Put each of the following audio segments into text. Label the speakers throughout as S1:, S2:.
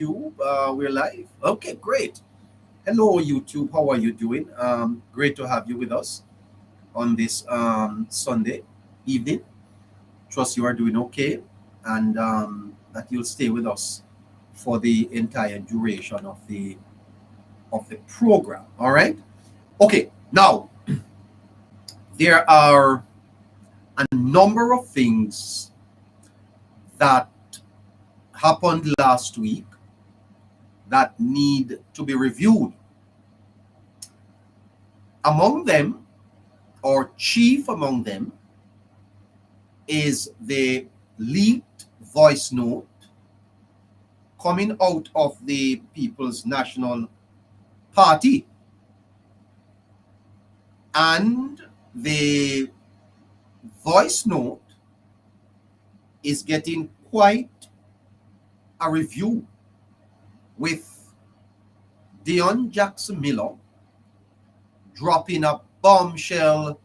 S1: YouTube. We're live. Okay, great. Hello, YouTube. How are you doing? Great to have you with us on this Sunday evening. Trust you are doing okay, and that you'll stay with us for the entire duration of the program. All right. Okay. Now there are a number of things that happened last week that need to be reviewed. Among them, or chief among them, is the leaked voice note coming out of the People's National Party. And the voice note is getting quite a review, with Dion Jackson Miller dropping a bombshell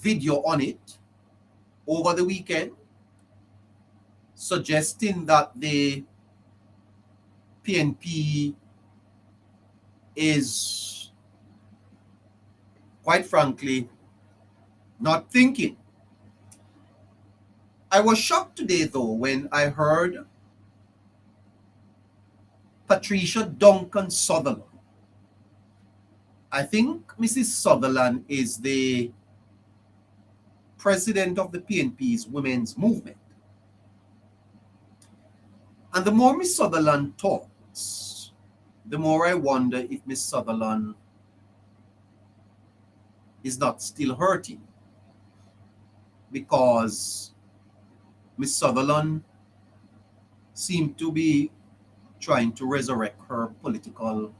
S1: video on it over the weekend, suggesting that the PNP is, quite frankly, not thinking. I was shocked today, though, when I heard Patricia Duncan Sutherland. I think Mrs. Sutherland is the president of the PNP's women's movement. And the more Miss Sutherland talks, the more I wonder if Miss Sutherland is not still hurting, because Miss Sutherland seemed to be trying to resurrect her political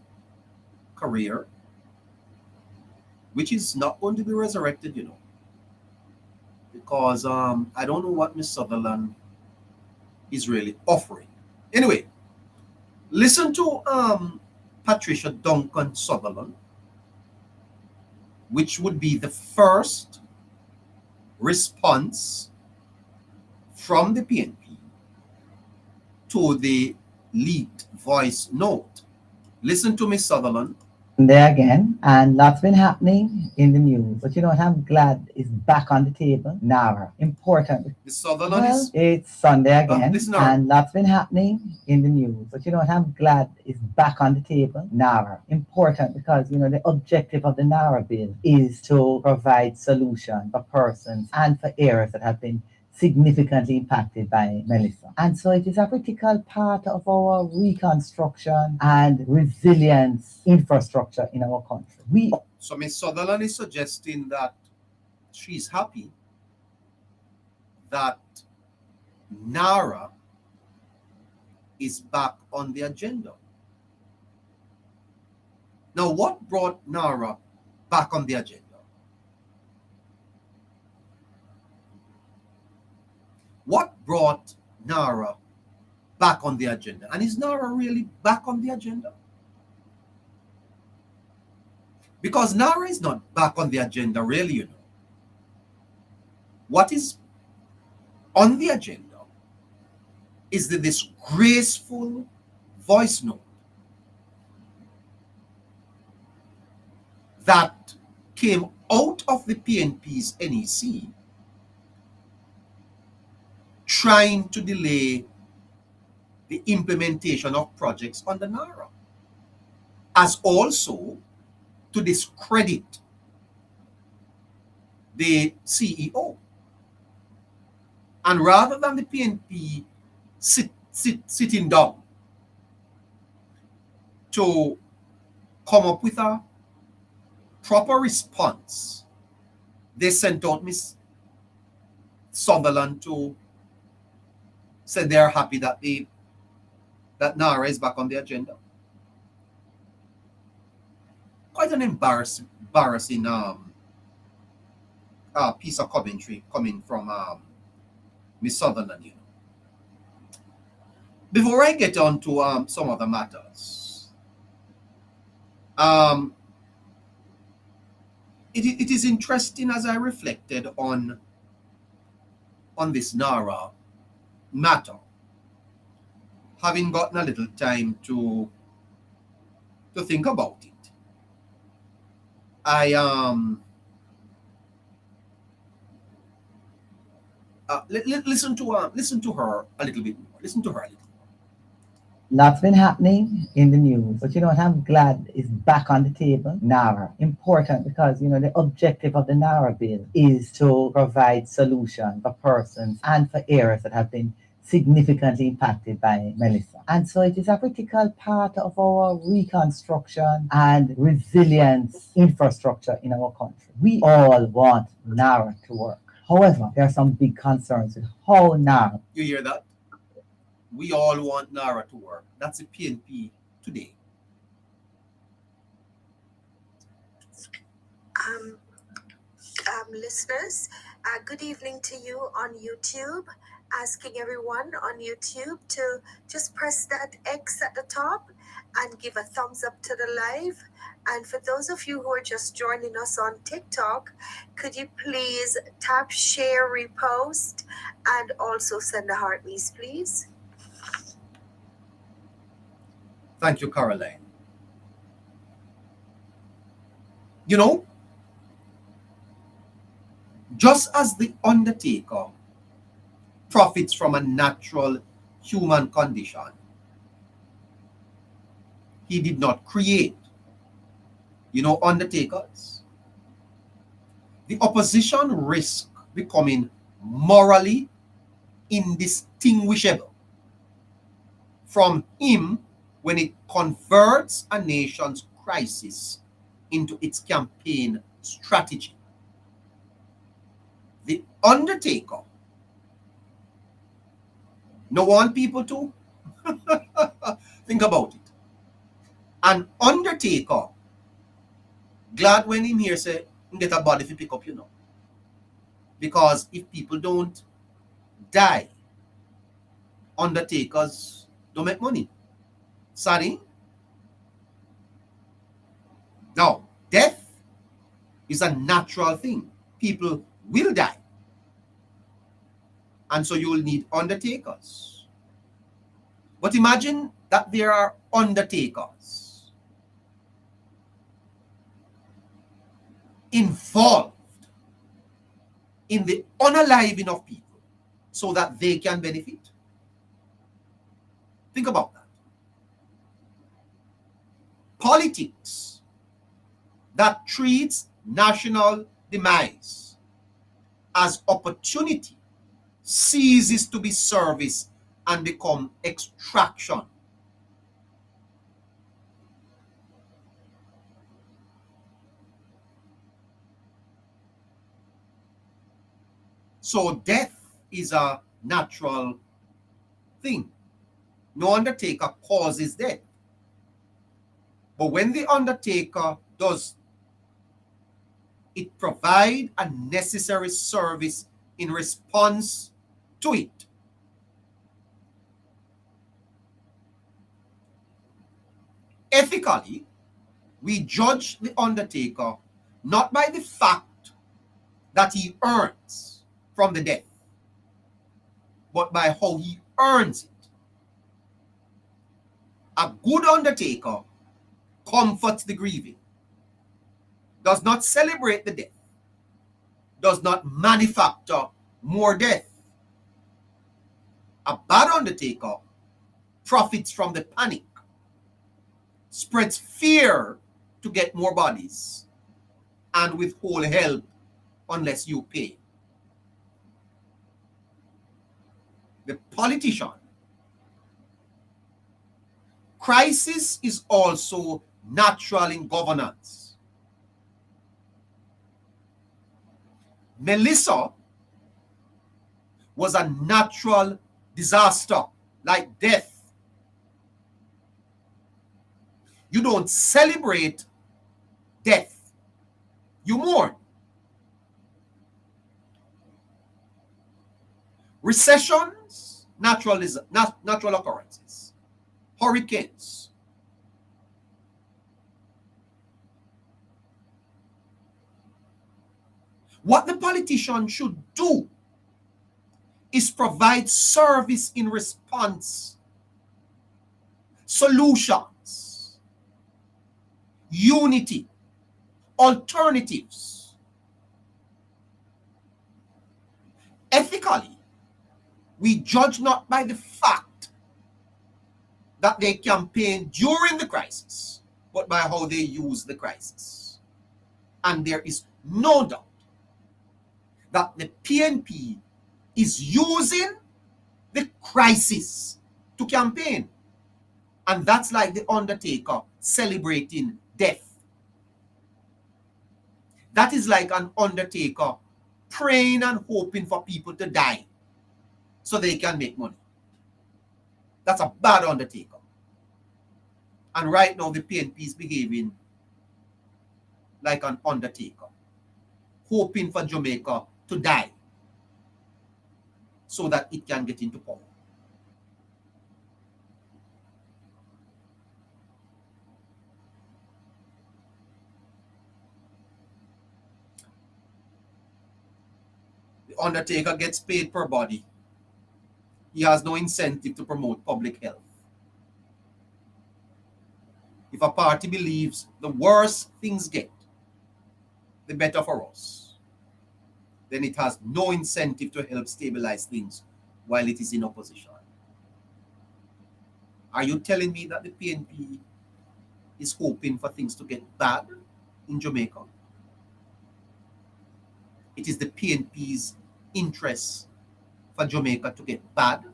S1: career, which is not going to be resurrected, because I don't know what Miss Sutherland is really offering. Anyway, listen to Patricia Duncan Sutherland, which would be the first response from the PNP to the leaked voice note. Listen to Miss Sutherland.
S2: There again, and lots been happening in the news. But you know what? I'm glad is back on the table. Nara, important.
S1: Miss Sutherland
S2: Well,
S1: is.
S2: it's Sunday again,
S1: Listen to her.
S2: and lots been happening in the news. But you know what? I'm glad is back on the table. Nara, important, because you know the objective of the Nara bill is to provide solution for persons and for areas that have been significantly impacted by Melissa. And so it is a critical part of our reconstruction and resilience infrastructure in our country.
S1: So Miss Sutherland is suggesting that she's happy that NARA is back on the agenda. Now, what brought NARA back on the agenda? What brought NARA back on the agenda? And is NARA really back on the agenda? Because NARA is not back on the agenda, really, What is on the agenda is the disgraceful voice note that came out of the PNP's NEC trying to delay the implementation of projects under NARA, as also to discredit the CEO. And rather than the PNP sitting down to come up with a proper response, they sent out Miss Sutherland to say they're happy that NARA is back on the agenda. Quite an embarrassing piece of commentary coming from Miss Sutherland. Before I get on to some other matters, it is interesting as I reflected on this NARA matter. having gotten a little time to think about it, I listen to her a little bit more. Listen to her a little.
S2: Lots been happening in the news, but you know what? I'm glad it's back on the table. NARA, important because you know the objective of the NARA bill is to provide solution for persons and for areas that have been significantly impacted by Melissa. And so it is a critical part of our reconstruction and resilience infrastructure in our country. We all want NARA to work. However, there are some big concerns with how NARA.
S1: You hear that? We all want NARA to work. That's the PNP today.
S3: Um, Listeners, good evening to you on YouTube. Asking everyone on YouTube to just press that X at the top and give a thumbs up to the live. And for those of you who are just joining us on TikTok, could you please tap share, repost, and also send a heartbeat, please?
S1: Thank you, Caroline. You know, just as the undertaker profits from a natural human condition, he did not create, undertakers. The opposition risk becoming morally indistinguishable from him when it converts a nation's crisis into its campaign strategy. The undertaker no want people to think about it. An undertaker glad when him here say get a body to pick up, because if people don't die, undertakers don't make money. Sorry. Now, death is a natural thing. People will die. And so you will need undertakers. But imagine that there are undertakers involved in the unaliving of people so that they can benefit. Think about that. Politics that treats national demise as opportunity ceases to be service and become extraction. So death is a natural thing. No undertaker causes death. But when the undertaker does, it provide a necessary service in response to it. Ethically, we judge the undertaker not by the fact that he earns from the death, but by how he earns it. A good undertaker comforts the grieving, does not celebrate the death, does not manufacture more death. A bad undertaker profits from the panic, spreads fear to get more bodies, and withhold help unless you pay. The politician. Crisis is also natural in governance. Melissa was a natural disaster, like death. You don't celebrate death, you mourn. Recessions, natural occurrences. Hurricanes. What the politician should do is provide service in response solutions, unity, alternatives. Ethically, we judge not by the fact that they campaign during the crisis, but by how they use the crisis. And there is no doubt that the PNP is using the crisis to campaign. And that's like the Undertaker celebrating death. That is like an Undertaker praying and hoping for people to die so they can make money. That's a bad Undertaker. And right now the PNP is behaving like an Undertaker, hoping for Jamaica to die so that it can get into power. The Undertaker gets paid per body. He has no incentive to promote public health. If a party believes the worse things get, the better for us, then it has no incentive to help stabilize things while it is in opposition. Are you telling me that the PNP is hoping for things to get bad in Jamaica? It is the PNP's interest for Jamaica to get bad,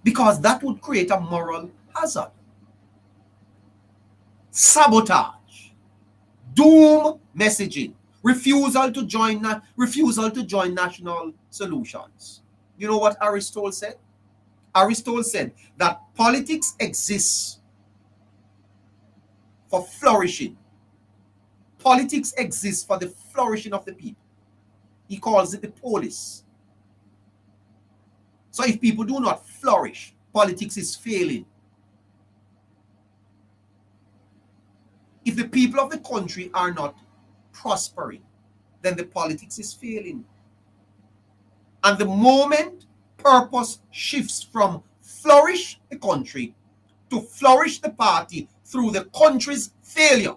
S1: because that would create a moral hazard. Sabotage, doom messaging, refusal to join national solutions. You know what Aristotle said? Aristotle said that politics exists for flourishing. Politics exists for the flourishing of the people. He calls it the polis. So if people do not flourish, politics is failing. If the people of the country are not prospering, then the politics is failing. And the moment purpose shifts from flourish the country to flourish the party through the country's failure,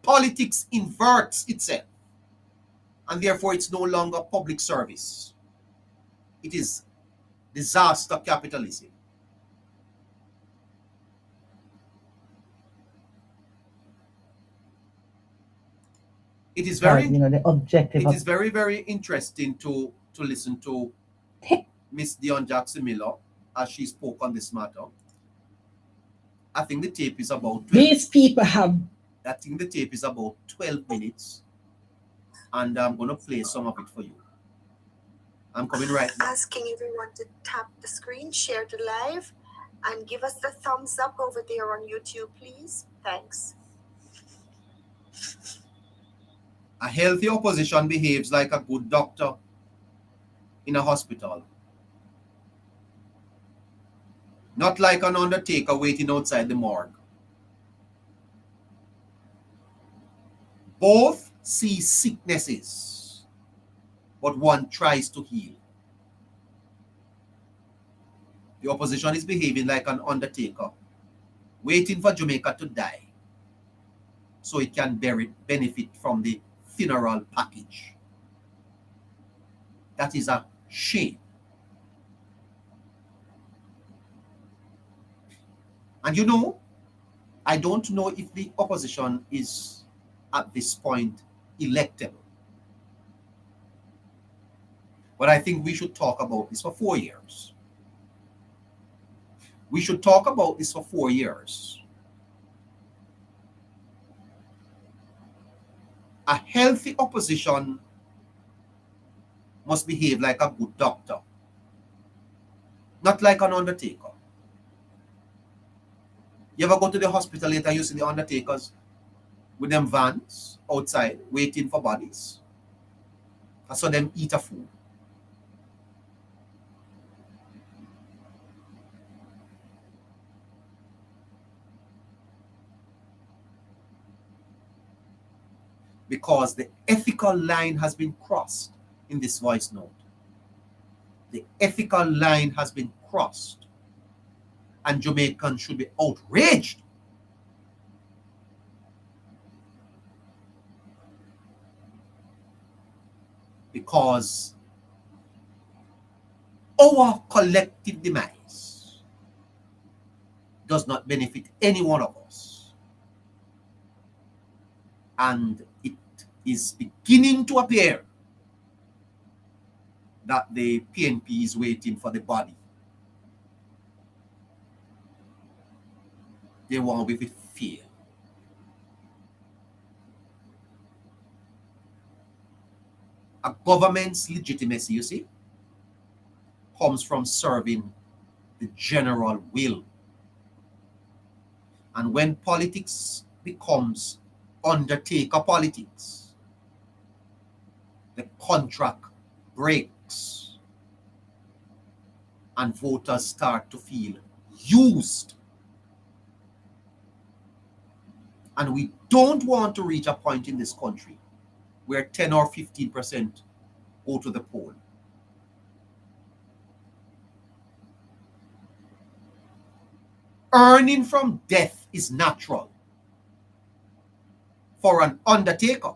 S1: politics inverts itself. And therefore it's no longer public service. It is disaster capitalism. It is very,
S2: the objective
S1: it is very, very interesting to listen to Miss Dion Jackson Miller as she spoke on this matter. I think the tape is about 12.
S4: These people have.
S1: I think the tape is about 12 minutes, and I'm going to play some of it for you. I'm coming right now.
S3: Asking everyone to tap the screen, share the live, and give us the thumbs up over there on YouTube, please. Thanks.
S1: A healthy opposition behaves like a good doctor in a hospital, not like an undertaker waiting outside the morgue. Both see sicknesses, but one tries to heal. The opposition is behaving like an undertaker, waiting for Jamaica to die so it can benefit from the funeral package. That is a shame. And you know, I don't know if the opposition is at this point electable. But I think we should talk about this for 4 years. We should talk about this for 4 years. A healthy opposition must behave like a good doctor, not like an undertaker. You ever go to the hospital later, you see the undertakers with them vans outside waiting for bodies? I saw them eat a food. Because the ethical line has been crossed in this voice note. The ethical line has been crossed. And Jamaicans should be outraged. Because our collective demise does not benefit any one of us. And it is beginning to appear that the PNP is waiting for the body. They want with fear. A government's legitimacy, you see, comes from serving the general will. And when politics becomes undertaker politics, the contract breaks and voters start to feel used. And we don't want to reach a point in this country where 10 or 15% go to the poll. Earning from death is natural for an undertaker.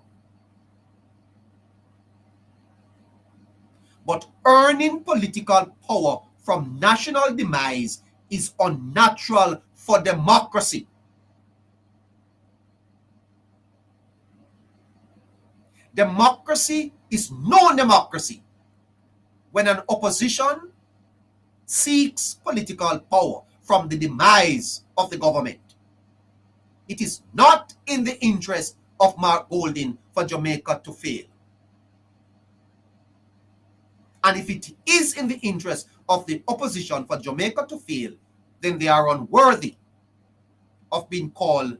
S1: But earning political power from national demise is unnatural for democracy. Democracy is no democracy when an opposition seeks political power from the demise of the government. It is not in the interest of Mark Golding for Jamaica to fail. And if it is in the interest of the opposition for Jamaica to fail, then they are unworthy of being called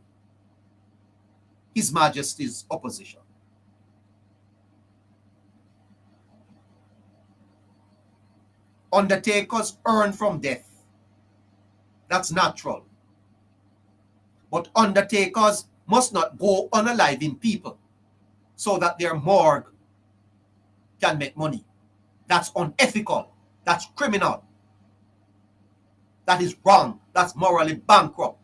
S1: His Majesty's opposition. Undertakers earn from death. That's natural. But undertakers must not go unaliving people so that their morgue can make money. That's unethical. That's criminal. That is wrong. That's morally bankrupt.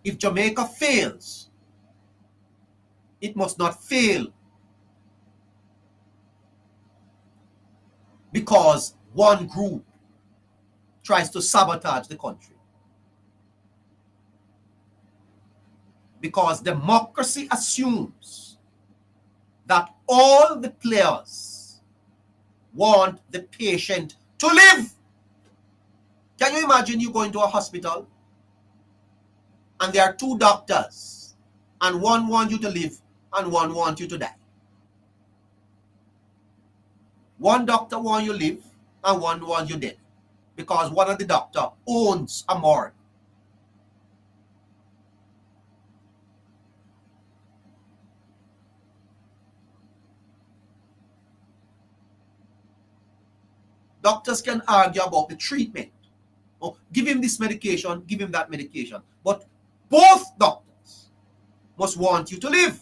S1: If Jamaica fails, it must not fail because one group tries to sabotage the country. Because democracy assumes that all the players want the patient to live. Can you imagine you go into a hospital and there are two doctors and one wants you to live and one wants you to die? One doctor wants you to live and one wants you dead because one of the doctors owns a morgue. Doctors can argue about the treatment. Oh, give him this medication, give him that medication. But both doctors must want you to live.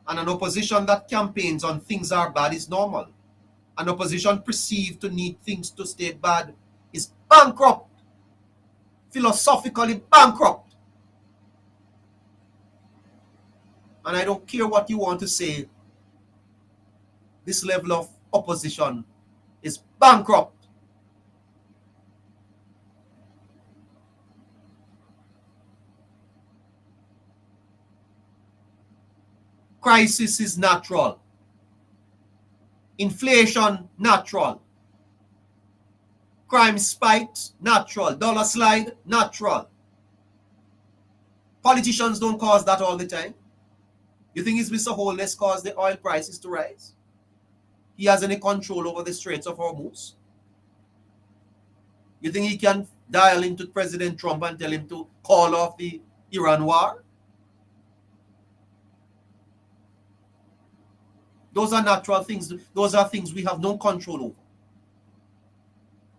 S1: And an opposition that campaigns on things are bad is normal. An opposition perceived to need things to stay bad is bankrupt. Philosophically bankrupt. And I don't care what you want to say, this level of opposition is bankrupt. Crisis is natural. Inflation, natural. Crime spikes, natural. Dollar slide, natural. Politicians don't cause that all the time. You think it's Mr. Holness caused the oil prices to rise? He has any control over the Straits of Hormuz? You think he can dial into President Trump and tell him to call off the Iran war? Those are natural things. Those are things we have no control over.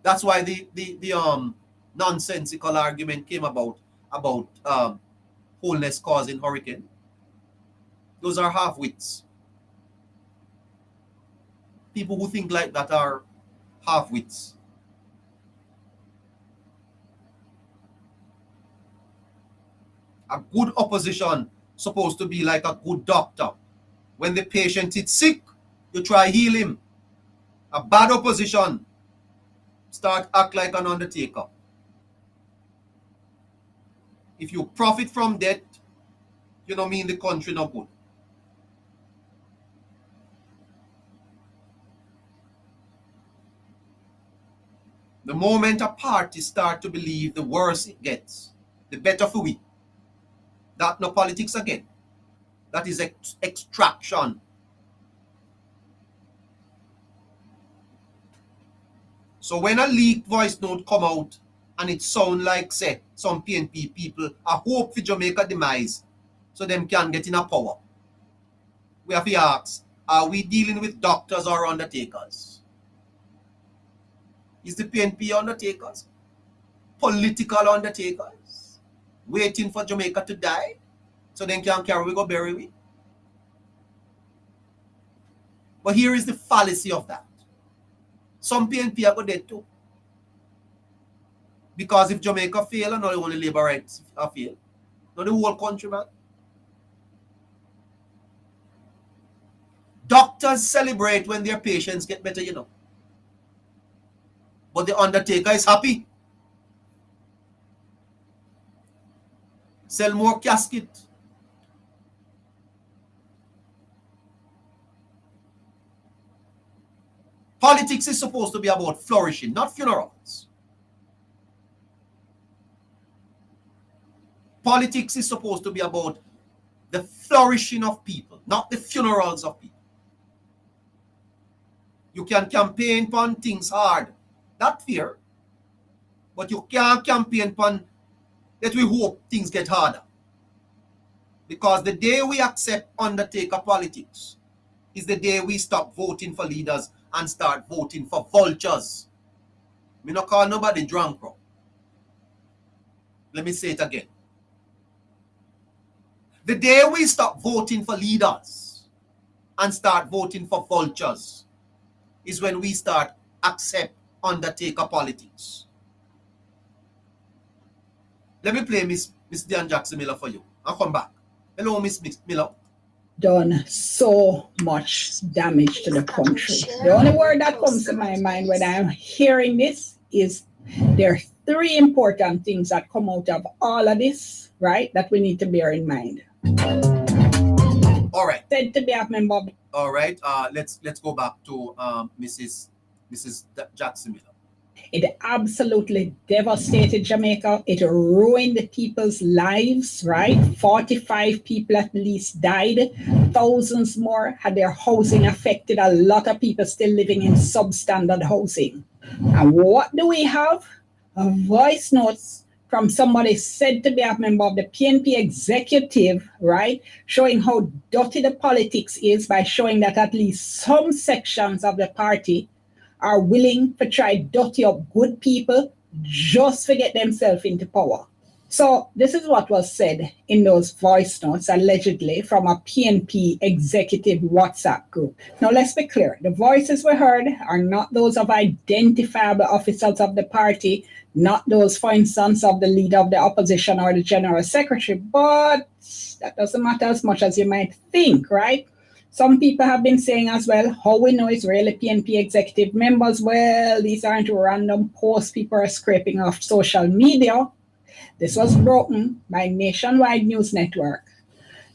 S1: That's why the nonsensical argument came about Holness causing hurricane. Those are half-wits. people who think like that are half-wits. A good opposition supposed to be like a good doctor. When the patient is sick, you try heal him. A bad opposition start act like an undertaker. If you profit from that, you don't mean the country not good. The moment a party start to believe the worse it gets, the better for we. That no politics again. That is extraction. So when a leaked voice note come out and it sound like, say, some PNP people a hope for Jamaica demise so them can get in a power, we have to ask, are we dealing with doctors or undertakers? Is the PNP undertakers? Political undertakers? Waiting for Jamaica to die so then can carry we go bury we? But here is the fallacy of that. Some PNP are going dead too. Because if Jamaica fail, and not only labor rights are fail, not the whole country, man. Doctors celebrate when their patients get better, you know. But the undertaker is happy. Sell more casket. Politics is supposed to be about flourishing, not funerals. Politics is supposed to be about the flourishing of people, not the funerals of people. You can campaign on things hard, that fear, but you can't campaign on that we hope things get harder. Because the day we accept undertaker politics is the day we stop voting for leaders and start voting for vultures. Me not call nobody drunk, bro. Let me say it again. The day we stop voting for leaders and start voting for vultures is when we start accept undertaker politics. Let me play Miss Diane Jackson Miller for you. I'll come back. Hello, Miss Miller.
S4: Done so much damage to the country. The only word that comes to my mind when I'm hearing this is there are three important things that come out of all of this, right, that we need to bear in mind.
S1: All right.
S4: Said to be a member.
S1: All right. Let's go back to Mrs. Jackson Miller.
S4: It absolutely devastated Jamaica. It ruined the people's lives, right? 45 people at least died. Thousands more had their housing affected. A lot of people still living in substandard housing. And what do we have? A voice notes from somebody said to be a member of the PNP executive, right? Showing how dirty the politics is by showing that at least some sections of the party are willing to try dirty up good people just to get themselves into power. So this is what was said in those voice notes, allegedly from a PNP executive WhatsApp group. Now let's be clear, the voices we heard are not those of identifiable officers of the party, not those, for instance, of the leader of the opposition or the general secretary, but that doesn't matter as much as you might think, right? Some people have been saying as well, how we know it's really PNP executive members. Well, these aren't random posts people are scraping off social media. This was broken by Nationwide News Network.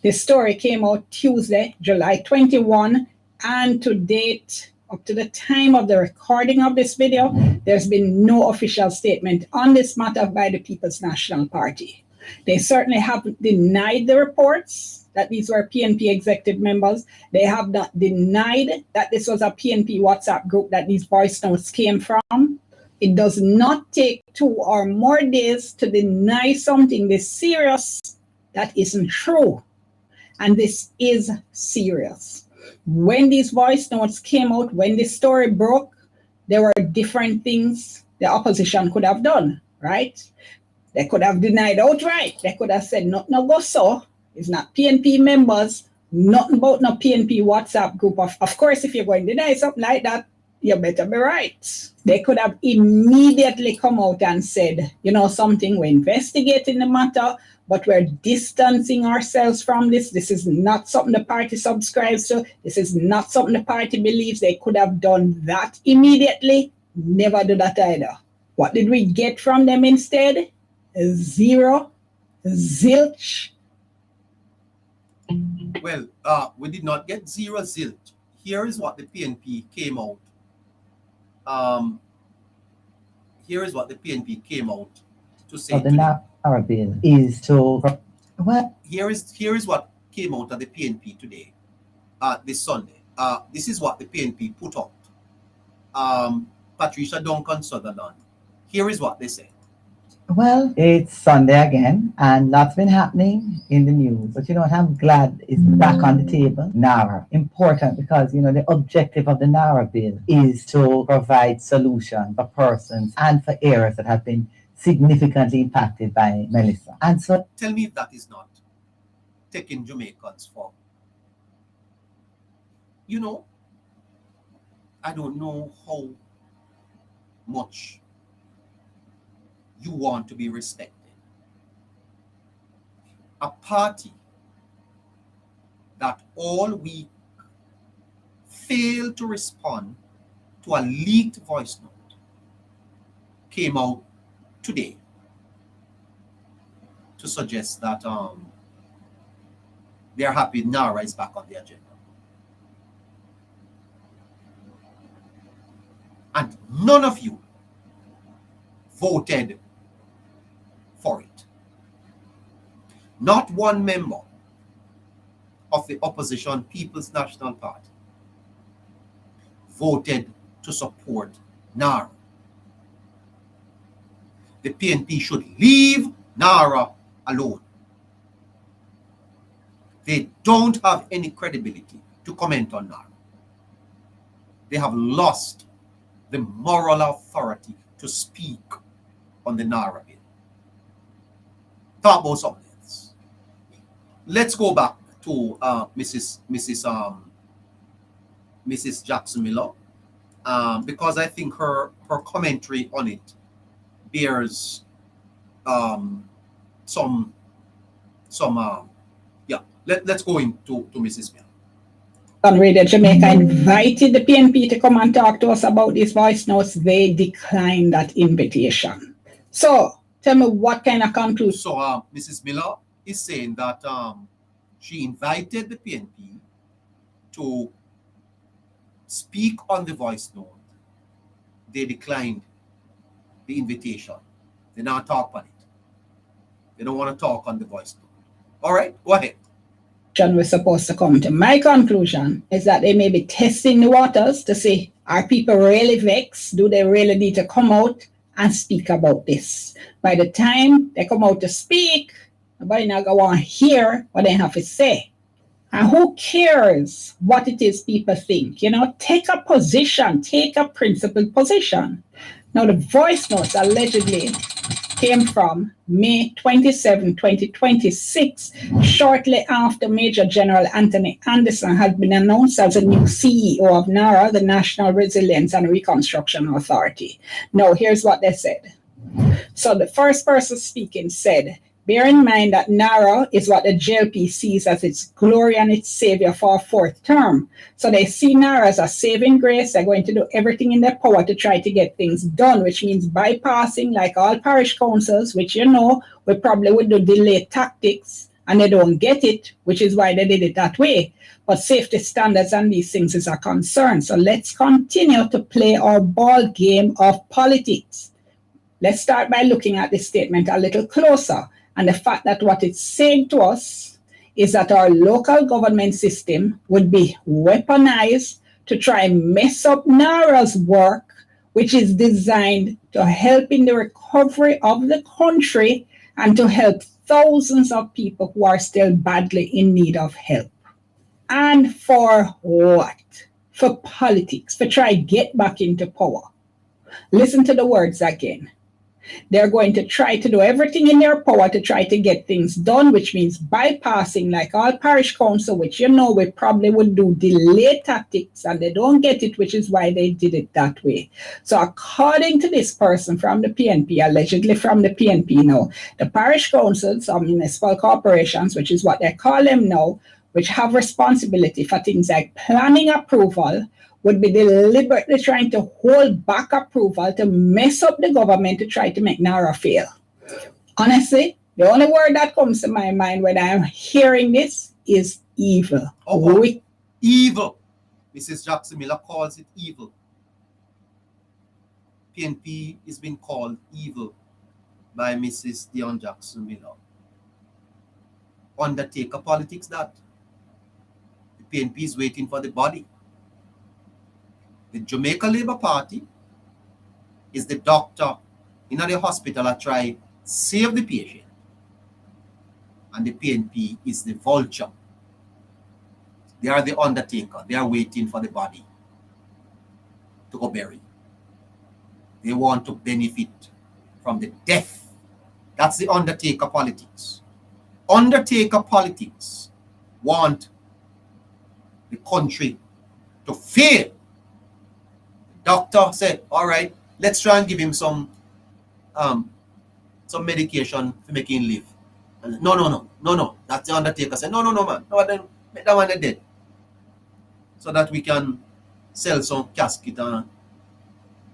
S4: This story came out Tuesday, July 21, and to date, up to the time of the recording of this video, there's been no official statement on this matter by the People's National Party. They certainly haven't denied the reports that these were PNP executive members. They have not denied that this was a PNP WhatsApp group that these voice notes came from. It does not take 2 or more days to deny something this serious that isn't true. And this is serious. When these voice notes came out, when this story broke, there were different things the opposition could have done, right? They could have denied outright. They could have said, no go so. It's not PNP members. Nothing about no PNP WhatsApp group. Of course, if you're going to deny something like that, you better be right. They could have immediately come out and said, you know something, we're investigating the matter, but we're distancing ourselves from this. This is not something the party subscribes to. This is not something the party believes. They could have done that immediately. Never do that either. What did we get from them instead? Zero, zilch.
S1: Well, we did not get zero zilch. Here is what the PNP came out. Here is what the PNP came out to say.
S2: So the Nara bill is to what?
S1: Here is what came out of the PNP today, this Sunday. This is what the PNP put out. Patricia Duncan Sutherland. Here is what they say.
S2: Well, it's Sunday again, and lots been happening in the news. But you know what? I'm glad it's back on the table. NARA, important because you know the objective of the NARA bill is to provide solutions for persons and for areas that have been significantly impacted by Melissa. And so,
S1: tell me if that is not taking Jamaicans for. You know, I don't know how much you want to be respected. A party that all week failed to respond to a leaked voice note came out today to suggest that they're happy Nara is back on the agenda. And none of you voted for it. Not one member of the opposition People's National Party voted to support NARA. The PNP should leave NARA alone. They don't have any credibility to comment on NARA. They have lost the moral authority to speak on the NARA bill. Talk about something else. Let's go back to Mrs. Jackson Miller, because I think her commentary on it bears some let's go into Mrs. Miller.
S4: On Radio Jamaica invited the PNP to come and talk to us about these voice notes. They declined that invitation. So tell me what kind of conclusion.
S1: So Mrs. Miller is saying that she invited the PNP to speak on the voice note. They declined the invitation. They not talk on it. They don't want to talk on the voice note. All right, go ahead.
S4: We're supposed to come to. My conclusion is that they may be testing the waters to see, are people really vexed? Do they really need to come out and speak about this? By the time they come out to speak, nobody not going to want to hear what they have to say. And who cares what it is people think? You know, take a position, take a principled position. Now, the voice notes allegedly came from May 27, 2026, shortly after Major General Anthony Anderson had been announced as a new CEO of NARA, the National Resilience and Reconstruction Authority. Now, here's what they said. So the first person speaking said, bear in mind that NARA is what the JLP sees as its glory and its savior for a fourth term. So they see NARA as a saving grace. They're going to do everything in their power to try to get things done, which means bypassing, like all parish councils, which you know, we probably would do delay tactics, and they don't get it, which is why they did it that way. But safety standards and these things is a concern. So let's continue to play our ball game of politics. Let's start by looking at this statement a little closer. And the fact that what it's saying to us is that our local government system would be weaponized to try and mess up NARA's work, which is designed to help in the recovery of the country and to help thousands of people who are still badly in need of help. And for what? For politics, for try to get back into power. Listen to the words again. They're going to try to do everything in their power to try to get things done, which means bypassing, like all parish council, which we probably would do delay tactics, and they don't get it, which is why they did it that way. So according to this person from the PNP, allegedly from the PNP now, the parish councils or municipal corporations, which is what they call them now, which have responsibility for things like planning approval, would be deliberately trying to hold back approval to mess up the government to try to make NARA fail. Honestly, the only word that comes to my mind when I'm hearing this is evil.
S1: Evil. Mrs. Jackson Miller calls it evil. PNP is being called evil by Mrs. Dion Jackson Miller. Undertaker politics that. The PNP is waiting for the body. The Jamaica Labour Party is the doctor in the hospital that try save the patient. And the PNP is the vulture. They are the undertaker. They are waiting for the body to go bury. They want to benefit from the death. That's the undertaker politics. Undertaker politics want the country to fail. Doctor said, all right, let's try and give him some medication to make him live. And no. That's the undertaker said, no, man. No, then make that one dead. So that we can sell some casket and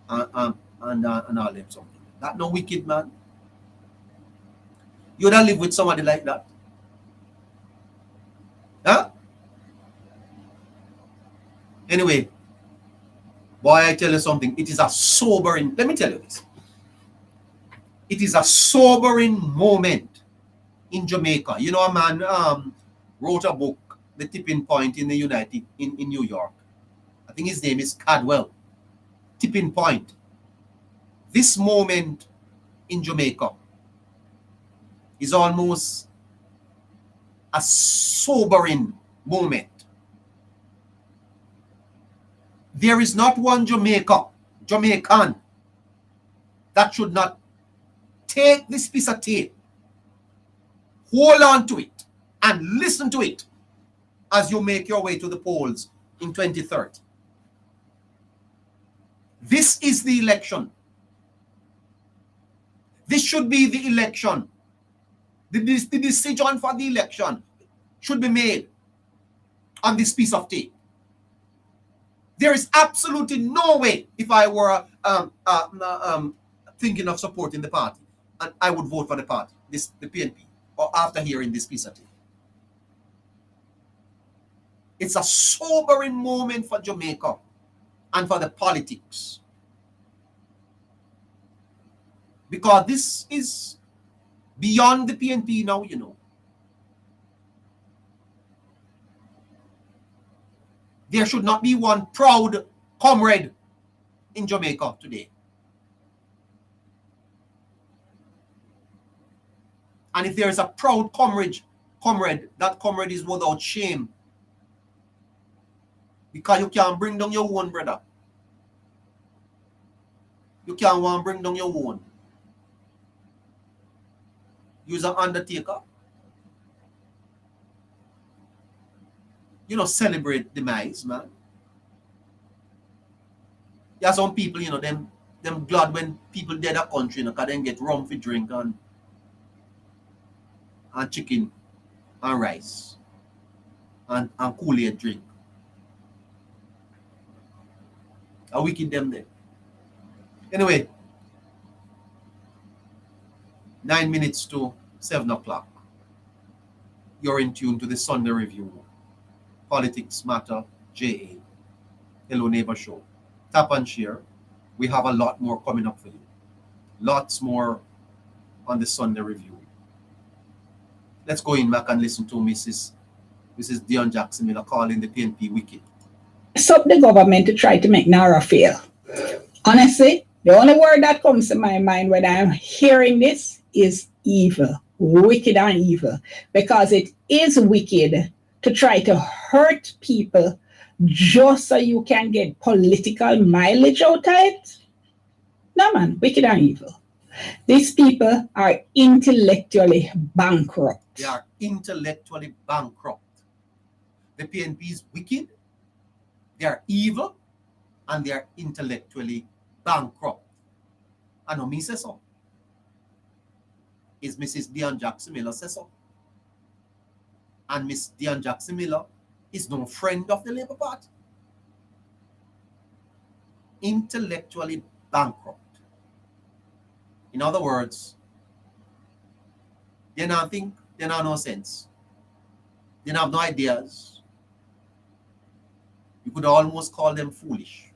S1: all them something. That no wicked, man. You don't live with somebody like that. Huh? Anyway, boy, I tell you something. It is a sobering, let me tell you this. It is a sobering moment in Jamaica. You know, a man wrote a book, The Tipping Point in New York. I think his name is Cadwell. Tipping Point. This moment in Jamaica is almost a sobering moment. There is not one Jamaican that should not take this piece of tape, hold on to it, and listen to it as you make your way to the polls in 2030. This is the election. This should be the election. The decision for the election should be made on this piece of tape. There is absolutely no way, if I were thinking of supporting the party, and I would vote for the party, the PNP, or after hearing this piece of tape. It's a sobering moment for Jamaica and for the politics. Because this is beyond the PNP now, you know. There should not be one proud comrade in Jamaica today. And if there is a proud comrade, that comrade is without shame. Because you can't bring down your own, brother. You can't want to bring down your own. You're an undertaker. You know, celebrate demise, man. There are some people, you know, them glad when people dead a country, you know, because they get rum for drink and chicken and rice and Kool-Aid drink. A wicked them there. Anyway, 9 minutes to 7 o'clock. You're in tune to the Sunday Review. Politics Matter, JA. Hello Neighbor Show. Tap and share. We have a lot more coming up for you. Lots more on the Sunday Review. Let's go in back and listen to Mrs. Dion Jackson Miller calling the PNP wicked.
S4: Up the government to try to make NARA fail. Honestly, the only word that comes to my mind when I'm hearing this is evil. Wicked and evil. Because it is wicked to try to hurt people just so you can get political mileage out of it. No, man, wicked and evil. These people are intellectually bankrupt.
S1: They are intellectually bankrupt. The PNP is wicked, they are evil, and they are intellectually bankrupt. I know me say so. Is Mrs. Dion Jackson Miller say so. And Miss Dion Jackson Miller is no friend of the Labour Party. Intellectually bankrupt. In other words, they don't think, they don't have no sense. They don't have no ideas. You could almost call them foolish.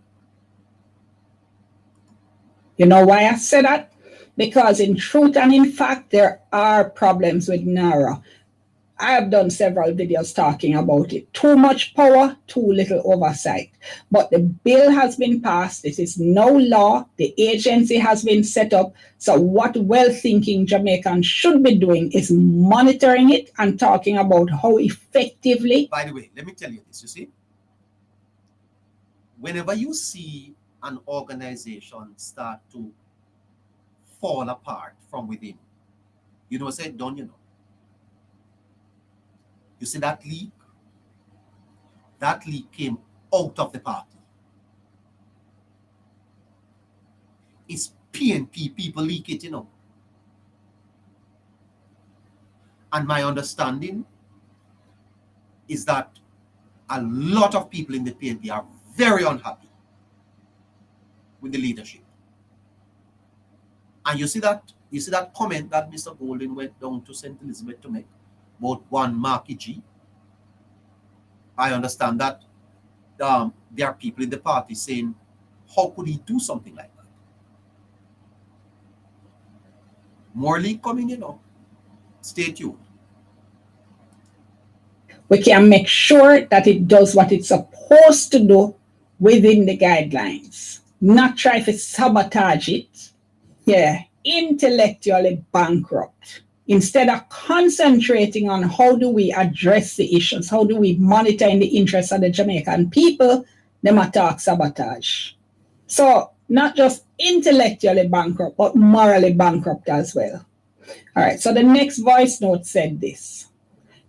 S4: You know why I say that? Because in truth and in fact, there are problems with NARA. I have done several videos talking about it. Too much power, too little oversight. But the bill has been passed. It is no law. The agency has been set up. So what well-thinking Jamaicans should be doing is monitoring it and talking about how effectively.
S1: By the way, let me tell you this, you see. Whenever you see an organization start to fall apart from within, you know, say, don't you know? You see that leak? That leak came out of the party. It's PNP people leak it, you know. And my understanding is that a lot of people in the PNP are very unhappy with the leadership. And you see that comment that Mr. Golden went down to St. Elizabeth to make about one Marky G. I understand that there are people in the party saying, how could he do something like that? More leak coming, you know. Stay tuned.
S4: We can make sure that it does what it's supposed to do within the guidelines. Not try to sabotage it. Yeah, intellectually bankrupt. Instead of concentrating on how do we address the issues, how do we monitor in the interests of the Jamaican people, them attack sabotage. So not just intellectually bankrupt, but morally bankrupt as well. All right, so the next voice note said this.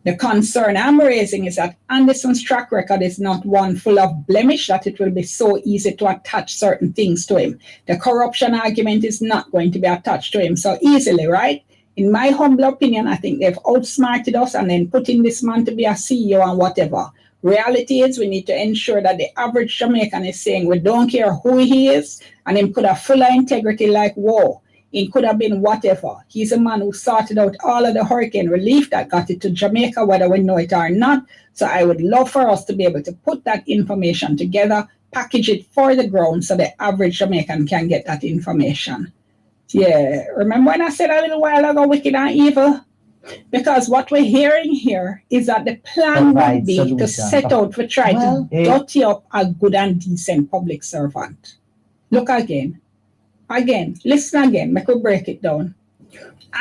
S4: The concern I'm raising is that Anderson's track record is not one full of blemish that it will be so easy to attach certain things to him. The corruption argument is not going to be attached to him so easily, right? In my humble opinion, I think they've outsmarted us and then putting this man to be a CEO and whatever. Reality is we need to ensure that the average Jamaican is saying we don't care who he is, and him could have full of integrity like whoa. It could have been whatever. He's a man who sorted out all of the hurricane relief that got it to Jamaica, whether we know it or not. So I would love for us to be able to put that information together, package it for the ground so the average Jamaican can get that information. Yeah, remember when I said a little while ago, wicked and evil? Because what we're hearing here is that the plan would be to set out to try to dirty up a good and decent public servant. Look again. Listen again, make we break it down.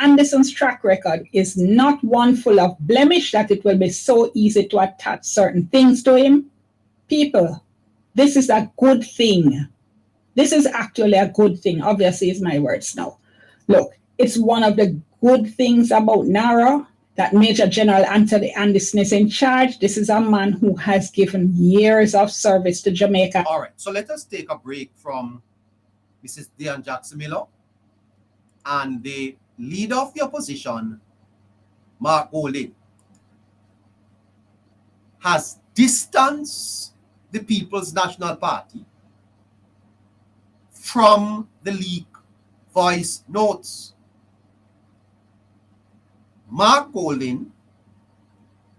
S4: Anderson's track record is not one full of blemish that it will be so easy to attach certain things to him. People, this is a good thing. This is actually a good thing. Obviously, it's my words now. Look, it's one of the good things about NARA that Major General Anthony Anderson is in charge. This is a man who has given years of service to Jamaica.
S1: All right, so let us take a break from Mrs. Dion Jackson Miller and the leader of the opposition, Mark Golden, has distanced the People's National Party from the leak voice notes. Mark Golden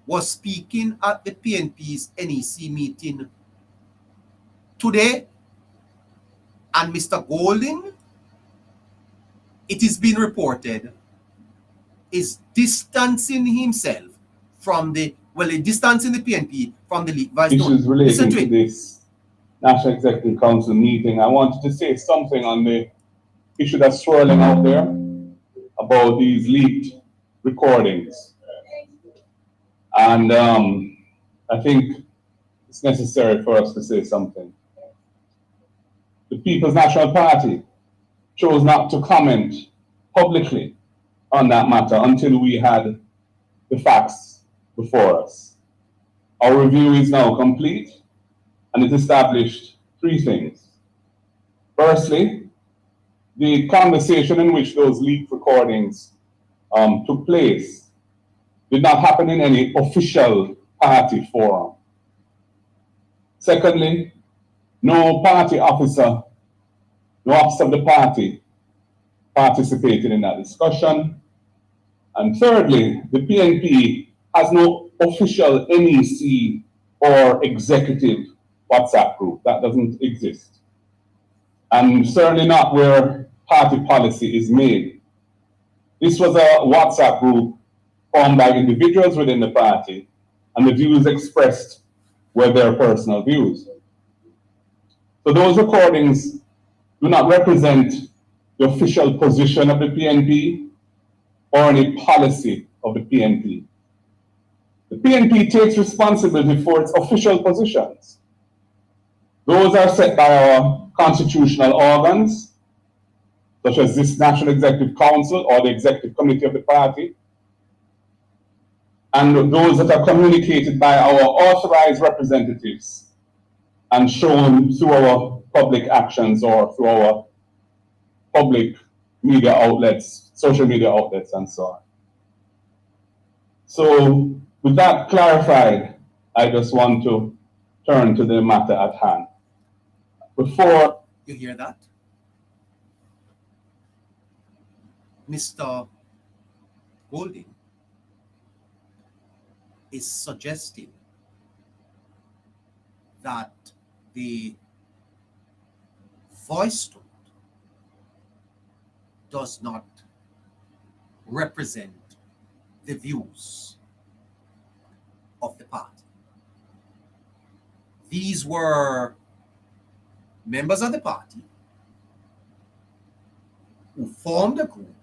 S1: was speaking at the PNP's NEC meeting today, and Mr. Golden, it is being reported, is distancing himself from distancing the PNP from the leak voice note.
S5: Issues relating to this National Executive Council meeting. I wanted to say something on the issue that's swirling out there about these leaked recordings. And I think it's necessary for us to say something. The People's National Party chose not to comment publicly on that matter until we had the facts before us. Our review is now complete, and it established three things. Firstly, the conversation in which those leaked recordings took place did not happen in any official party forum. Secondly, no party officer, no officer of the party participated in that discussion. And thirdly, the PNP has no official NEC or executive WhatsApp group. That doesn't exist. And certainly not where party policy is made. This was a WhatsApp group formed by individuals within the party, and the views expressed were their personal views. So those recordings do not represent the official position of the PNP or any policy of the PNP. The PNP takes responsibility for its official positions. Those are set by our constitutional organs, such as this National Executive Council or the Executive Committee of the party, and those that are communicated by our authorized representatives and shown through our public actions or through our public media outlets, social media outlets, and so on. So with that clarified, I just want to turn to the matter at hand. Before
S1: You hear that? Mr. Golding is suggesting that the voice note does not represent the views of the party. These were members of the party who formed a group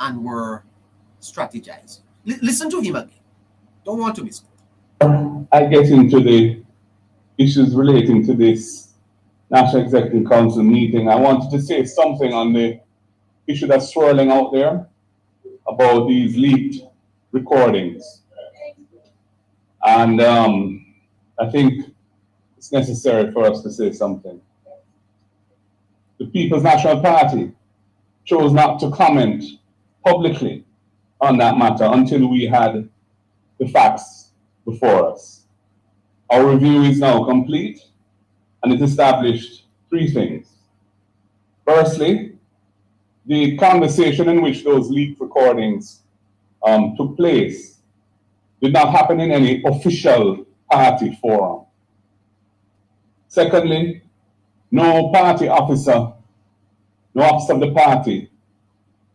S1: and were strategizing. Listen to him again. Don't want to misquote.
S5: I get into the issues relating to this National Executive Council meeting, I wanted to say something on the issue that's swirling out there about these leaked recordings. And I think it's necessary for us to say something. The People's National Party chose not to comment publicly on that matter until we had the facts before us. Our review is now complete, and it established three things. Firstly, the conversation in which those leaked recordings took place did not happen in any official party forum. Secondly, no party officer, no officer of the party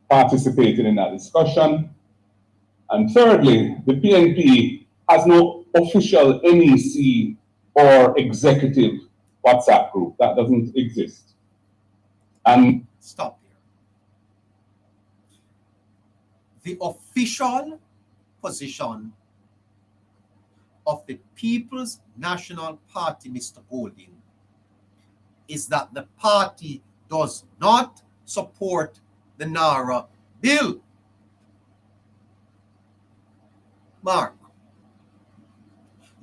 S5: participated in that discussion. And thirdly, the PNP has no official NEC or executive WhatsApp group. That doesn't exist. And
S1: Stop here. The official position of the People's National Party, Mr. Golding, is that the party does not support the NARA bill. Mark,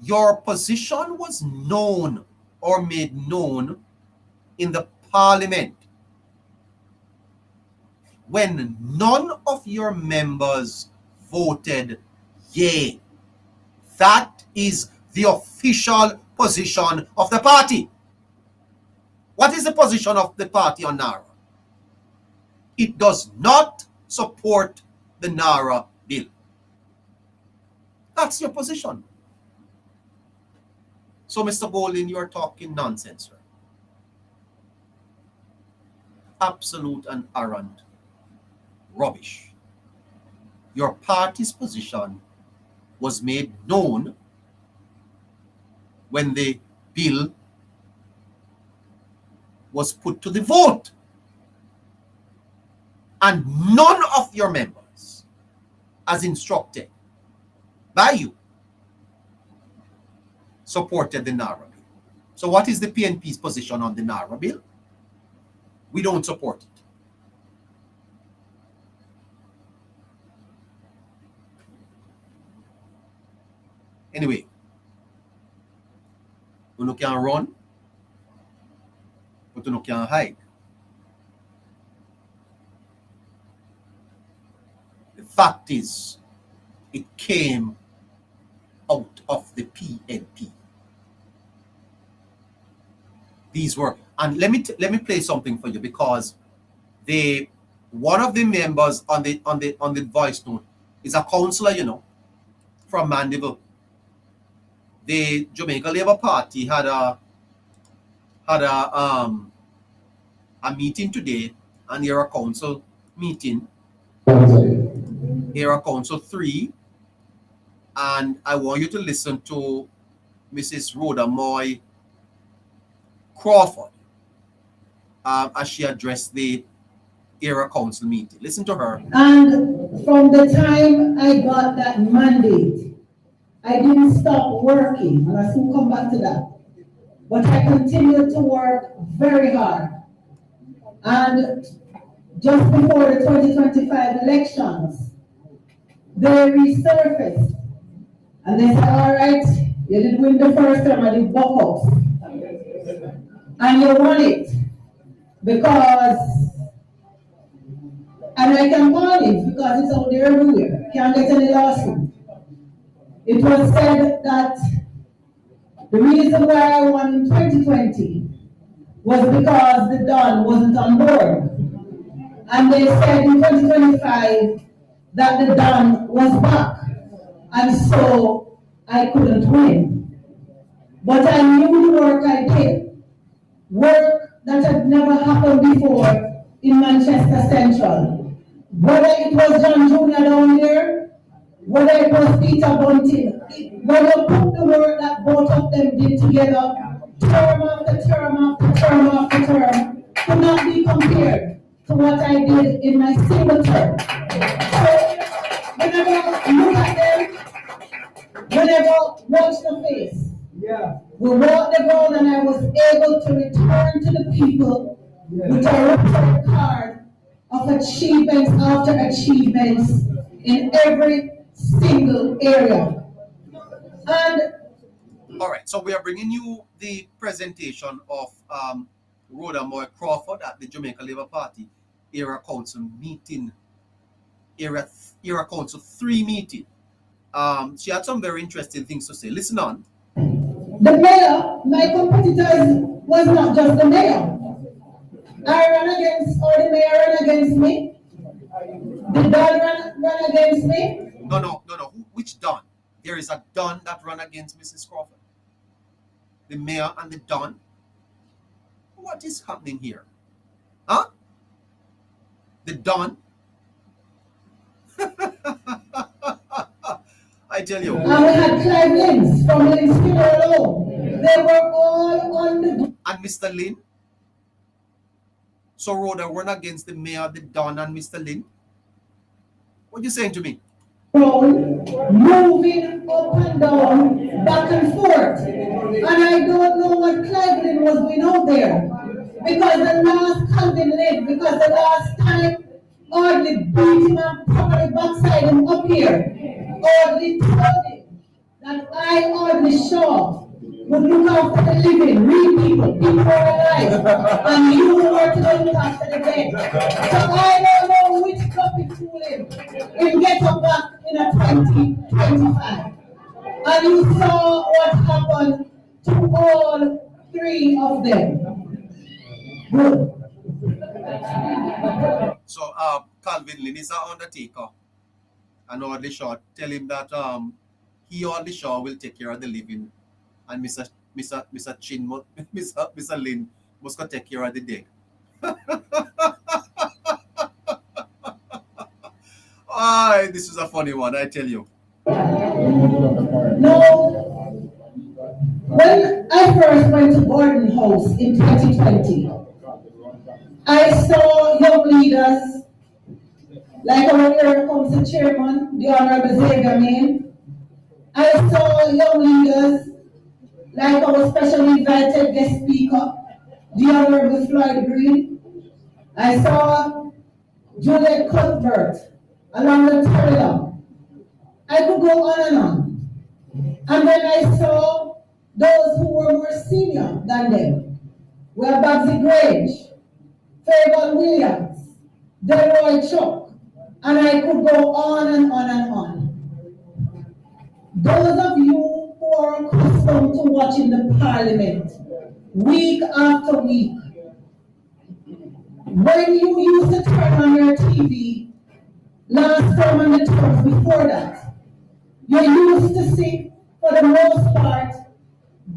S1: your position was known or made known in the parliament when none of your members voted yea. That is the official position of the party. What is the position of the party on NARA? It does not support the NARA bill. That's your position. So, Mr. Golding, you are talking nonsense, sir. Absolute and arrant rubbish. Your party's position was made known when the bill was put to the vote. And none of your members, as instructed by you, supported the NARA bill. So what is the PNP's position on the NARA bill? We don't support it. Anyway, you can run, but you can hide. The fact is, it came out of the PNP. These were, and let me play something for you, because one of the members on the voice note is a councillor, from Mandeville. The Jamaica Labour Party had a meeting today, and here a council meeting, here a council 3, and I want you to listen to Mrs. Rhoda Moy Crawford as she addressed the era council meeting. Listen to her.
S6: And from the time I got that mandate, I didn't stop working, and I soon come back to that. But I continued to work very hard. And just before the 2025 elections, they resurfaced. And they said, all right, you didn't win the first term, I did buck up. And you won it because, and I can call it because it's out there everywhere, can't get any lawsuit. It was said that the reason why I won in 2020 was because the Don wasn't on board. And they said in 2025 that the Don was back. And so I couldn't win. But I knew the work I did, work that had never happened before in Manchester Central. Whether it was John Jr. down there, whether it was Peter Bunting, when you put the work that both of them did together, term after term after term after term, could not be compared to what I did in my single term. So, whenever I look at them, whenever I watch the face, we walked the ground and I was able to return to the people with a report card of achievements after achievements in every single area. And
S1: all right, so we are bringing you the presentation of Rhoda Moy Crawford at the Jamaica Labour Party Era Council meeting, Era Council 3 meeting. She had some very interesting things to say. Listen on.
S6: the mayor, my competitors was not just the mayor. I ran against, or the mayor ran against me. The Don ran against me.
S1: No. Which Don? There is a Don that ran against Mrs. Crawford. The mayor and the Don. What is happening here? Huh? The Don? I tell you.
S6: And we had Clive Lynns from Lynn Skinner alone. They were all on the
S1: And Mr. Lynn? So Rhoda run against the mayor, the Don, and Mr. Lynn? What are you saying to me?
S6: ground, moving up and down, back and forth. And I don't know what Clive Lynn was doing out there. Because the last Calvin Lynn, because the last time Audley beat him and properly backside him up here. Audley told him that I, Audley Shaw, would look after the living, real people, people who are alive, and you were to look after the dead. So I don't know which topic to him in Get Up Back in a 2025. And you saw what happened to all three of them. Good.
S1: So Calvin Lynn is an undertaker. And Audley Shaw tell him that he, Audley Shaw, will take care of the living. And Mr. Lynn must go take care of the dead. This is a funny one, I tell you.
S6: No, when I first went to Gordon House in 2020, I saw young leaders like our Area Council Chairman, the Honorable Xavier Main. I saw young leaders like our special invited guest speaker, the Honorable Floyd Green. I saw Juliet Cuthbert along the corridor. I could go on and on. And then I saw those who were more senior than them. We have Babsy Grange, Favour Williams, Delroy Chuck, and I could go on and on and on. Those of you who are accustomed to watching the Parliament week after week, when you used to turn on your TV last term and the terms before that, you used to see, for the most part,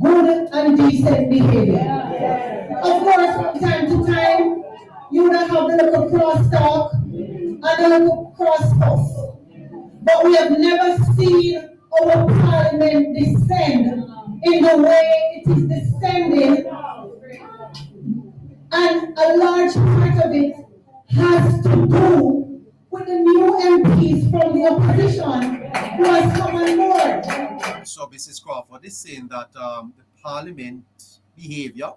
S6: good and decent behavior. Of course, from time to time, you would have the little crosstalk and the little cross fuss. But we have never seen our Parliament descend in the way it is descending, and a large part of it has to do with the new MPs from the opposition who has come on board.
S1: So Mrs. Crawford is saying that the Parliament behavior,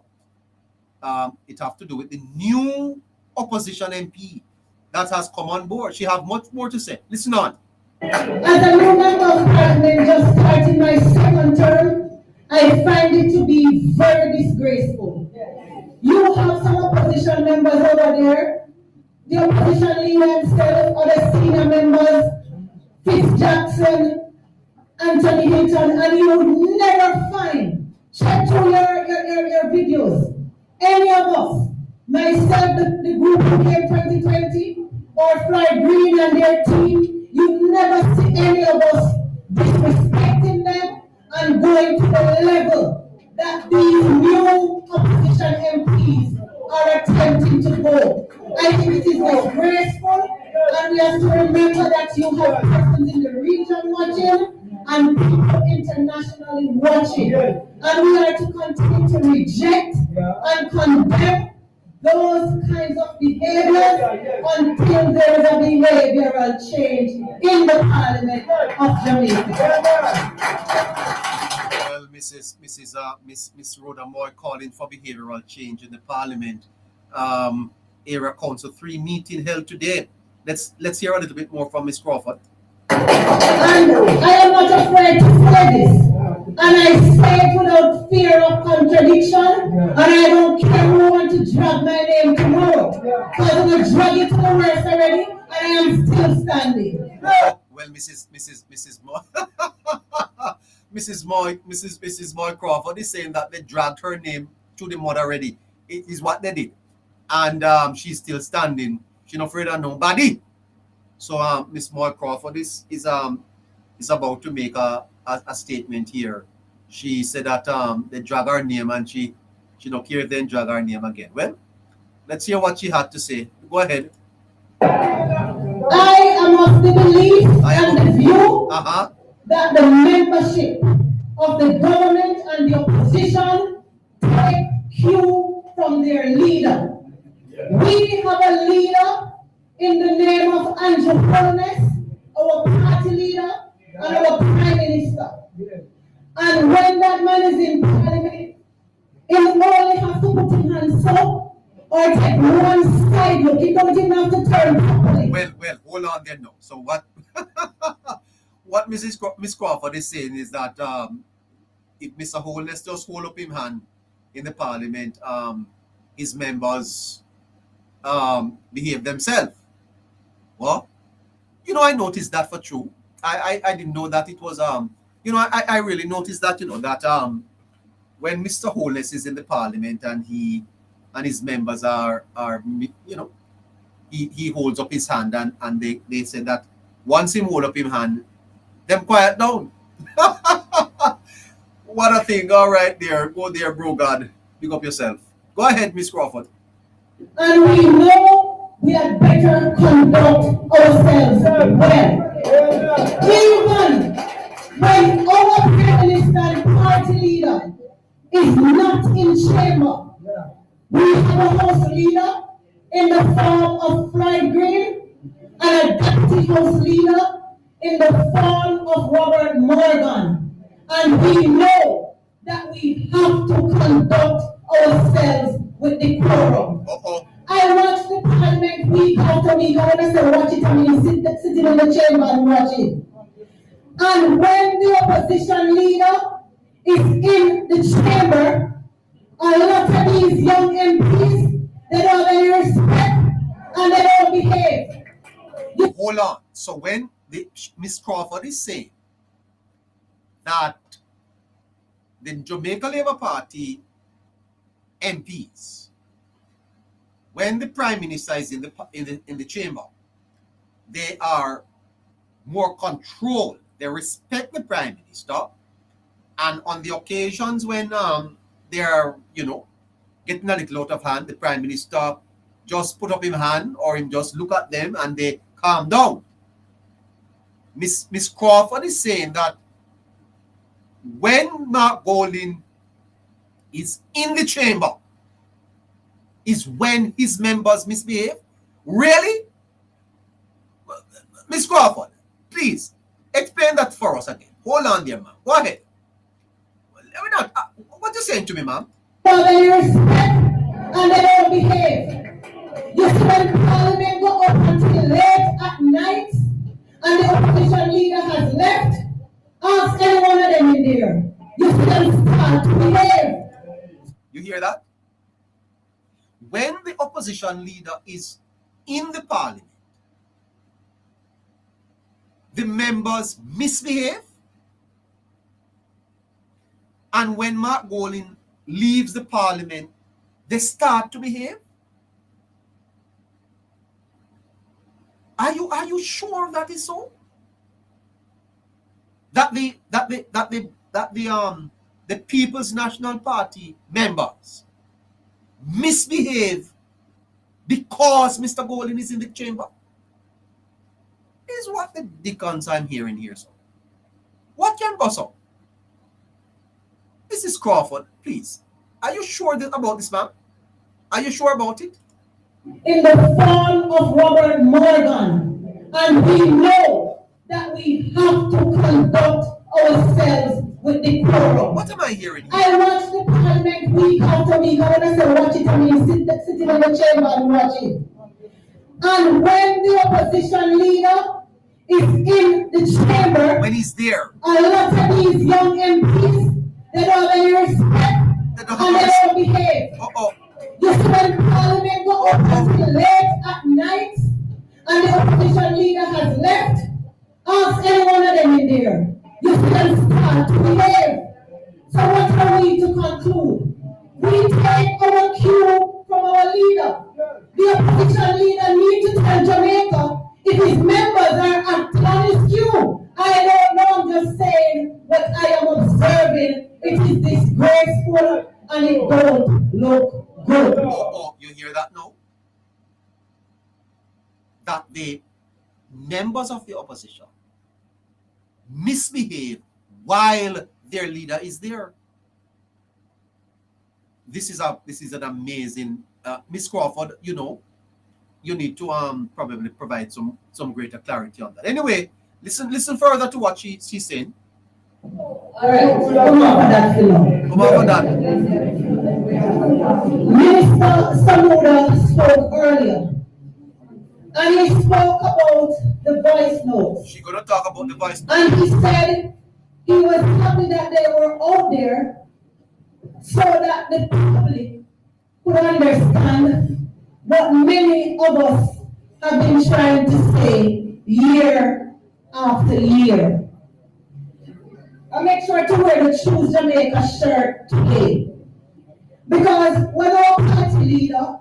S1: it have to do with the new opposition MP that has come on board. She have much more to say. Listen on.
S6: As a new member of Parliament just starting my second term, I find it to be very disgraceful. You have some opposition members over there, the opposition leader himself, other senior members, Fitz Jackson, Anthony Hinton, and you would never find, check through your videos, any of us, myself, the group who came 2020, or Floyd Green and their team, you never see any of us disrespecting them and going to the level that these new opposition MPs are attempting to go. I think it is disgraceful, and we have to remember that you have persons in the region watching and people internationally watching. And we are to continue to reject and condemn those kinds of behaviors until there is a behavioral change in the Parliament of Jamaica.
S1: Well, Miss Rhoda Moy calling for behavioral change in the Parliament. Area Council 3 meeting held today. Let's hear a little bit more from Miss Crawford.
S6: And I am not afraid to say this. And I say it without fear of contradiction. And I don't care who wants to drag my name tomorrow. Because I'm going to drag it to the worst already, and I am still standing.
S1: Well, Mrs. Moy, Mrs. Moy Crawford is saying that they dragged her name to the mud already. It is what they did. And she's still standing. She's not afraid of nobody. So Miss Moy Crawford is about to make a statement here. She said that they drag her name and she don't care if they drag her name again. Well, let's hear what she had to say. Go ahead.
S6: I am of the belief and the view that the membership of the government and the opposition take cue from their leader. We have a leader in the name of Andrew Holness, our party leader and our prime minister. And when that man is in Parliament, he only have to put his hands up or take one side look. He don't even have to turn properly.
S1: Well, hold on there now. So what what Miss Crawford is saying is that if Mr. Holness just hold up his hand in the Parliament, his members behave themselves. Well, I noticed that for true. I didn't know that it was I really noticed that that when Mr. Holness is in the Parliament and he and his members are he holds up his hand and they say that once him hold up his hand, them quiet down. What a thing. All right there. Go there, bro God. Pick up yourself. Go ahead, Miss Crawford.
S6: And we know we had better conduct ourselves well. Even when our Prime Minister and party leader is not in chamber, we have a House leader in the form of Floyd Green and a Deputy House leader in the form of Robert Morgan. And we know that we have to conduct ourselves with decorum. I watch the Parliament week after week. I want to say watch it, I mean sitting in the chamber and watch it. And when the opposition leader is in the chamber, a lot of these young MPs, they don't have any respect and they don't behave.
S1: Hold on. So when Miss Crawford is saying that the Jamaica Labour Party MPs, when the Prime Minister is in the chamber, they are more controlled. They respect the Prime Minister, and on the occasions when they are, getting a little out of hand, the Prime Minister just put up his hand or him just look at them and they calm down. Miss Crawford is saying that when Mark Golding is in the chamber is when his members misbehave. Really? Miss Crawford, please explain that for us again. Hold on there, ma'am. Go ahead. What you saying to me, ma'am?
S6: They respect and they don't behave. You see when Parliament go up until late at night and the opposition leader has left, ask any one of them in there. You see them start to behave.
S1: You hear that? When the opposition leader is in the Parliament, the members misbehave. And when Mark Golding leaves the Parliament, they start to behave. Are you sure that is so? That the People's National Party members misbehave because Mr. Golding is in the chamber? Is what the dickens I'm hearing here, so. What can bust up? Mrs. Crawford, please. Are you sure about this, ma'am? Are you sure about it?
S6: In the form of Robert Morgan, and we know that we have to conduct ourselves with decorum.
S1: What am I hearing here?
S6: I watch the Parliament week after week, and when I say watch it, I mean sitting in the chamber and watch it. And when the opposition leader is in the chamber,
S1: when he's there,
S6: a lot of these young MPs, they don't have any respect and they don't behave. You see when Parliament go up until late at night and the opposition leader has left, ask any one of them in there. You see them start to behave. So what are we to conclude? We take our cue from our leader. The opposition leader needs to tell Jamaica if his members are acting on his cue. I don't know, I'm just saying what I am observing. It is disgraceful and it don't look good.
S1: You hear that now? That the members of the opposition misbehave while their leader is there. This is an amazing Miss Crawford, you need to probably provide some greater clarity on that. Anyway, listen further to what she's saying.
S6: All right, come on for that, Philip.
S1: Come on for that.
S6: Minister Samuda spoke earlier, and he spoke about the voice notes.
S1: She's gonna talk about the voice notes.
S6: And he said he was happy that they were out there so that the public could understand what many of us have been trying to say year after year. I make sure to wear the Choose Jamaica shirt today. Because when our party leader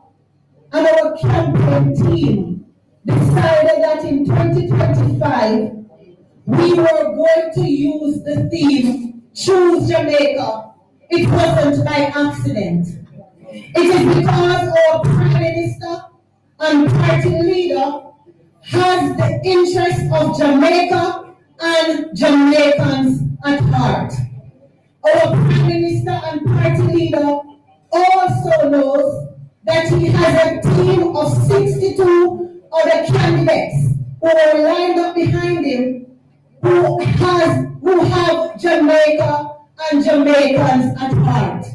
S6: and our campaign team decided that in 2025, we were going to use the theme Choose Jamaica, it wasn't by accident. It is because our Prime Minister and party leader has the interests of Jamaica and Jamaicans at heart. Our Prime Minister and party leader also knows that he has a team of 62 other candidates who are lined up behind him who have Jamaica and Jamaicans at heart.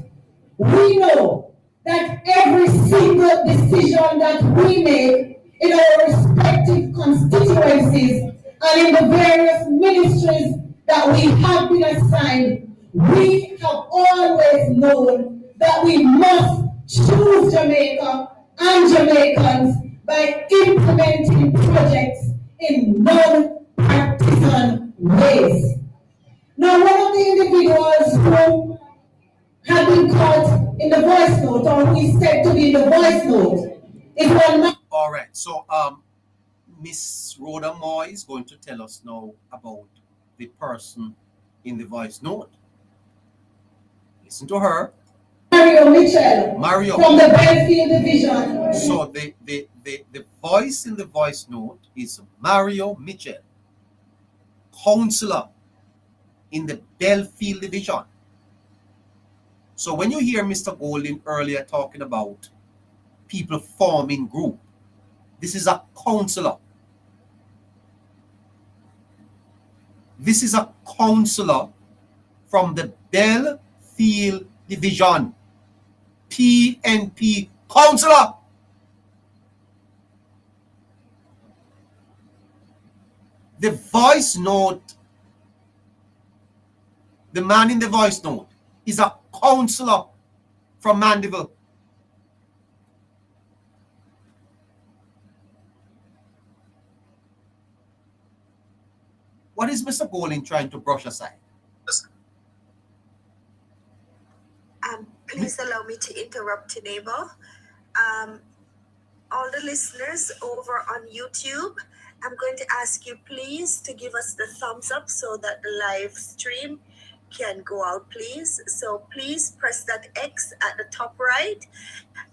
S6: We know that every single decision that we make in our respective constituencies and in the various ministries that we have been assigned, we have always known that we must choose Jamaica and Jamaicans by implementing projects in non-partisan ways. Now, one of the individuals who had been caught in the voice note, or who is said to be in the voice note, is one man.
S1: All right. So Miss Rhoda Moore is going to tell us now about the person in the voice note. Listen to her.
S6: Mario Mitchell
S1: Mario.
S6: from the Belfield Division.
S1: So the voice in the voice note is Mario Mitchell, councillor in the Belfield Division. So when you hear Mr. Golding earlier talking about people forming group, this is a councillor. This is a councillor from the Belfield Division. PNP councillor. The voice note, the man in the voice note is a councillor from Mandeville. What is Mr. Golding trying to brush aside?
S3: Please allow me to interrupt, neighbor. All the listeners over on YouTube, I'm going to ask you please to give us the thumbs up so that the live stream can go out, please. So please press that X at the top right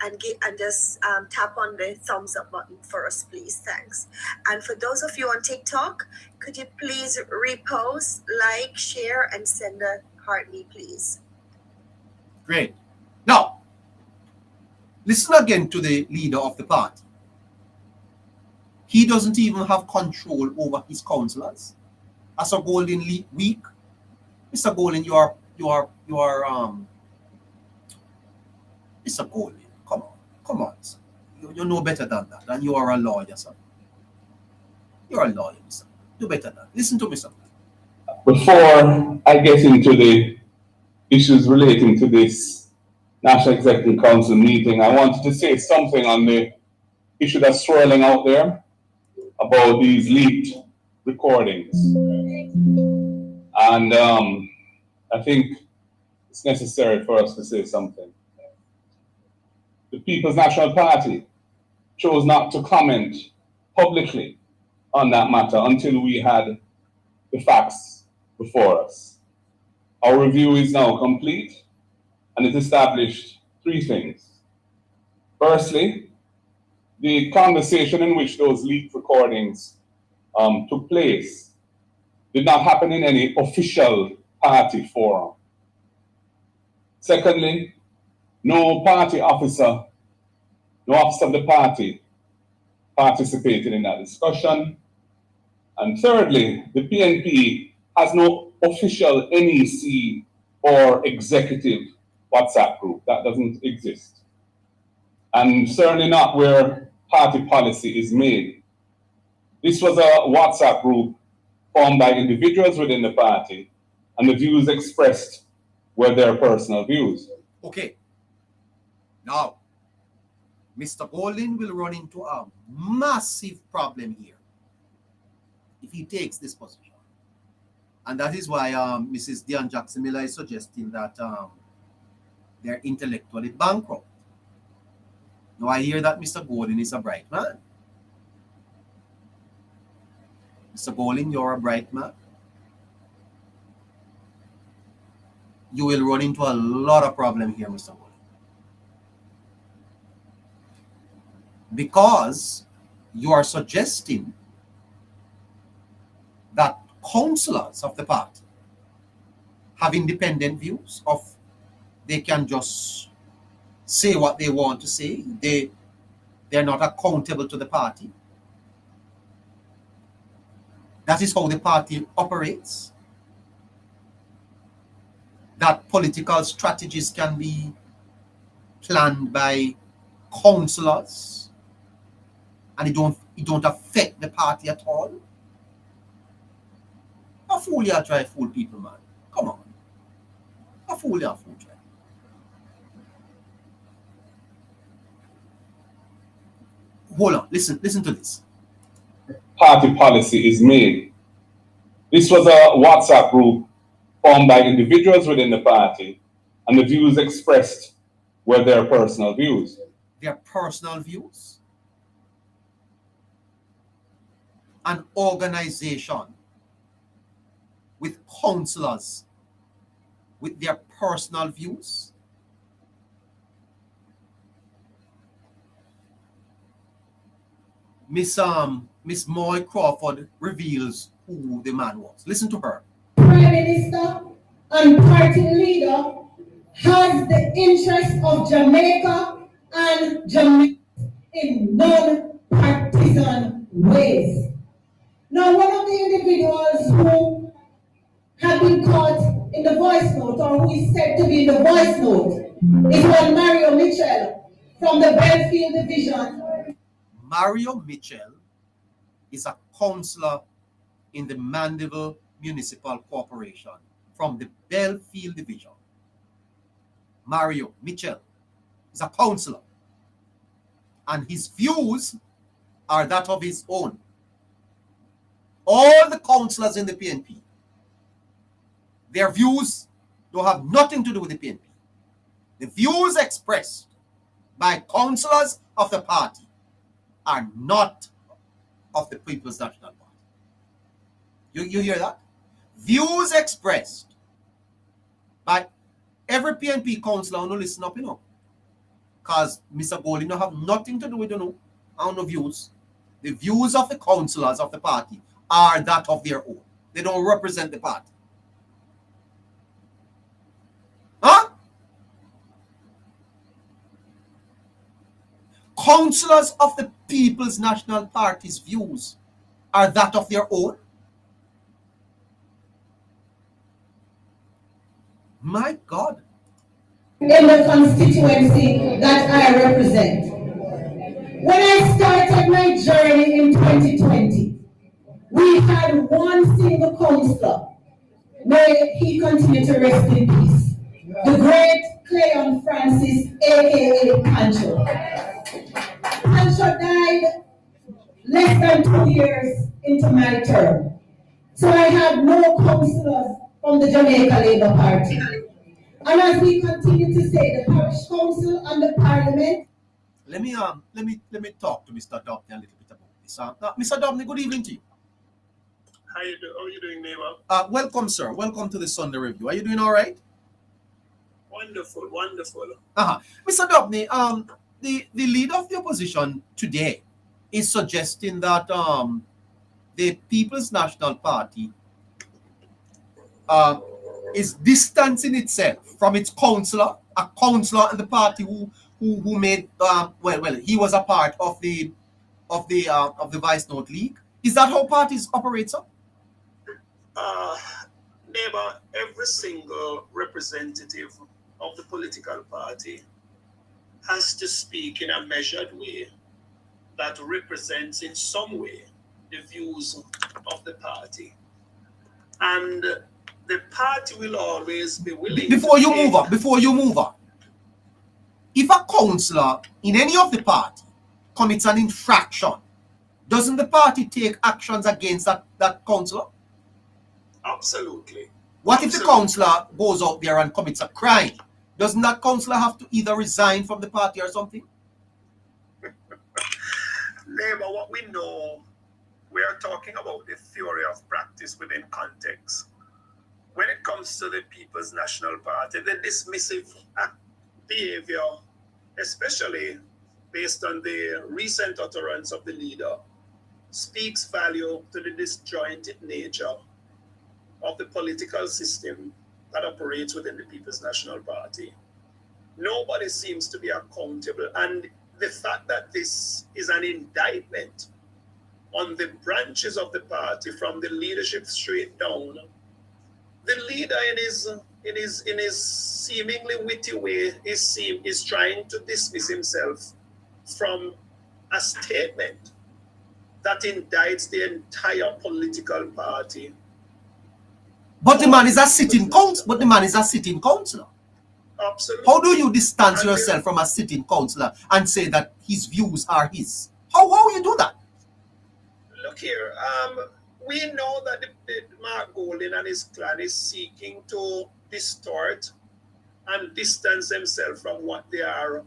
S3: and just tap on the thumbs up button for us, please. Thanks. And for those of you on TikTok, could you please repost, like, share, and send a heart me, please?
S1: Great. Now, listen again to the leader of the party. He doesn't even have control over his councillors. As a Golden Week, Mr. Golding, you are Mr. Golding, come on. You know better than that, and you are a lawyer, sir. You're a lawyer, sir. Do better than that. Listen to me, sir.
S5: Before I get into the issues relating to this National Executive Council meeting, I wanted to say something on the issue that's swirling out there about these leaked recordings. And I think it's necessary for us to say something. The People's National Party chose not to comment publicly on that matter until we had the facts before us. Our review is now complete, and it established three things. Firstly, the conversation in which those leaked recordings took place did not happen in any official party forum. Secondly, no party officer, no officer of the party participated in that discussion. And thirdly, the PNP has no official NEC or executive WhatsApp group. That doesn't exist. And certainly not where party policy is made. This was a WhatsApp group formed by individuals within the party, and the views expressed were their personal views.
S1: Okay. Now, Mr. Golding will run into a massive problem here if he takes this position. And that is why Mrs. Diane Jackson Miller is suggesting that they're intellectually bankrupt. Now, I hear that Mr. Golding is a bright man. Mr. Golding, you're a bright man. You will run into a lot of problem here, Mr. Golding. Because you are suggesting that councillors of the party have independent views of they can just say what they want to say. They're not accountable to the party. That is how the party operates. That political strategies can be planned by councillors and it don't affect the party at all. A fool you try fool people, man. Come on. A fool you fool try. Hold on. Listen to this.
S5: Party policy is made. This was a WhatsApp group formed by individuals within the party, and the views expressed were their personal views.
S1: Their personal views. An organization with councillors with their personal views. Miss Moy Crawford reveals who the man was. Listen to her.
S6: Prime Minister and party leader has the interest of Jamaica and Jamaica in non-partisan ways. Now, one of the individuals who have been caught in the voice note, or who is said to be in the voice note, is one Mario Mitchell from the Belfield Division.
S1: Mario Mitchell is a councillor in the Mandeville Municipal Corporation from the Belfield Division. Mario Mitchell is a councillor, and his views are that of his own. All the councillors in the PNP, their views don't have nothing to do with the PNP. The views expressed by councillors of the party are not of the People's National Party. You hear that? Views expressed by every PNP councillor who listen up, because Mr. Golding don't have nothing to do with, on the views. The views of the councillors of the party are that of their own. They don't represent the party. Huh? Councillors of the People's National Party's views are that of their own. My God.
S6: In the constituency that I represent. When I started my journey in 2020, we had one single councillor. May he continue to rest in peace. The great Cleon Francis, aka Pancho. Pancho died less than 2 years into my term. So I had no councillors from the Jamaica Labour Party. And as we continue to say, the parish council and the parliament.
S1: Let me talk to Mr. Dobney a little bit about this. Mr. Dobney, good evening to you.
S7: How are you doing, neighbor?
S1: Welcome, sir. Welcome to the Sunday Review. Are you doing all right?
S7: Wonderful, wonderful.
S1: Mr. Dobney, the leader of the opposition today is suggesting that the People's National Party is distancing itself from its councillor, a councillor in the party who made he was a part of the Vice Note League. Is that how parties operate, sir?
S7: Neighbor, every single representative of the political party has to speak in a measured way that represents in some way the views of the party. And the party will always be willing
S1: before you move on. If a councillor in any of the party commits an infraction, doesn't the party take actions against that councillor?
S7: Absolutely.
S1: What if the councillor goes out there and commits a crime? Doesn't that councillor have to either resign from the party or something?
S7: Neighbor, what we know, we are talking about the theory of practice within context. When it comes to the People's National Party, the dismissive behavior, especially based on the recent utterance of the leader, speaks value to the disjointed nature of the political system that operates within the People's National Party. Nobody seems to be accountable, and the fact that this is an indictment on the branches of the party from the leadership straight down, the leader in his seemingly witty way is trying to dismiss himself from a statement that indicts the entire political party.
S1: But the man is a sitting council. But the man is a sitting councillor.
S7: Absolutely.
S1: How do you distance yourself from a sitting councillor and say that his views are his? How you do that?
S7: Look here, we know that the Mark Golding and his clan is seeking to distort and distance themselves from what they are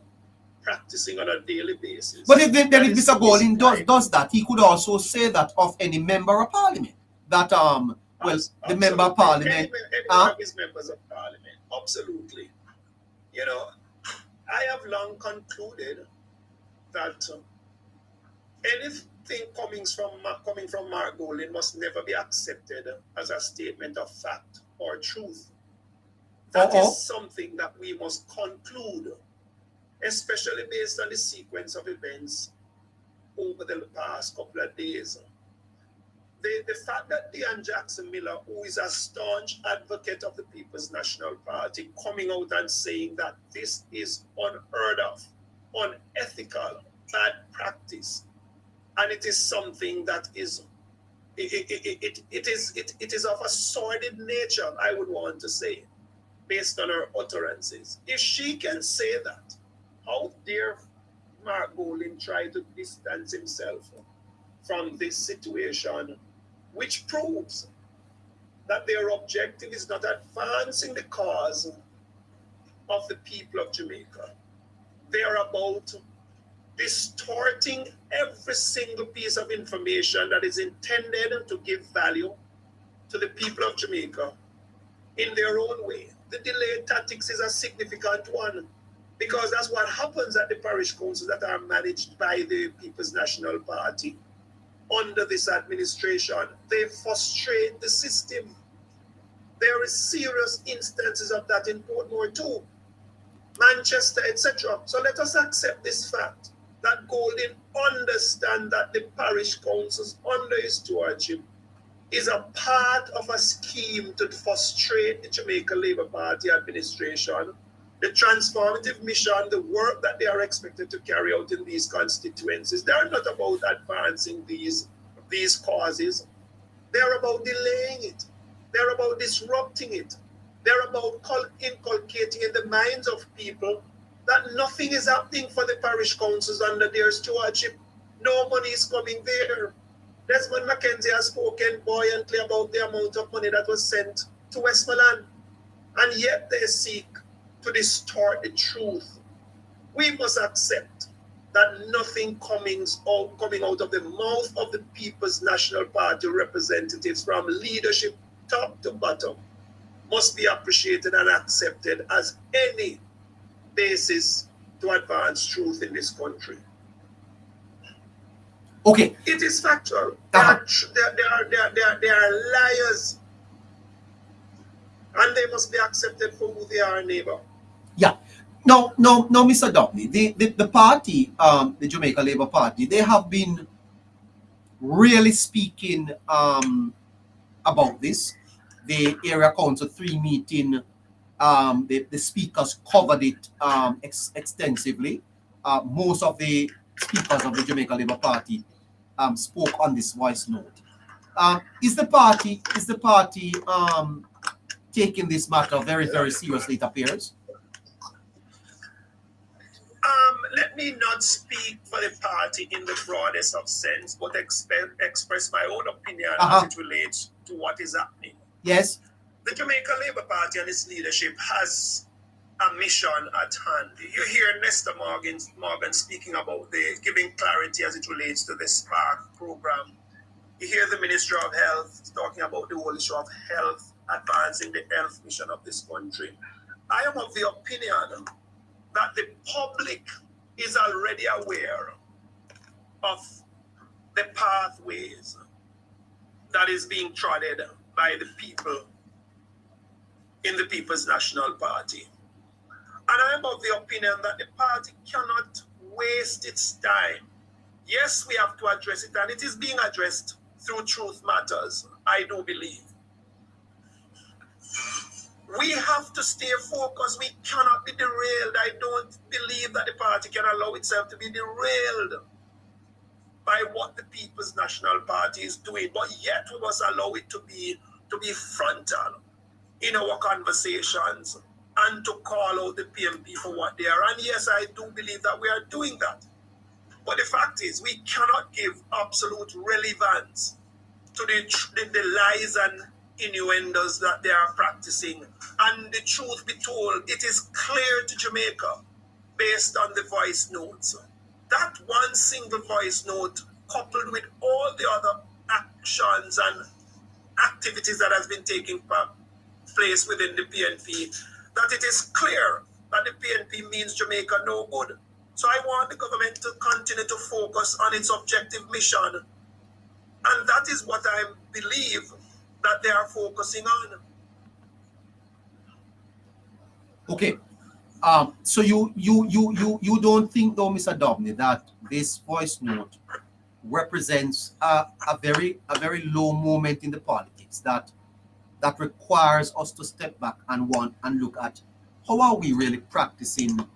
S7: practicing on a daily basis.
S1: But if Mr. Golding does that, he could also say that of any member of parliament. That the member of parliament,
S7: any one of his members of parliament, absolutely. You know, I have long concluded that anything coming from Mark Golding must never be accepted as a statement of fact or truth. That is something that we must conclude, especially based on the sequence of events over the past couple of days. The fact that Dean Jackson Miller, who is a staunch advocate of the People's National Party, coming out and saying that this is unheard of, unethical, bad practice, and it is something that is it is of a sordid nature, I would want to say, based on her utterances. If she can say that, how dare Mark Golding try to distance himself from this situation, which proves that their objective is not advancing the cause of the people of Jamaica. They are about distorting every single piece of information that is intended to give value to the people of Jamaica in their own way. The delay tactics is a significant one, because that's what happens at the parish councils that are managed by the People's National Party under this administration. They frustrate the system. There is serious instances of that in Portmore too, Manchester, etc. So let us accept this fact that Golding understand that the parish councils under his stewardship is a part of a scheme to frustrate the Jamaica Labour Party administration, the transformative mission, the work that they are expected to carry out in these constituencies. They are not about advancing these causes. They're about delaying it. They're about disrupting it. They're about inculcating in the minds of people that nothing is happening for the parish councils under their stewardship. No money is coming there. Desmond Mackenzie has spoken buoyantly about the amount of money that was sent to Westmoreland, and yet they seek to distort the truth. We must accept that nothing coming out of the mouth of the People's National Party representatives from leadership top to bottom must be appreciated and accepted as any basis to advance truth in this country.
S1: Okay.
S7: It is factual. They are liars, and they must be accepted for who they are, neighbor.
S1: Yeah. No, Mr. Duffy, the party, the Jamaica Labour Party, they have been really speaking about this. The Area Council 3 meeting, the speakers covered it extensively. Most of the speakers of the Jamaica Labour Party spoke on this voice note. Is the party taking this matter very, very seriously, it appears?
S7: Let me not speak for the party in the broadest of sense, but express my own opinion as it relates to what is happening.
S1: Yes.
S7: The Jamaica Labour Party and its leadership has a mission at hand. You hear Nestor Morgan speaking about giving clarity as it relates to the Spark program. You hear the Minister of Health talking about the whole issue of health, advancing the health mission of this country. I am of the opinion that the public is already aware of the pathways that is being trodden by the people in the People's National Party. And I am of the opinion that the party cannot waste its time. Yes, we have to address it, and it is being addressed through Truth Matters, I do believe. We have to stay focused. We cannot be derailed. I don't believe that the party can allow itself to be derailed by what the People's National Party is doing, but yet we must allow it to be frontal. in our conversations and to call out the PNP for what they are. And yes, I do believe that we are doing that. But the fact is, we cannot give absolute relevance to the lies and innuendos that they are practicing. And the truth be told, it is clear to Jamaica, based on the voice notes, that one single voice note, coupled with all the other actions and activities that has been taking place within the PNP, that it is clear that the PNP means Jamaica no good. So I want the government to continue to focus on its objective mission. And that is what I believe that they are focusing on.
S1: Okay. So you don't think though, Mr. Dobney, that this voice note represents a very low moment in the politics that requires us to step back and look at how are we really practicing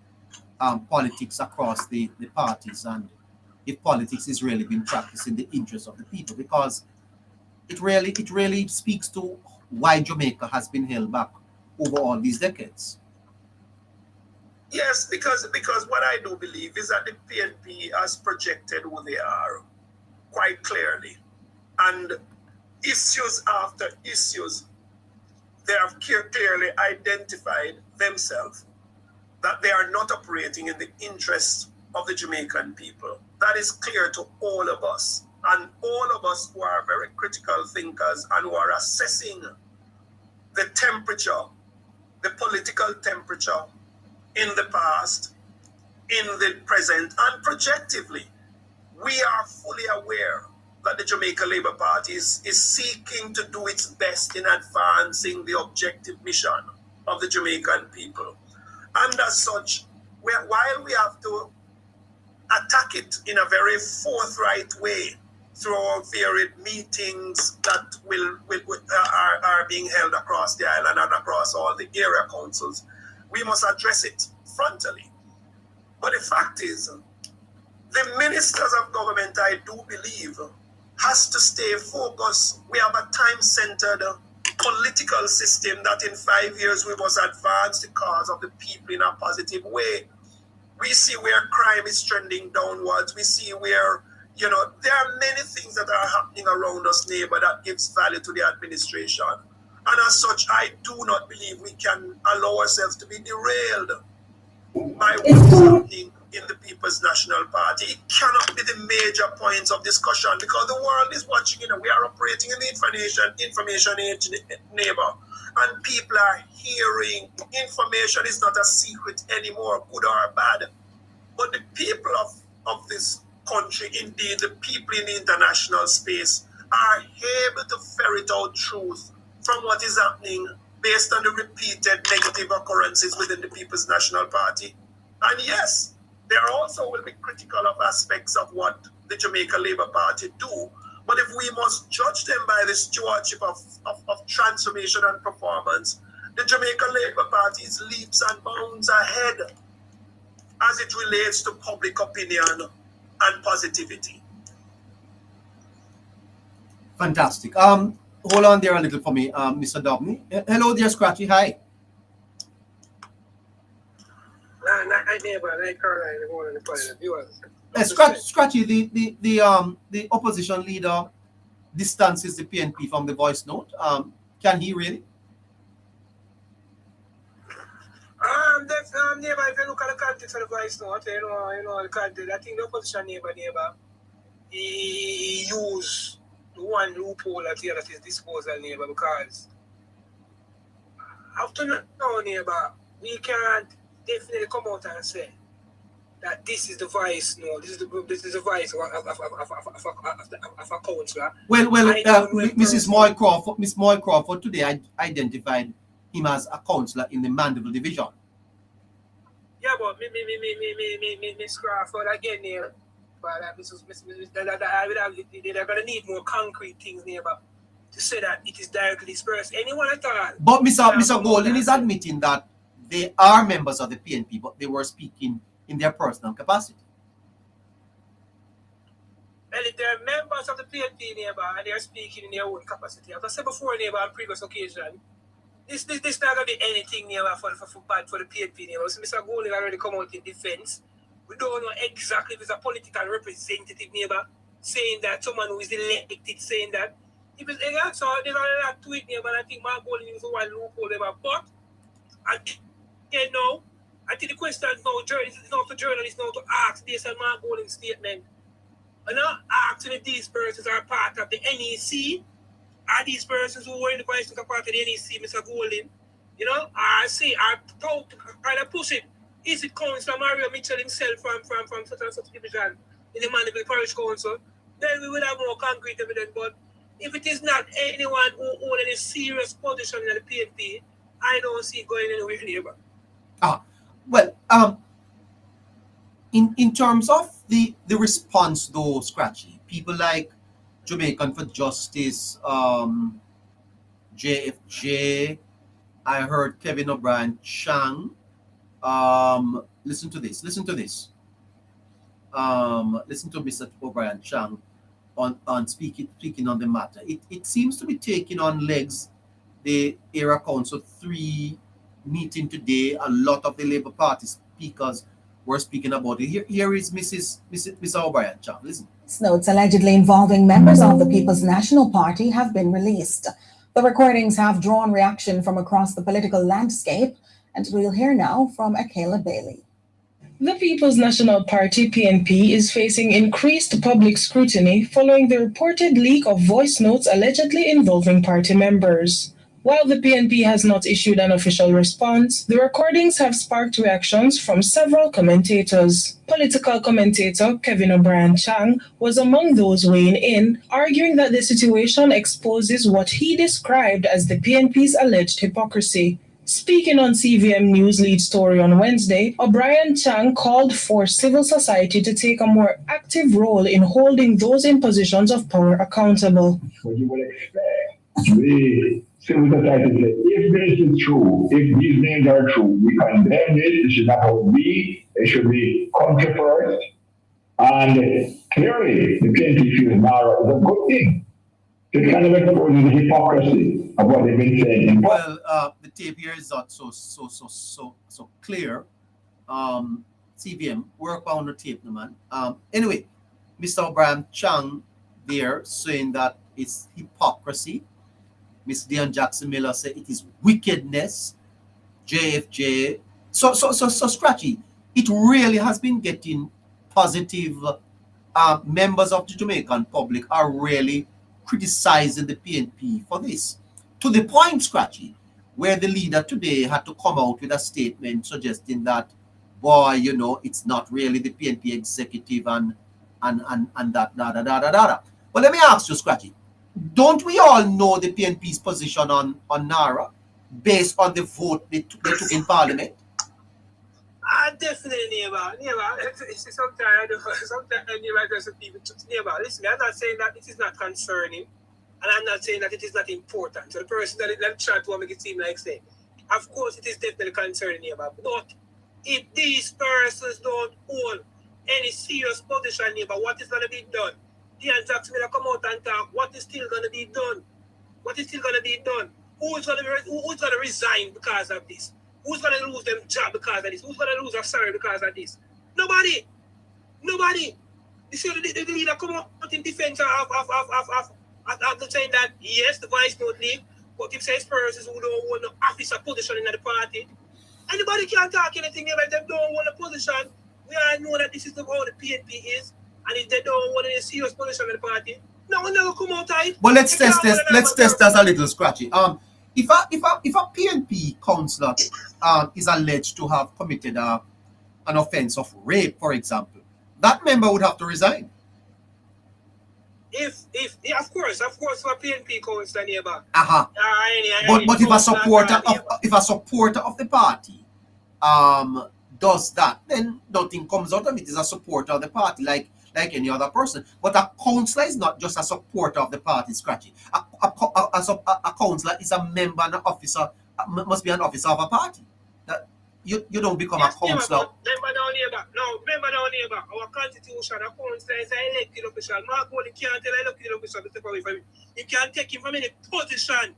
S1: politics across the parties, and if politics is really being practiced in the interest of the people, because it really speaks to why Jamaica has been held back over all these decades.
S7: Yes, because what I do believe is that the PNP has projected who they are quite clearly, and issues after issues, they have clearly identified themselves that they are not operating in the interest of the Jamaican people. That is clear to all of us, and all of us who are very critical thinkers and who are assessing the temperature, the political temperature in the past, in the present, and projectively. We are fully aware that the Jamaica Labour Party is seeking to do its best in advancing the objective mission of the Jamaican people. And as such, while we have to attack it in a very forthright way through our varied meetings that are being held across the island and across all the area councils, we must address it frontally. But the fact is, the ministers of government, I do believe, has to stay focused. We have a time-centered political system that in 5 years we must advance the cause of the people in a positive way. We see where crime is trending downwards. We see where, there are many things that are happening around us, neighbor, that gives value to the administration. And as such, I do not believe we can allow ourselves to be derailed by what's happening in the People's National Party. It cannot be the major points of discussion because the world is watching. We are operating in the information age, neighbor, and people are hearing. Information is not a secret anymore, good or bad. But the people of this country, indeed the people in the international space, are able to ferret out truth from what is happening based on the repeated negative occurrences within the People's National Party. And yes, there also will be critical of aspects of what the Jamaica Labour Party do. But if we must judge them by the stewardship of transformation and performance, the Jamaica Labour Party is leaps and bounds ahead as it relates to public opinion and positivity.
S1: Fantastic. Hold on there a little for me, Mr. Dobney. Hello, dear Scratchy. Hi. Scratchy, the opposition leader distances the PNP from the voice note. Can he really?
S8: Neighbor, if you look at the context of the voice note, the context, I think the opposition neighbor, he used the one loophole at his disposal, neighbor, because up to now, neighbor, we can't definitely come out and say that this is the voice, this is the voice of a councillor.
S1: Miss Moy Crawford today identified him as a councillor in the Mandeville division.
S8: Yeah, but Miss Crawford again, neighbor. But they're gonna need more concrete things, neighbor, to say that it is directly dispersed. Anyone at all.
S1: But Mr. Golden is admitting that they are members of the PNP, but they were speaking in their personal capacity.
S8: And if they're members of the PNP, neighbor, and they're speaking in their own capacity, as I said before, neighbor, on previous occasion, This not gonna be anything nearby for bad for the PNP neighbor. So Mr. Golden already come out in defense. We don't know exactly if it's a political representative neighbor saying that, someone who is elected saying that. If it's so there's a lot to it neighbor, and I think Mark Golden is the one loophole neighbor. But I think the question is now for journalists now to ask based on Mark Golden's statement. And not asking if these persons are part of the NEC. Are these persons who were in the vice part of the NEC, Mr. Golden? You know, I kind of push it. Is it Councillor Mario Mitchell himself from such and such division in the Mandeville Parish Council? Then we will have more concrete evidence. But if it is not anyone who owns any serious position in the PNP, I don't see it going anywhere near.
S1: Well, in terms of the response though, Scratchy, people like Jamaican for Justice, JFJ, I heard Kevin O'Brien Chang. Listen to this. Listen to Mr. O'Brien Chang on speaking on the matter. It seems to be taking on legs. The Era Council 3 meeting today. A lot of the Labour Party speakers were speaking about it. Here is Mr. O'Brien Chang. Listen.
S9: Notes allegedly involving members of the People's National Party have been released. The recordings have drawn reaction from across the political landscape, and we'll hear now from Akela Bailey.
S10: The People's National Party, PNP, is facing increased public scrutiny following the reported leak of voice notes allegedly involving party members. While the PNP has not issued an official response, the recordings have sparked reactions from several commentators. Political commentator Kevin O'Brien Chang was among those weighing in, arguing that the situation exposes what he described as the PNP's alleged hypocrisy. Speaking on CVM News lead story on Wednesday, O'Brien Chang called for civil society to take a more active role in holding those in positions of power accountable.
S11: What you would expect, the civil society say, if this is true, if these names are true, we condemn it. This should not be. It should be country first. And clearly, the PNP feels now is a good thing. It kind of exposes the hypocrisy of what they've been saying.
S1: Well, the tape here is not so clear. CVM, work on the tape, man. Anyway, Mr. O'Brien Chang there saying that it's hypocrisy. Miss Dion Jackson Miller said it is wickedness. JFJ. So Scratchy, it really has been getting positive. Members of the Jamaican public are really criticizing the PNP for this. To the point, Scratchy, where the leader today had to come out with a statement suggesting that, boy, you know, it's not really the PNP executive and that, da. But let me ask you, Scratchy, don't we all know the PNP's position on Nara based on the vote they took in Parliament?
S8: Definitely, neighbor. Sometimes people neighbor. Listen, I'm not saying that it is not concerning, and I'm not saying that it is not important. So the person that tried to make it seem like saying, of course, it is definitely concerning, neighbor. But if these persons don't hold any serious position, neighbor, what is going to be done? Dion Jackson will come out and talk. What is still going to be done? What is still going to be done? Who's going to resign because of this? Who's going to lose them job because of this? Who's going to lose their salary because of this? Nobody. You see the leader come out in defense of the saying that, yes, the vice don't leave, but if says persons who don't want no officer position in the party, anybody can talk anything about them don't want a position. We all know that this is how the PNP is, and if they don't want any serious position in the party, no one never come outside.
S1: But let's test this. Let's test that a little, Scratchy. If a PNP councillor is alleged to have committed an offence of rape, for example, that member would have to resign.
S8: If of course, for PNP councillor neighbor.
S1: But if a supporter of the party does that, then nothing comes out of it. Is a supporter of the party, like any other person. But a councillor is not just a supporter of the party, Scratchy. A councillor is a member and an officer, must be an officer of a party. That you don't become a councillor.
S8: Member down neighbor. Our constitution, a councillor is an elected official. Mark Golden can't tell an elected official to step away from him. He can't take him from any position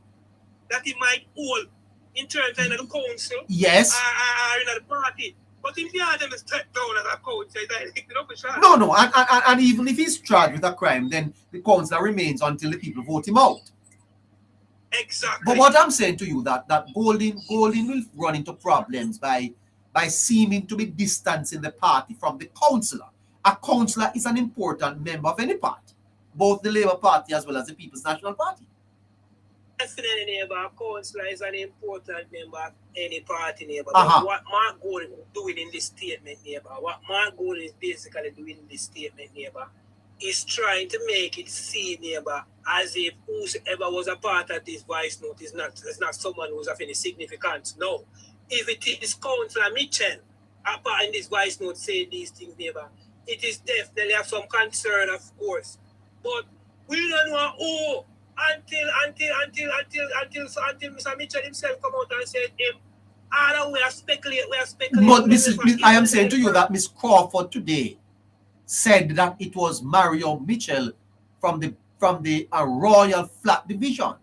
S8: that he might hold. in terms of the council,
S1: Yes.
S8: or in the party. But if you have them step down as a council, it's not for sure.
S1: No, and even if he's charged with a crime, then the councillor remains until the people vote him out.
S8: Exactly.
S1: But what I'm saying to you that Golding will run into problems by seeming to be distancing the party from the councillor. A councillor is an important member of any party, both the Labour Party as well as the People's National Party.
S8: Definitely, neighbor, a councillor is an important member of any party, neighbor.
S1: Uh-huh.
S8: But what Mark Golding is doing in this statement, neighbor, what Mark Golding is basically doing in this statement, neighbor, is trying to make it seem, neighbor, as if whoever was a part of this voice note is not someone who's of any significance. No. If it is Councillor Mitchell, a part in this voice note saying these things, neighbor, it is definitely of some concern, of course. But we don't know who until Mr. Mitchell himself come out and said him. We are speculating.
S1: But I am saying to you that Miss Crawford today said that it was Mario Mitchell from the Royal Flat Division.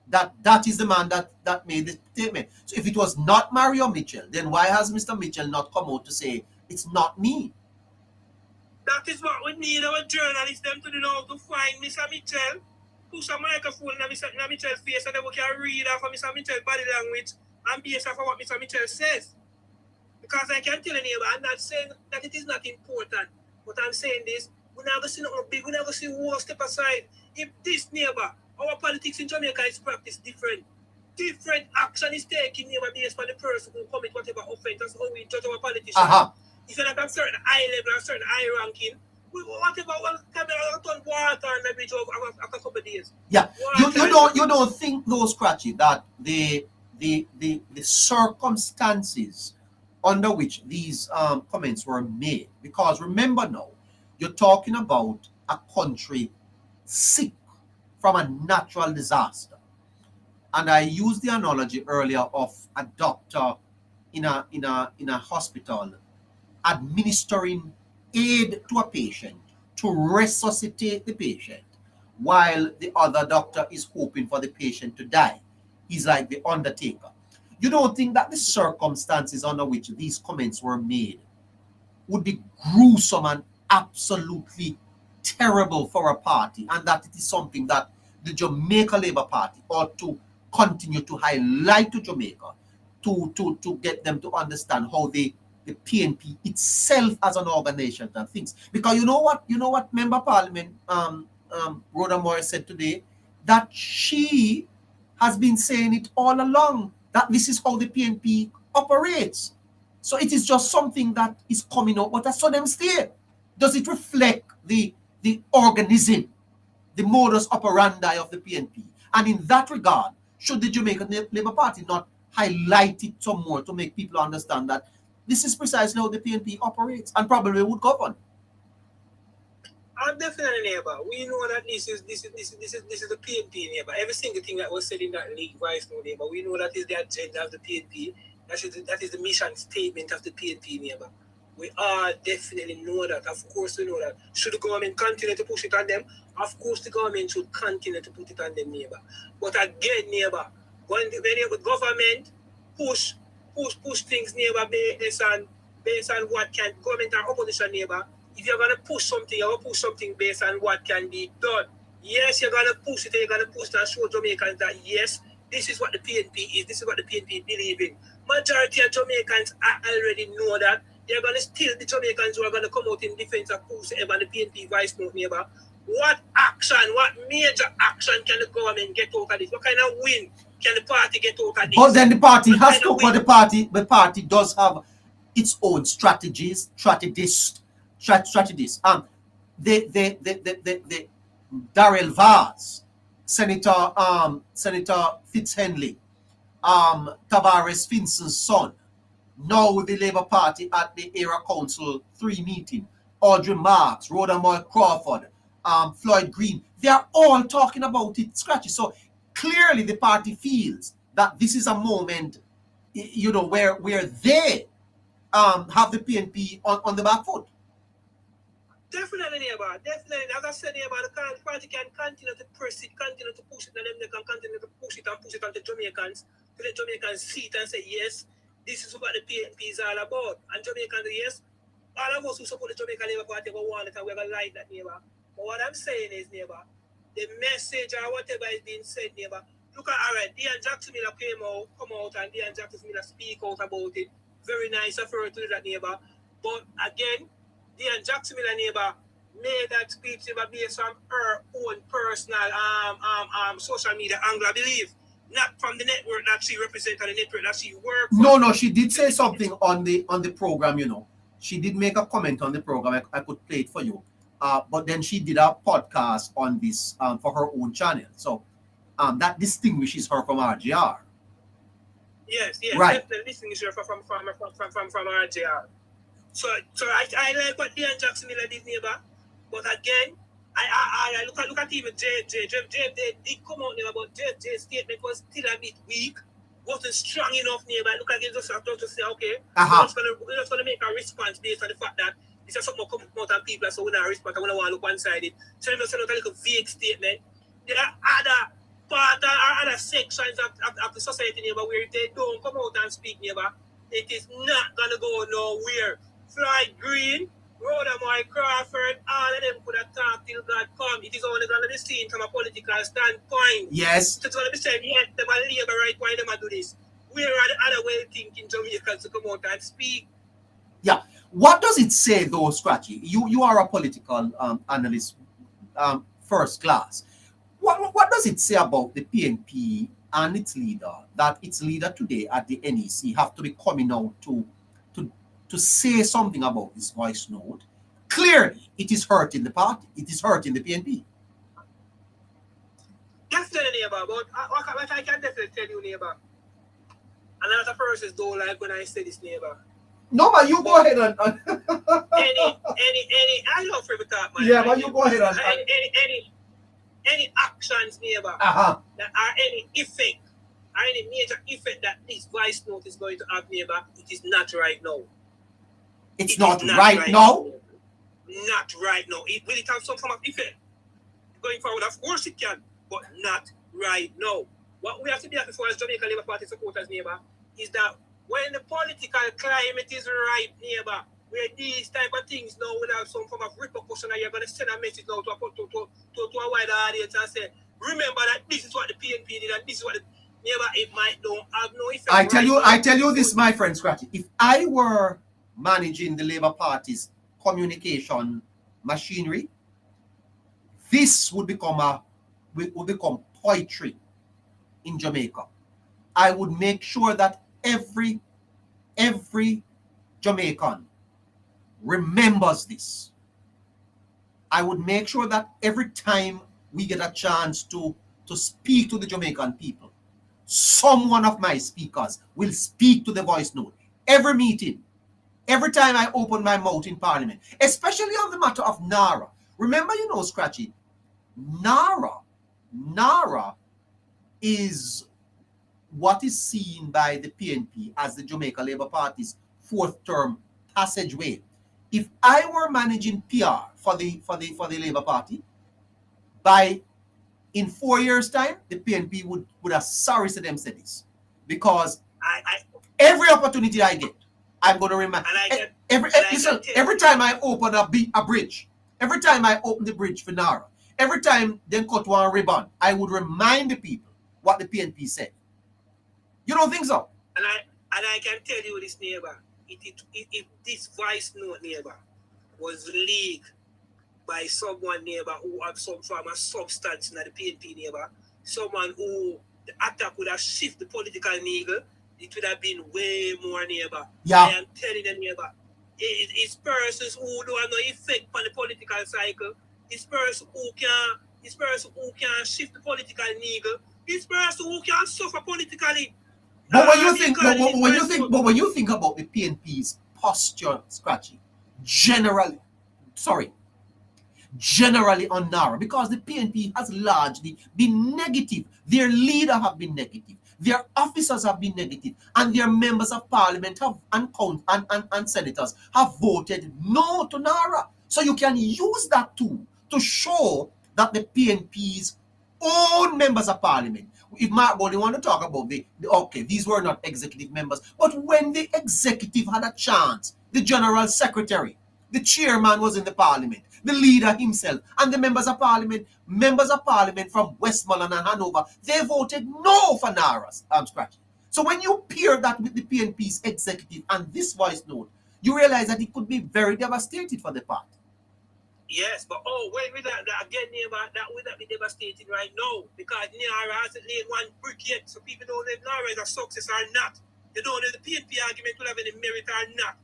S1: That is the man that made the statement. So if it was not Mario Mitchell, then why has Mr. Mitchell not come out to say it's not me?
S8: That is what we need our journalists them to do now, to find Mr. Mitchell, push a microphone in Mr. Mitchell's face, and then we can read off of Mr. Mitchell's body language and base off of what Mr. Mitchell says. Because I can tell you, I'm not saying that it is not important, but I'm saying this, we never see nothing big, we never see war step aside. If this neighbor, our politics in Jamaica is practiced different. Different action is taken neighbor based on the person who commit whatever offense. That's how we judge our politicians. If you're not a certain high level, a certain high ranking, whatever, camera turn water on the bridge after a couple of days.
S1: Yeah, you don't think though, Scratchy, that the circumstances under which these comments were made, because remember now, you're talking about a country sick from a natural disaster. And I used the analogy earlier of a doctor in a hospital administering aid to a patient to resuscitate the patient while the other doctor is hoping for the patient to die. He's like the undertaker. You don't think that the circumstances under which these comments were made would be gruesome and absolutely terrible for a party, and that it is something that the Jamaica Labour Party ought to continue to highlight to Jamaica to get them to understand how the PNP itself as an organization and things. Because you know what Member Parliament Rhoda Morris said today, that she has been saying it all along, that this is how the PNP operates. So it is just something that is coming out, but that's for them stay. Does it reflect the organism, the modus operandi of the PNP? And in that regard, should the Jamaican Labour Party not highlight it some more to make people understand that this is precisely how the PNP operates and probably would govern?
S8: I'm definitely neighbor. We know that this is the PNP neighbor. Every single thing that was said in that league vice no neighbor. We know that is the agenda of the PNP. That is the mission statement of the PNP neighbor. We all definitely know that. Of course we know that. Should the government continue to push it on them? Of course the government should continue to put it on them, neighbor. But again, neighbor, when the government push things, neighbor, based on what can government or opposition, neighbor. If you're gonna push something, you're gonna push something based on what can be done. Yes, you're gonna push it, and you're gonna push it and show Jamaicans that yes, this is what the PNP is, this is what the PNP believe in. Majority of Jamaicans already know that. They're gonna still the Jamaicans who are gonna come out in defense of whoever the PNP vice note neighbor. What major action can the government get out of this? What kind of win can the party get out of this?
S1: But then the party has to, but the party does have its own strategies. The Darrell Vaz, Senator Fitzhenley, Tavares Finson's son, now with the Labour Party at the Era Council 3 meeting, Audrey Marks, Rhoda Moy Crawford, Floyd Green, they are all talking about it, Scratchy. So clearly the party feels that this is a moment, where they have the PNP on the back foot.
S8: Definitely, neighbor. Definitely. As I said, neighbor, the party can continue to press it, continue to push it, and then they can continue to push it and push it on the Jamaicans to to let Jamaicans see it and say, yes, this is what the PNP is all about. And Jamaicans, yes, all of us who support the Jamaican Labour Party will want it and we're going to like that, neighbor. But what I'm saying is, neighbor, the message or whatever is being said, neighbor, look at, all right, Dean Jackson Miller come out and Dean Jackson Miller speak out about it. Very nice of her to do that, neighbor. But again, Dean Jackson Miller, neighbor, made that speech based on her own personal social media angle, I believe. Not from the network that she represents or the network that she works for.
S1: No, she did say something on the program, you know. She did make a comment on the program. I could play it for you. But then she did a podcast on this for her own channel. So that distinguishes her from RGR.
S8: Yes,
S1: right.
S8: Definitely distinguishes her from RGR. So I like what Dean Jackson Miller did, neighbor. But again, I look at even J did come out, neighbor, but J's statement was still a bit weak, wasn't strong enough, neighbor. Look at it, just have to say, okay, we're just gonna make a response based on the fact that this is something come out and people, so we're not respond, and we don't want to look one-sided. So just a little vague statement. There are other parts or other sections of the society, neighbor, where if they don't come out and speak, neighbor, it is not gonna go nowhere. Floyd Green, Rhoda Moy Crawford, all of them could have talked till God come. It is only going to be seen from a political standpoint.
S1: Yes.
S8: It's going to be said, yes, them are labor right, why them do this? Where are the other well-thinking Jamaicans to come out and speak?
S1: Yeah. What does it say, though, Scratchy? You are a political analyst, first class. What does it say about the PNP and its leader, that its leader today at the NEC have to be coming out to say something about this voice note? Clearly, it is hurting the party. It is hurting the PNP.
S8: Definitely, neighbor, but what I can definitely tell you, neighbor, and a lot of persons don't like when I say this, neighbor.
S1: No, but you go ahead and...
S8: any, I love for talk, man.
S1: Yeah, but you go ahead and...
S8: Any actions, neighbor, that are any effect, or any major effect that this voice note is going to have, neighbor, it is not right now.
S1: It's not right now?
S8: Not right now. It will have some form of effect. Going forward, of course it can, but not right now. What we have to be happy for as Jamaican Labour Party supporters, neighbor, is that when the political climate is right, neighbor, where these type of things now will have some form of repercussion, and you're going to send a message now to a wider audience and say, remember that this is what the PNP did and this is what the neighbor, it might not have no effect.
S1: I tell you this, my friend Scratchy. If I were managing the Labour Party's communication machinery, this would become poetry in Jamaica. I would make sure that every Jamaican remembers this. I would make sure that every time we get a chance to speak to the Jamaican people, someone of my speakers will speak to the voice note. Every meeting, every time I open my mouth in Parliament, especially on the matter of NARA. Remember, Scratchy, NARA is what is seen by the PNP as the Jamaica Labour Party's fourth term passageway. If I were managing PR for the Labour Party, in 4 years' time, the PNP would have sorry to them said this. Because every opportunity I get, I'm going to remind. Every time I open a bridge, every time I open the bridge for NARA, every time they cut one ribbon, I would remind the people what the PNP said. You don't think so?
S8: And I can tell you this, neighbor, if this voice note, neighbor, was leaked by someone, neighbor, who had some form of substance in the PNP, neighbor, someone who the attack would have shifted the political needle, it would have been way more, neighbor.
S1: Yeah.
S8: I am telling the neighbor, it's persons who don't have no effect on the political cycle. It's person who can shift the political needle. It's person who can suffer politically.
S1: But when you think about the PNP's posture, Scratchy, generally on NARA, because the PNP has largely been negative. Their leader have been negative. Their officers have been negative, and their members of parliament and senators have voted no to NARA. So you can use that tool to show that the PNP's own members of parliament, if Mark Bowley want to talk about okay, these were not executive members, but when the executive had a chance, the general secretary, the chairman was in the parliament, the leader himself, and the members of parliament from Westmoreland and Hanover, they voted no for Nara's scratch. So when you pair that with the PNP's executive and this voice note, you realize that it could be very devastating for the party.
S8: Yes, but wait with that again, neighbor, that would not be devastating right now because Nara hasn't laid one brick yet, so people don't know if Nara is a success or not. They don't know if the PNP argument will have any merit or not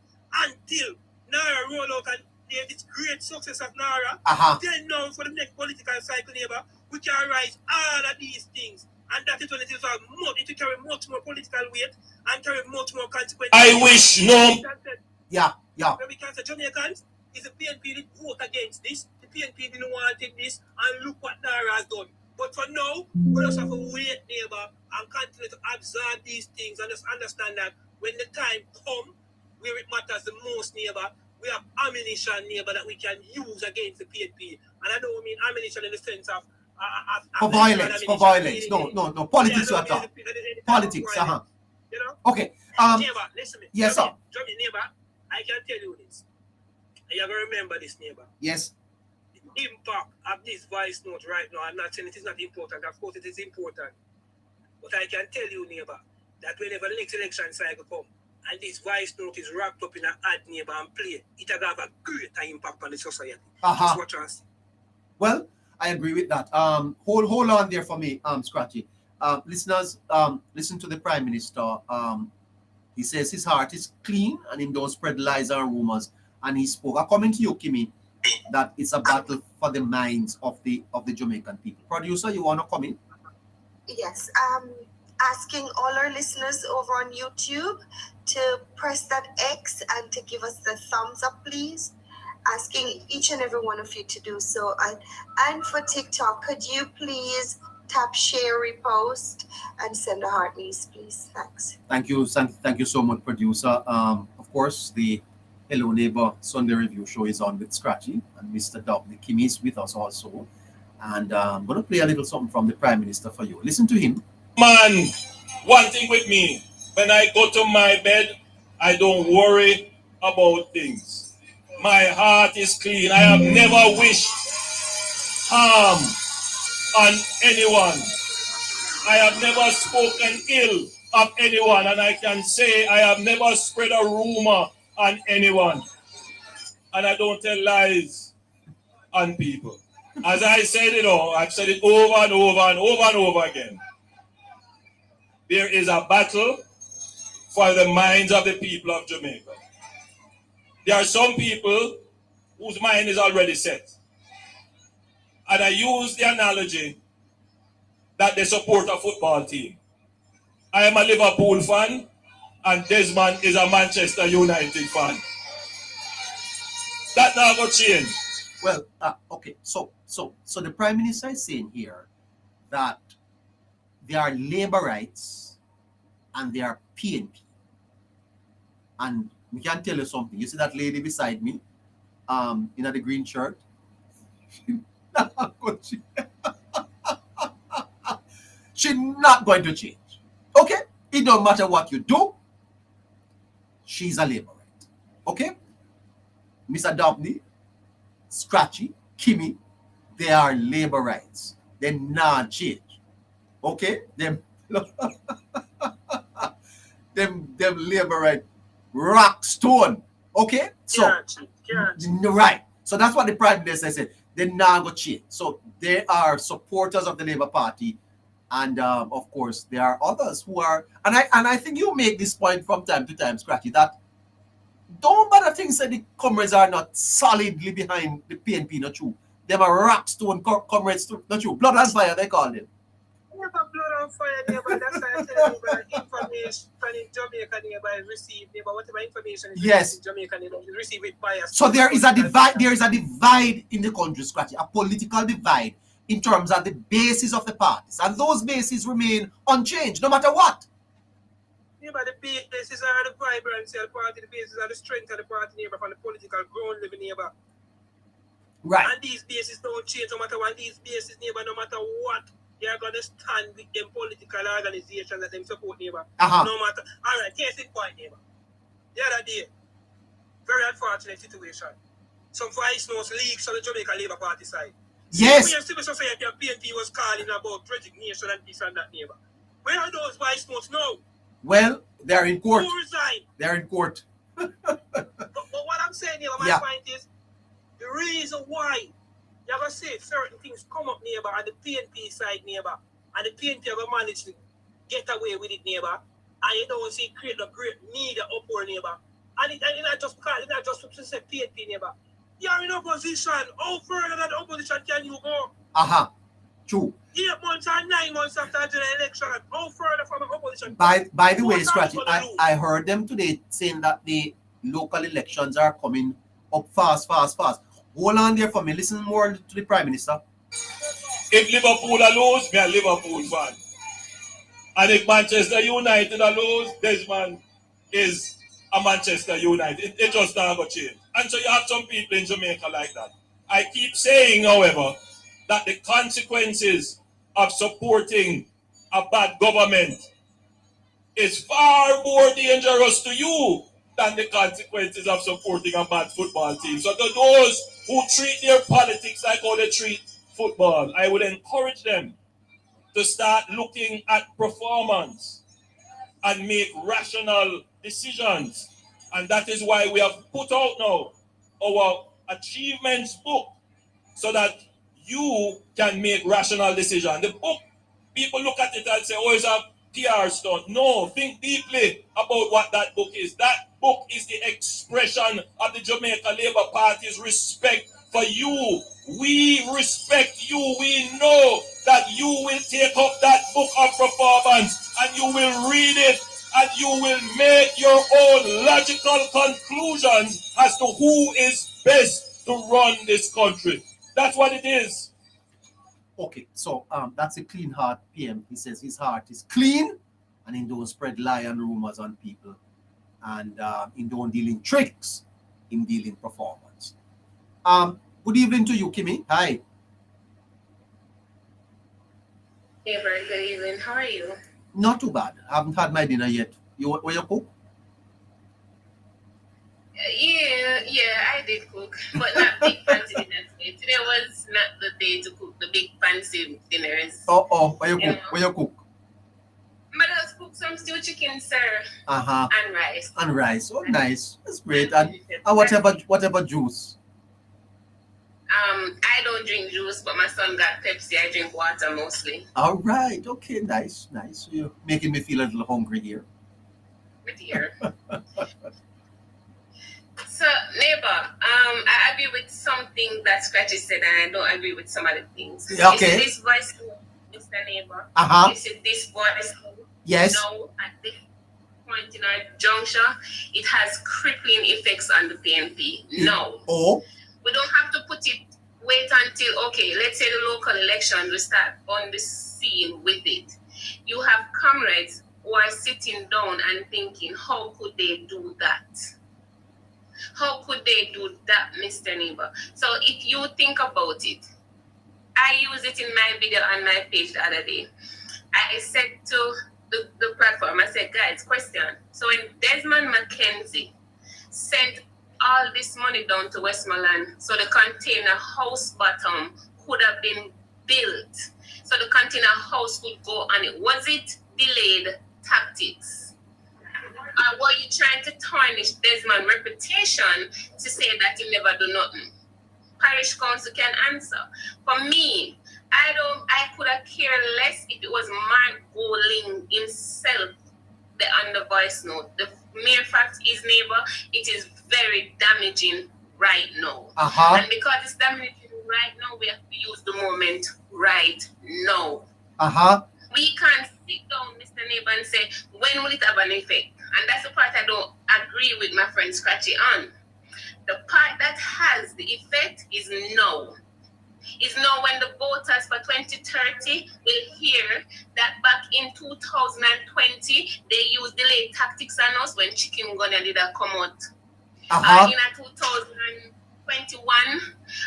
S8: until Nara roll out and this great success of Nara. Then now for the next political cycle, neighbor, we can write all of these things, and that is when it will carry much more political weight and carry much more consequences.
S12: I wish no.
S1: Yeah.
S8: When we can say Jamaicans, is the PNP did vote against this. The PNP didn't want to take this, and look what Nara has done. But for now, we just have to wait, neighbor, and continue to absorb these things and just understand that when the time comes, where it matters the most, neighbor, we have ammunition, neighbor, that we can use against the PNP. And I don't mean ammunition in the sense of
S1: for violence. No. Politics, you are talking. Politics,
S8: You know?
S1: Okay.
S8: Neighbor, listen to me.
S1: Yes, sir.
S8: Neighbor, I can tell you this. You have to remember this, neighbor.
S1: Yes.
S8: The impact of this voice note right now, I'm not saying it is not important. Of course, it is important. But I can tell you, neighbor, that whenever the next election cycle comes, and this voice note is wrapped up in an ad, neighbor, and play, it will have a greater impact on the society. That's what you see.
S1: Well, I agree with that. Hold on there for me, Scratchy. Listeners, listen to the Prime Minister. He says his heart is clean and he don't spread lies and rumors. And he spoke. I'm coming to you, Kimmy, that it's a battle for the minds of the Jamaican people. Producer, you want to come in?
S3: Yes. Asking all our listeners over on YouTube to press that X and to give us the thumbs up, please. Asking each and every one of you to do so. And for TikTok, could you please tap share, repost, and send a heart, please? Thanks.
S1: Thank you so much, producer. Of course, the Hello Neighbor Sunday Review show is on with Scratchy, and Mr. Dobney Kimmy is with us also. And I'm going to play a little something from the Prime Minister for you. Listen to him.
S12: Man, one thing with me, when I go to my bed, I don't worry about things. My heart is clean. I have never wished harm on anyone. I have never spoken ill of anyone, and I can say I have never spread a rumor on anyone. And I don't tell lies on people. As I said it all, I've said it over and over and over and over again. There is a battle for the minds of the people of Jamaica. There are some people whose mind is already set. And I use the analogy that they support a football team. I am a Liverpool fan, and Desmond is a Manchester United fan. That not going to change.
S1: Well, okay. So the Prime Minister is saying here that there are labor rights and there are PNP. And we can tell you something. You see that lady beside me, in the green shirt? She's not going to change. Okay? It don't matter what you do. She's a labor right. Okay? Mr. Dobney, Scratchy, Kimmy, they are labor rights. They not change. Okay? Them labor right rock stone. Okay? So right. So that's what the Prime Minister said. They not go change. So they are supporters of the Labour Party. And of course, there are others who are, and I think you make this point from time to time, Scratchy, that don't bother things that the comrades are not solidly behind the PNP, not true. Them are rock stone comrades, not true. Blood and fire, they call them.
S8: Never blood and fire, neighbor. That's why I tell you about information in Jamaica, neighbor, is received, neighbor. Whatever information is received in Jamaica, neighbor, is received with bias.
S1: So there is a divide. There is a divide in the country, Scratchy, a political divide in terms of the basis of the parties, and those bases remain unchanged, no matter what.
S8: Neighbor, the basis are the vibrancy of the party, the basis are the strength of the party, neighbor, from the political ground living, neighbor.
S1: Right.
S8: And these bases don't change no matter what. These bases, neighbor, no matter what they are going to stand with them political organization that them support neighbor.
S1: Uh-huh.
S8: No matter. All right, case in point, neighbor. The other day, very unfortunate situation. Some voice notes leaks on the Jamaica Labour Party side.
S1: Yes.
S8: We civil society and PNP was calling about resignation and this and that, neighbor. Where are those voice notes now?
S1: Well, they're in court.
S8: Who resigned?
S1: They're in court.
S8: But what I'm saying, neighbor, my
S1: Yeah.
S8: point is, the reason why you ever say certain things come up, neighbor, on the PNP side, neighbor, and the PNP ever manage to get away with it, neighbor, and you don't see create a great media uproar, neighbor. And it's not just because it's not just to say PNP, neighbor. You're in opposition. How further than opposition can you go?
S1: Uh-huh. True.
S8: 8 months and 9 months after the general election. How further from an opposition?
S1: By the way,
S8: What's
S1: Scratchy,
S8: gonna do?
S1: I heard them today saying that the local elections are coming up fast. Hold on there for me. Listen more to the Prime Minister.
S12: If Liverpool are lose, me a Liverpool fan. And if Manchester United are lose, Desmond is a Manchester United. It just not going to change. And so you have some people in Jamaica like that. I keep saying, however, that the consequences of supporting a bad government is far more dangerous to you than the consequences of supporting a bad football team. So to those who treat their politics like how they treat football, I would encourage them to start looking at performance and make rational decisions. And that is why we have put out now our achievements book so that you can make rational decisions. The book, people look at it and say, oh, it's a PR stunt. No, think deeply about what that book is. That book is the expression of the Jamaica Labour Party's respect for you. We respect you. We know that you will take up that book of performance and you will read it and you will make your own logical conclusions as to who is best to run this country. That's what it is.
S1: Okay, so that's a clean heart PM. He says his heart is clean and he don't spread lie and rumors on people. And he don't deal in tricks, he deal in performance. Good evening to you, Kimmy. Hi.
S13: Hey, very good evening. How are you?
S1: Not too bad. I haven't had my dinner yet. Where you cook?
S13: Yeah, I did cook, but not big fancy dinners. Today was not the day to cook the big fancy dinners.
S1: Where you cook? Where you cook?
S13: But I cook some stewed chicken, sir.
S1: Uh-huh.
S13: And rice.
S1: And rice. Oh, nice. That's great. And whatever juice.
S13: I don't drink juice, but my son got Pepsi. I drink water mostly.
S1: All right. Okay. Nice. You're making me feel a little hungry here.
S13: With here. So, neighbor, I agree with something that Scratchy said, and I don't agree with some other things.
S1: Okay.
S13: You see this voice, Mr. Neighbor?
S1: Uh-huh.
S13: You see this voice?
S1: Yes.
S13: Now, at this point in our juncture, it has crippling effects on the PNP. No.
S1: Oh.
S13: We don't have to wait until, okay, let's say the local election, we start on the scene with it. You have comrades who are sitting down and thinking, how could they do that? How could they do that, Mr. Neighbor? So if you think about it, I use it in my video on my page the other day. I said to the platform, I said, guys, question. So when Desmond McKenzie sent all this money down to Westmoreland, so the container house bottom could have been built, so the container house could go on it, was it delayed tactics? Or were you trying to tarnish Desmond's reputation to say that he never do nothing? Parish council can answer. For me, I could have cared less if it was Mark Goling himself on the voice note. The mere fact is, neighbor, it is very damaging right now.
S1: Uh-huh.
S13: And because it's damaging right now, we have to use the moment right now.
S1: Uh-huh.
S13: We can't sit down, Mr. Neighbor, and say, when will it have an effect? And that's the part I don't agree with my friend Scratchy on. The part that has the effect is now. Is now when the voters for 2030 will hear that back in 2020, they used delayed tactics on us when chicken gun did come out.
S1: Uh-huh.
S13: In a 2000, 21,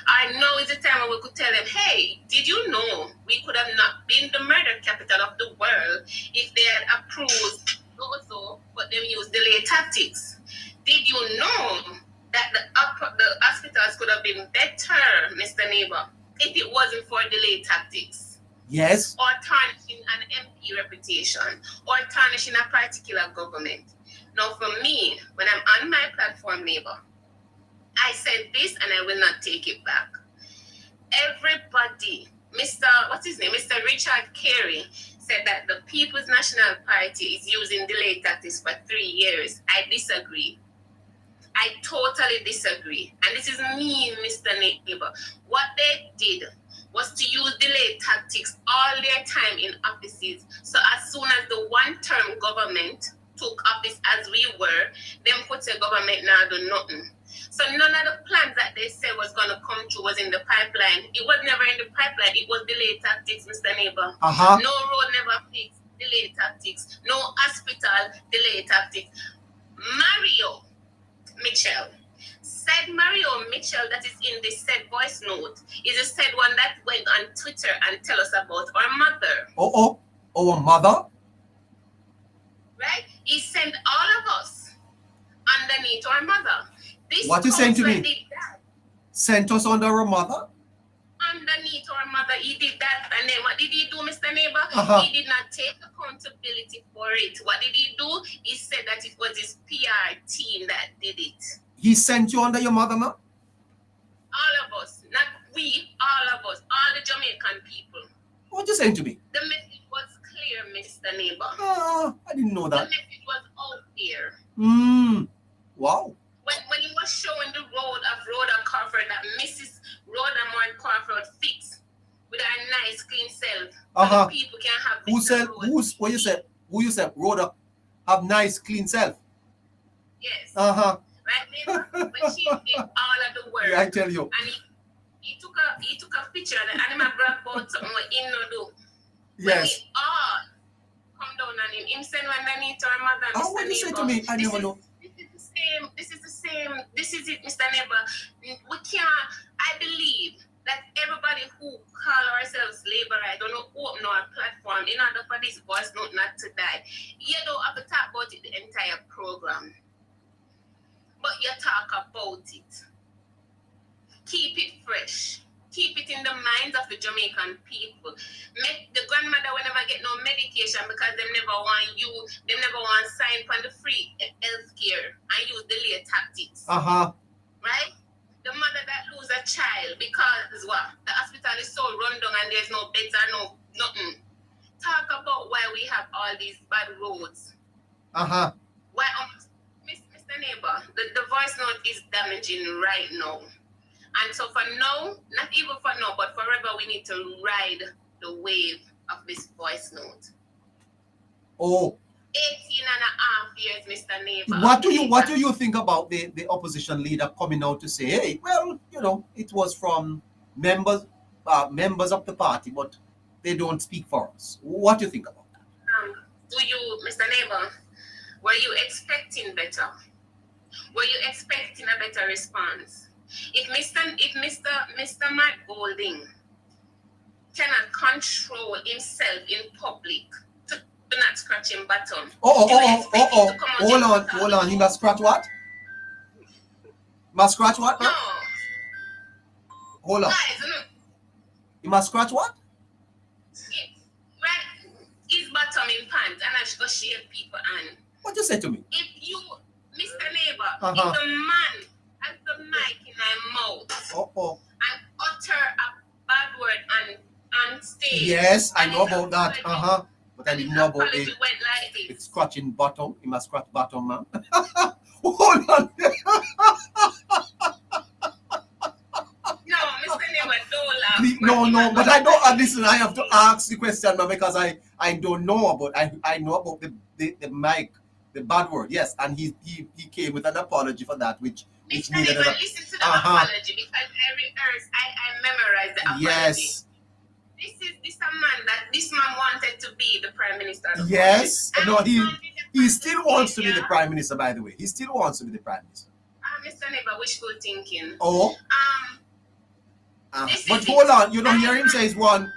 S13: I know it's a time when we could tell them, hey, did you know we could have not been the murder capital of the world if they had approved also, but them use delay tactics? Did you know that the hospitals could have been better, Mr. Neighbor, if it wasn't for delay tactics?
S1: Yes.
S13: Or tarnishing an MP reputation, or tarnishing a particular government. Now, for me, when I'm on my platform, Neighbor, I said this and I will not take it back. Everybody, what's his name? Mr. Richard Carey said that the People's National Party is using delay tactics for 3 years. I disagree. I totally disagree. And this is me, Mr. Neighbor. What they did was to use delay tactics all their time in offices. So as soon as the one-term government took office as we were, them put a government now do nothing. So none of the plans that they said was going to come true was in the pipeline. It was never in the pipeline. It was delay tactics, Mr. Neighbor.
S1: Uh-huh.
S13: No road never fixed, delay tactics. No hospital, delay tactics. Mario Mitchell that is in this said voice note is a said one that went on Twitter and tell us about our mother.
S1: Our mother?
S13: Right? He sent all of us underneath our mother. This
S1: what you saying to me?
S13: Did that.
S1: Sent us under our mother?
S13: Underneath our mother, he did that. And then what did he do, Mr. Neighbor?
S1: Uh-huh.
S13: He did not take accountability for it. What did he do? He said that it was his PR team that did it.
S1: He sent you under your mother, ma?
S13: All of us. Not we, all of us. All the Jamaican people.
S1: What you saying to me?
S13: The message was clear, Mr. Neighbor.
S1: I didn't know that.
S13: The message was out there.
S1: Wow.
S13: When he was showing the road of Rhoda Crawford that Mrs. Rhoda Moore Crawford fixed with her nice clean self. So the people can have
S1: who you said Rhoda have nice clean self?
S13: Yes.
S1: Uh-huh.
S13: Right, when she did all of the work.
S1: Yeah, I tell you.
S13: And he took a picture and the animal brag about something what he no do.
S1: Yes.
S13: When we all come down on him. Him send underneath our mother, Mr.
S1: What you say to
S13: Neighbor.
S1: me? I never know.
S13: This is it, Mr. Neighbor. We can't, I believe that everybody who call ourselves labor, I don't know, open our platform in order for this voice note not to die. You don't have to talk about it the entire program. But you talk about it. Keep it fresh. Keep it in the minds of the Jamaican people. Make the grandmother will never get no medication because they never want sign for the free health care and use delay tactics. Right? The mother that lose a child because what? The hospital is so run down and there's no beds and nothing. Talk about why we have all these bad roads. Why Mr. Neighbor, the voice note is damaging right now. And so for now, not even for now, but forever, we need to ride the wave of this voice note. 18 and a half years, Mr. Neighbor.
S1: What do you think about the opposition leader coming out to say, hey, well, you know, it was from members of the party, but they don't speak for us. What do you think about that?
S13: Do you, Mr. Neighbor, were you expecting better? Were you expecting a better response? If Mr. Matt Golding cannot control himself in public to not scratch him bottom.
S1: Hold on. He must scratch what? Must scratch what?
S13: No.
S1: Hold on. He must scratch what?
S13: Right. His bottom in pants and I should go shake people hand.
S1: What you say to me?
S13: If you, Mr. Neighbor, if the man has the mic in my mouth and utter a bad word on stage.
S1: Yes, I know about that. But I didn't know about it's scratching bottom. He must scratch bottom, man. Hold on.
S13: No, Mr. Neighbor, don't laugh.
S1: No, but I don't listen. I have to ask the question, man, because I don't know about I know about the mic, the bad word. Yes, and he came with an apology for that, which
S13: Mr.
S1: needed
S13: Neighbor, listen to the apology because I memorized the apology.
S1: Yes.
S13: This man wanted to be the Prime Minister.
S1: Yes. No, he still wants to be the Prime Minister, by the way. He still wants to be the Prime Minister.
S13: Mr. Neighbor, wishful thinking.
S1: Oh.
S13: This
S1: But
S13: is
S1: hold
S13: it.
S1: on, you don't hear him say is one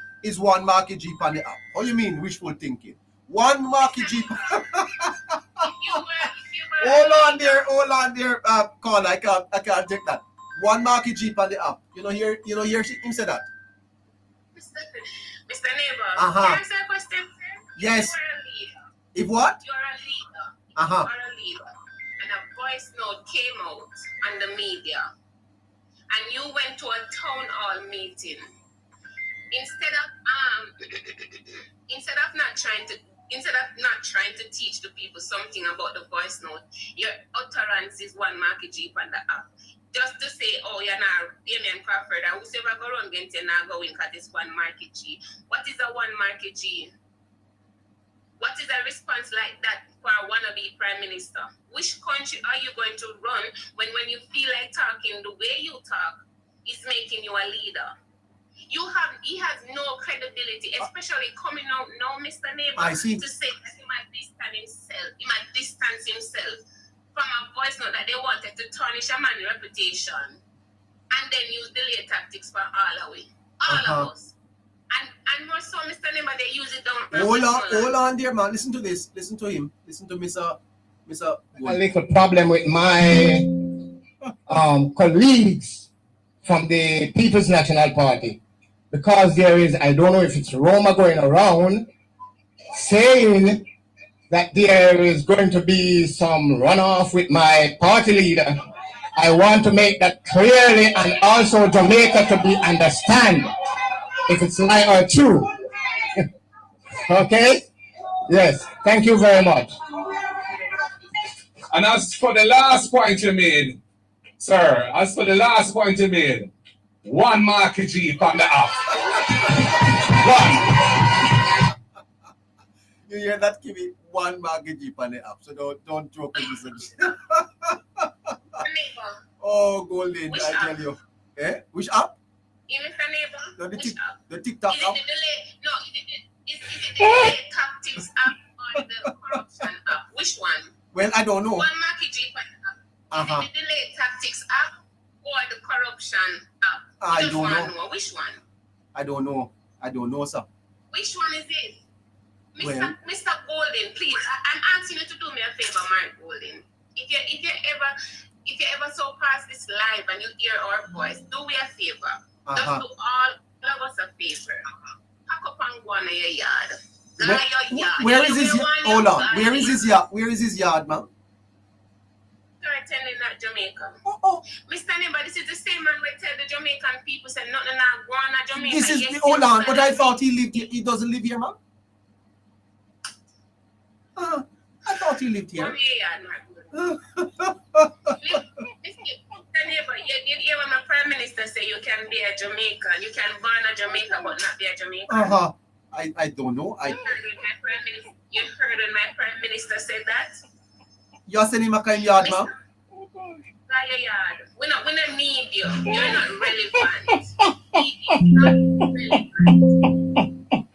S1: market Jeep on the app. What do you mean wishful thinking? One market Jeep.
S13: If you were
S1: Hold on there, call. I can't take that. One market Jeep on the app. You know hear him say that.
S13: Mr. Neighbor,
S1: Uh-huh.
S13: can I answer a question, sir?
S1: Yes.
S13: You are a leader.
S1: If what?
S13: You are a leader.
S1: Uh-huh.
S13: You are a leader. And a voice note came out on the media. And you went to a town hall meeting. Instead of not trying to teach the people something about the voice note, your utterance is one market Jeep on the app. Just to say, oh, you're not Damien Crawford, and whoever go run against you now going because it's one market G. What is a one market G? What is a response like that for a wannabe prime minister? Which country are you going to run when you feel like talking the way you talk is making you a leader? He has no credibility, especially coming out now, Mr. Neighbor,
S1: I see.
S13: to say that he might distance himself from a voice note that they wanted to tarnish a man's reputation and then use delay tactics for all away. All of us. And more so, Mr. Neighbor, they use it down.
S1: Hold on there, man. Listen to this. Listen to him. Listen to Mr.
S14: A little problem with my colleagues from the People's National Party, because there is, I don't know if it's Roma going around saying that there is going to be some runoff with my party leader. I want to make that clearly, and also Jamaica to be understand if it's lie or true. Okay? Yes. Thank you very much.
S5: And as for the last point you made, sir, one market Jeep on the app. One.
S1: You hear that, Kimmy? One market Jeep on the app. So don't joke with this. Oh, Golden,
S13: Which
S1: I
S13: app?
S1: tell you. Eh? Which app?
S13: Mr. Neighbor,
S1: No,
S13: which app?
S1: the TikTok
S13: Is it
S1: app.
S13: the delay? No, is it the delay tactics app or the corruption app? Which one?
S1: Well, I don't know.
S13: One market Jeep app. Is it the delay tactics app or the corruption app?
S1: I
S13: Just
S1: don't
S13: wanna
S1: know.
S13: Which one?
S1: I don't know, sir.
S13: Which one is it? Mr.
S1: Well-
S13: Mr. Golden, please. I'm asking you to do me a favor, Mark Golden. If you ever so pass this live and you hear our voice, do me a favor. Just do all of us a favor. Pack up and go on your yard. Go your yard.
S1: Where is
S13: You
S1: his
S13: will
S1: yard?
S13: want
S1: Hold
S13: your
S1: on.
S13: garden.
S1: Where is his yard? Where is his yard, man?
S13: You're attending that Jamaica.
S1: Oh.
S13: Mr. Neighbor, this is the same man we tell the Jamaican people say nothing not go on at Jamaica.
S1: This is
S13: Yes,
S1: hold
S13: yes,
S1: on.
S13: sir.
S1: But I thought he lived here. He doesn't live here, man. I thought he lived
S13: Go
S1: here.
S13: on your yard, Mark Golden. Mr. Neighbor, you hear when my prime minister say you can be a Jamaican, you can born a Jamaica but not be a Jamaican.
S1: I don't know.
S13: You heard when my prime minister said that?
S1: You're sending him a kind yard, man.
S13: By your yard. We don't need you. You're not relevant. You're not relevant.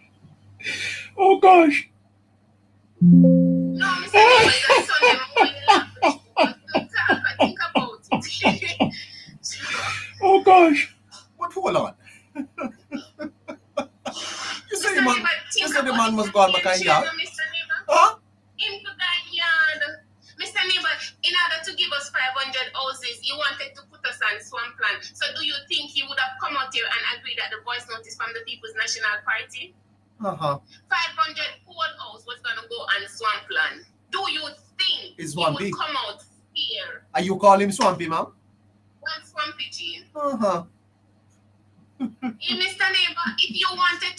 S14: Oh gosh.
S13: No, Mr. Neighbor, it's a Sunday morning. Don't talk. I think about it.
S14: Oh gosh.
S1: But hold on. You said
S13: Mr.
S1: the man.
S13: Neighbor,
S1: You
S13: think
S1: said the
S13: about
S1: man
S13: it.
S1: must go on my kind yard.
S13: Mr. Neighbor.
S1: Huh?
S13: Into that yard. Mr. Neighbor, in order to give us 500 houses, you wanted to put us on swampland. So do you think he would have come out here and agreed that the voice notice from the People's National Party? 500 whole house was going to go on swampland. Do you think
S1: It's
S13: he would
S1: swampy.
S13: come out here?
S1: Are you call him Swampy, man?
S13: One swampy G. Mr. Neighbor, if you wanted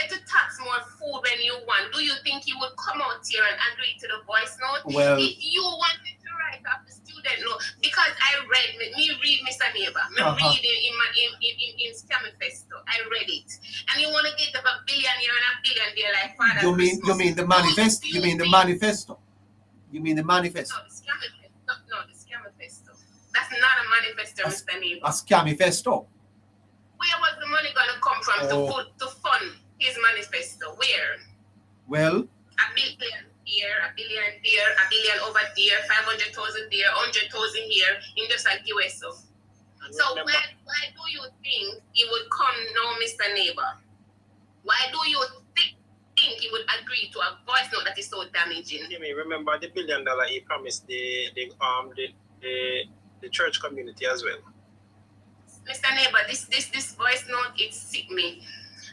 S13: to tax more food when you want, do you think you would come out here and agree to the voice note?
S1: Well-
S13: If you wanted to write off the student loan, because I read, Mr. Neighbor, read in Scamifesto, I read it, and you want to get up a billionaire and a billionaire like Father
S1: You mean
S13: Christmas.
S1: the manifesto? You mean the manifesto? You mean the manifesto?
S13: No, the Scamifesto. That's not a manifesto, Mr. Neighbor.
S1: A scamifesto?
S13: Where was the money going to come from to fund his manifesto? Where?
S1: Well,
S13: A billion. here, a billion there, a billion over there, 500,000 there, 100,000 here, in just like US. So why do you think he would come now, Mr. Neighbor? Why do you think he would agree to a voice note that is so damaging?
S8: You may remember the $1 billion he promised the church community as well.
S13: Mr. Neighbor, this voice note, it sick me.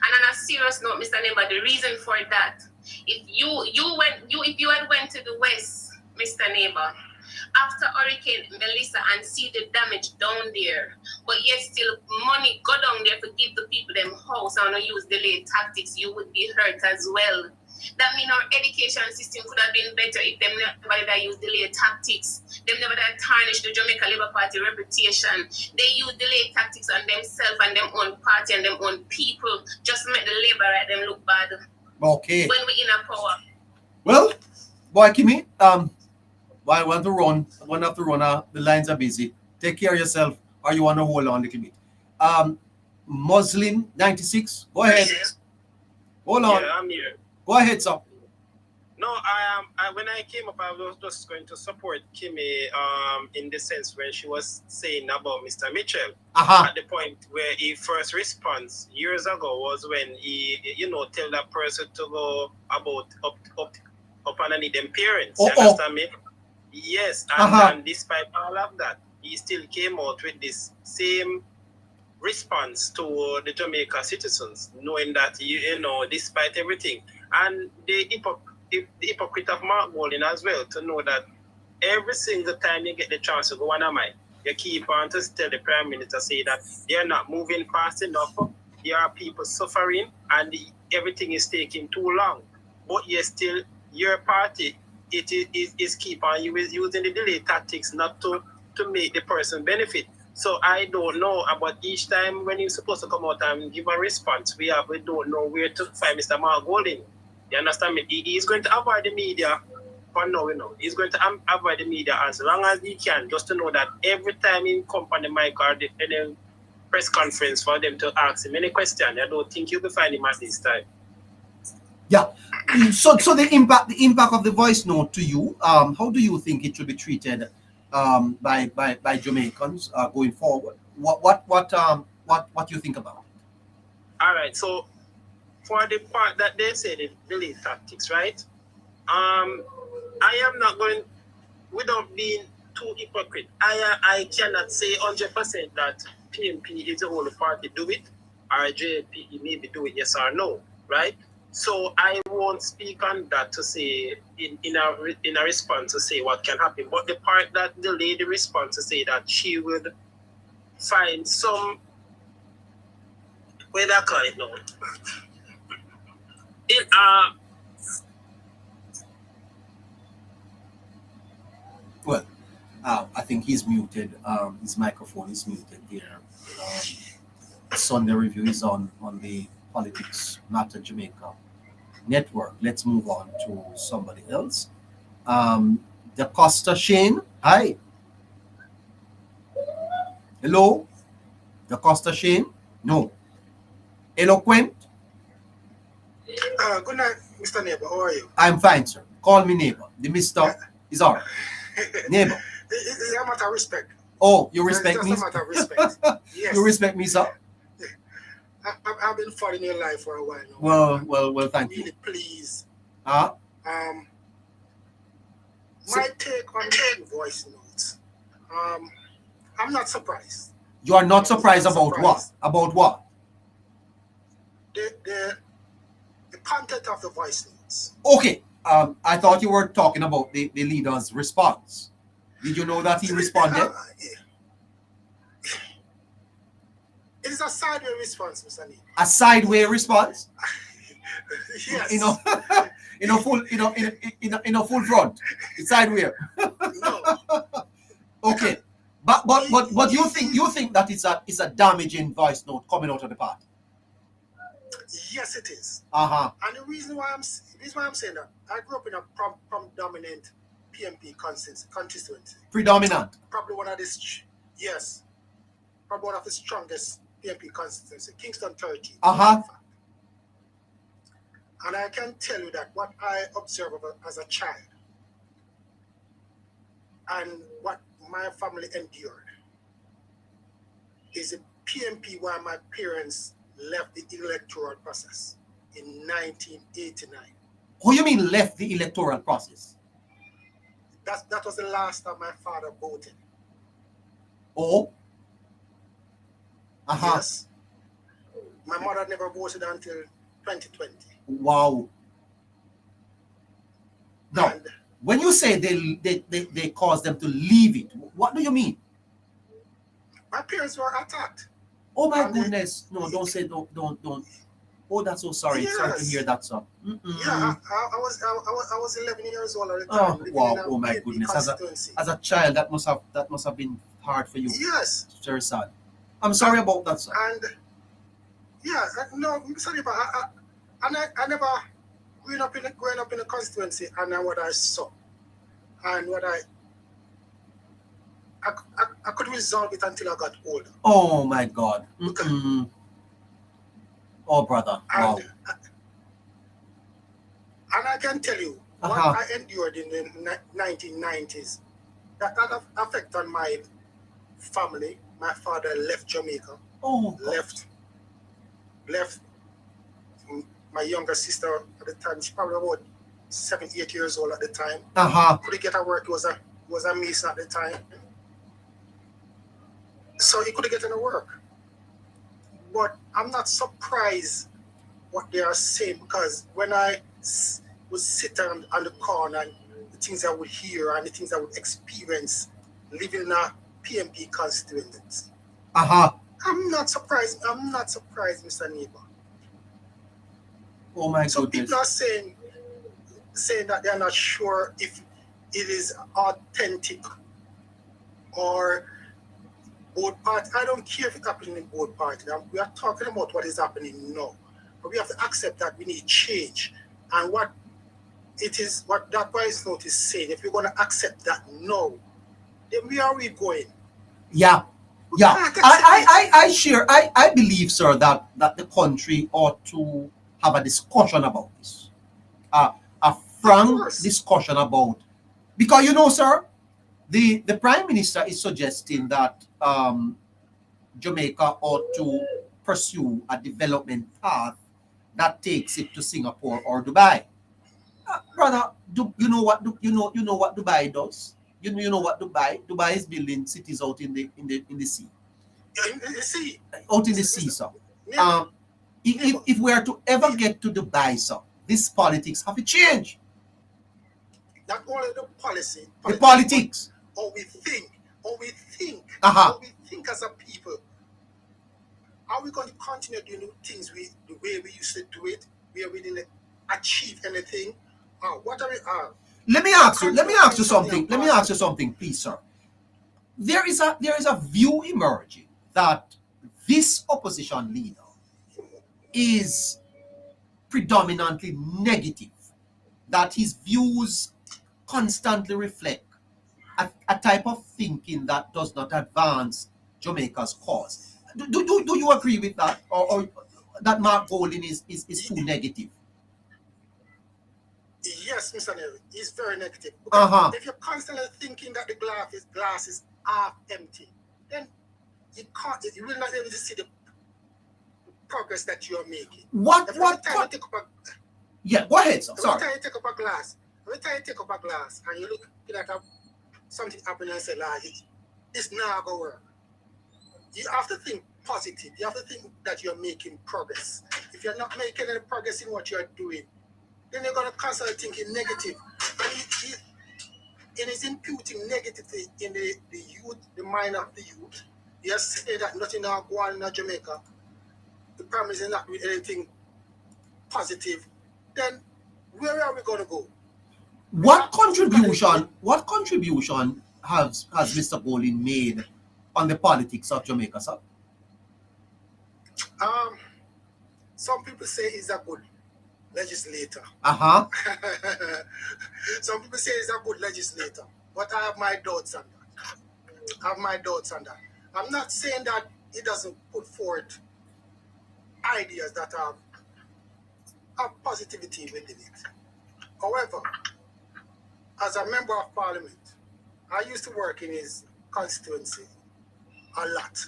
S13: And on a serious note, Mr. Neighbor, the reason for that, if you had went to the west, Mr. Neighbor, after Hurricane Melissa and see the damage down there, but yet still money go down there to give the people them house and not use delayed tactics, you would be hurt as well. That means our education system could have been better if them never that use delayed tactics. Them never that tarnish the Jamaica Labour Party reputation. They use delayed tactics on themselves and them own party and them own people. Just make the Labour right them look bad.
S1: Okay.
S13: When we in a power.
S1: Well, boy, Kimmy, I want to run. I want to have to run. The lines are busy. Take care of yourself, or you want to hold on a little bit. Muslim 96. Go ahead. Hold on.
S8: Yeah, I'm here.
S1: Go ahead, sir.
S8: No, when I came up, I was just going to support Kimmy in the sense when she was saying about Mr. Mitchell. At the point where he first response years ago was when he, tell that person to go about up underneath them parents. You understand me? Yes, and despite all of that, he still came out with this same response to the Jamaica citizens, knowing that, despite everything. And the hypocrite of Mark Golding as well, to know that every single time you get the chance to go on a mic, you keep on to tell the Prime Minister, say that they are not moving fast enough, there are people suffering, and everything is taking too long. But yet still, your party, it is keep on using the delay tactics not to make the person benefit. So I don't know about each time when he's supposed to come out and give a response, we don't know where to find Mr. Mark Golding. You understand me? He's going to avoid the media for now, He's going to avoid the media as long as he can, just to know that every time he comes on the mic or any press conference for them to ask him any question, I don't think you'll be finding him at this time.
S1: Yeah. So the impact of the voice note to you, how do you think it should be treated by Jamaicans going forward? What you think about it?
S8: All right. So for the part that they say the delay tactics, right? I am not going without being too hypocrite. I cannot say 100% that PNP is the whole party do it, or JP maybe do it, yes or no, right? So I won't speak on that to say in a response to say what can happen. But the part that the lady responds to say that she would find some, where that call it now?
S1: Well, I think he's muted. His microphone is muted there. Sunday Review is on the Politics Matter Jamaica network. Let's move on to somebody else. Da Costa Shane. Hi. Hello. Da Costa Shane. No. Eloquent.
S15: Good night, Mr. Neighbor. How are you?
S1: I'm fine, sir. Call me neighbor. The Mr. is all right. Neighbor.
S15: It's a matter of respect.
S1: Oh, you respect me?
S15: It's a matter of respect. Yes.
S1: You respect me, sir?
S15: I've been following your life for a while now.
S1: Well, thank you.
S15: Really please.
S1: My
S15: take on the voice notes. I'm not surprised.
S1: You are not surprised about what? About what?
S15: The content of the voice notes.
S1: Okay. I thought you were talking about the leader's response. Did you know that he responded?
S15: It is a sideway response, Mr. Lee.
S1: A sideway response?
S15: Yes.
S1: In a full front. It's sideway.
S15: No.
S1: Okay. But you think that it's a damaging voice note coming out of the party?
S15: Yes, it is.
S1: Uh-huh.
S15: And the reason why I'm saying that, I grew up in a predominant PNP constituency.
S1: Predominant.
S15: Probably one of the strongest PNP constituency, Kingston 30.
S1: Uh-huh.
S15: And I can tell you that what I observed as a child and what my family endured is a PNP where my parents left the electoral process in 1989.
S1: Who you mean left the electoral process?
S15: That was the last time my father voted.
S1: Oh? Uh-huh.
S15: Yes. My mother never voted until 2020.
S1: Wow. Now, when you say they caused them to leave it, what do you mean?
S15: My parents were attacked.
S1: Oh my goodness. No, don't say, don't. Oh, that's so sorry.
S15: Yes.
S1: Sorry to hear that, sir.
S15: Yeah, I was 11 years old at the time.
S1: Oh, wow. Oh my goodness. As a child, that must have been hard for you.
S15: Yes.
S1: Very sad. I'm sorry about that, sir.
S15: And yeah, no, sorry, but I never growing up in the constituency, and then what I saw and what I could resolve it until I got older.
S1: Oh my God. Oh brother. Wow.
S15: And I can tell you what I endured in the 1990s. That effect on my family. My father left Jamaica.
S1: Oh.
S15: Left my younger sister at the time. She probably about 7, 8 years old at the time. Couldn't get her work. Was a mason at the time. So he couldn't get any work. But I'm not surprised what they are saying, because when I would sit on the corner and the things I would hear and the things I would experience living in a PNP constituency. I'm not surprised, Mr. Neighbour.
S1: Oh my
S15: so
S1: goodness.
S15: People are saying that they're not sure if it is authentic or both parties. I don't care if it's happening in both parties. We are talking about what is happening now. But we have to accept that we need change. And what that voice note is saying, if we're going to accept that now, then where are we going?
S1: Yeah. Yeah. I believe, sir, that the country ought to have a discussion about this. A frank discussion about, because sir, the Prime Minister is suggesting that Jamaica ought to pursue a development path that takes it to Singapore or Dubai. Brother, you know what Dubai does? You know what Dubai is building cities out in the sea.
S15: In the sea.
S1: Out in the sea, sir.
S15: Yeah.
S1: If we are to ever get to Dubai, sir, this politics have to change.
S15: Not only the policy,
S1: the politics.
S15: Or we think as a people. Are we going to continue doing things the way we used to do it? Where we didn't achieve anything? What are we?
S1: Let me ask you something. Let me ask you something, please, sir. There is a view emerging that this opposition leader is predominantly negative, that his views constantly reflect a type of thinking that does not advance Jamaica's cause. Do you agree with that, or that Mark Golding is too negative?
S15: Yes, Mr. Neri, he's very negative. If you're constantly thinking that the glass is half empty, then you will not be able to see the progress that you are making.
S1: Yeah, go ahead, sir. Sorry.
S15: Every time you take up a glass and you look at something happening and say, it's not going to work. You have to think positive. You have to think that you're making progress. If you're not making any progress in what you're doing, then you're going to constantly thinking negative. And it is imputing negativity in the youth, the mind of the youth. You say that nothing now going on in Jamaica. The problem is not doing anything positive. Then where are we going to go?
S1: What contribution has Mr. Golding made on the politics of Jamaica, sir?
S15: Some people say he's a good legislator. Some people say he's a good legislator, but I have my doubts on that. I'm not saying that he doesn't put forth ideas that have positivity within it. However, as a member of parliament, I used to work in his constituency a lot.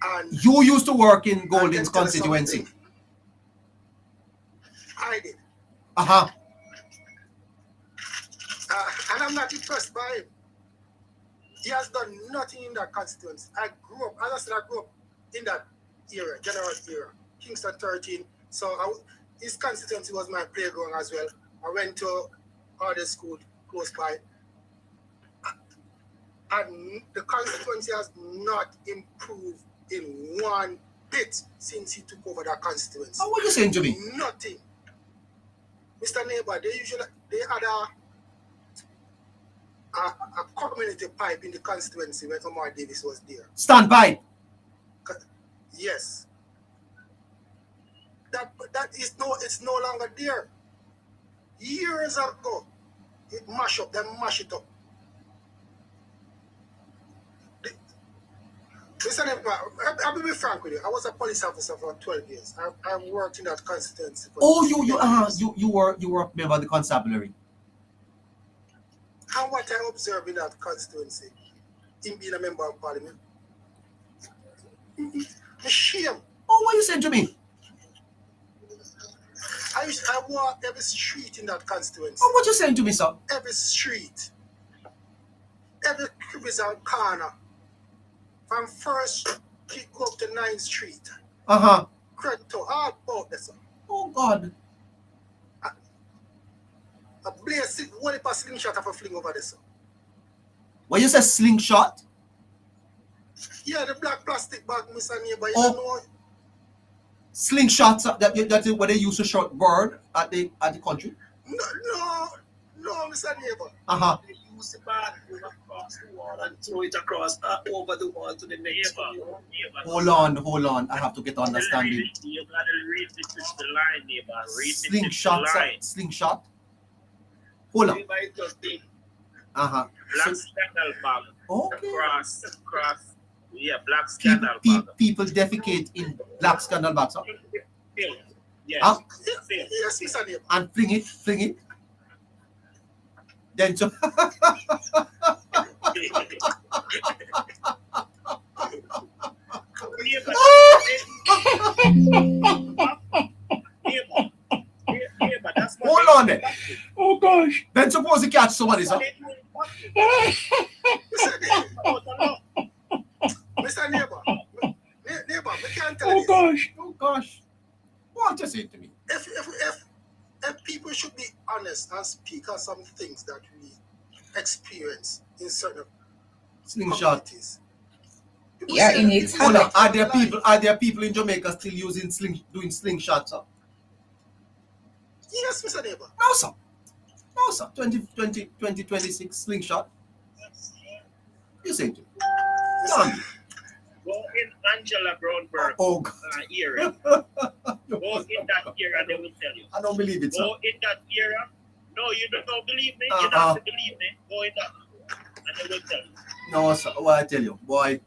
S15: And
S1: You used to work in Golden's constituency.
S15: I did.
S1: Uh-huh.
S15: And I'm not impressed by him. He has done nothing in that constituency. I grew up, as I said, I grew up in that era, general era, Kingston 13. So his constituency was my playground as well. I went to other school close by. And the constituency has not improved in one bit since he took over that constituency.
S1: What are you saying to me?
S15: Nothing. Mr. Neighbor, they had a community pipe in the constituency when Omar Davis was there.
S1: Standpipe.
S15: Yes. It's no longer there. Years ago, they mash it up. Listen, I'll be frank with you. I was a police officer for 12 years. I worked in that constituency.
S1: You were a member of the constabulary.
S15: And what I observed in that constituency, in being a member of parliament, the shame.
S1: What are you saying to me?
S15: I walk every street in that constituency.
S1: What you saying to me, sir?
S15: Every street, every crevice and corner, from First Street go up to 9th Street.
S1: Uh-huh.
S15: Creto, all about this.
S1: Oh, God.
S15: A basic one a slingshot of a fling over this.
S1: What you say, slingshot?
S15: Yeah, the black plastic bag, Mr. Neighbor. You
S1: Oh.
S15: know.
S1: Slingshots that what they used to shot bird at the country?
S15: No, Mr. Neighbor.
S1: Uh-huh.
S7: They use the bag across the wall and throw it across over the wall to the next one.
S1: Hold on. I have to get understanding.
S7: You gotta read between the line, neighbor. Read between the line.
S1: Slingshot. Hold on.
S7: Everybody just think
S1: Uh-huh.
S7: black scandal bag.
S1: Okay.
S7: Cross. Yeah, black scandal bag.
S1: People defecate in black scandal bags. Huh?
S7: Yes.
S1: Huh?
S15: Yes, Mr. Neighbor.
S1: And fling it. Then so hold on then.
S11: Oh gosh.
S1: Then suppose you catch somebody, sir.
S15: Mr. Neighbor, we can't tell
S11: Oh
S15: you.
S11: gosh.
S1: Oh gosh. What you say to me?
S15: If people should be honest and speak on some things that we experience in certain
S1: Slingshot.
S15: communities.
S9: Yeah, in its
S1: Hold on.
S9: habit.
S1: Are there people in Jamaica still doing slingshots, sir?
S15: Yes, Mr. Neighbor.
S1: No, sir. 2026 slingshot. You say to me? Done.
S7: Go in Angela Brownberg
S1: Oh, God.
S7: area. Go in that area, they will tell you.
S1: I don't believe it, sir.
S7: Go in that area. No, you don't believe me. You don't have to believe me. Go in that, and they will tell you.
S1: No, sir. What I tell you, boy.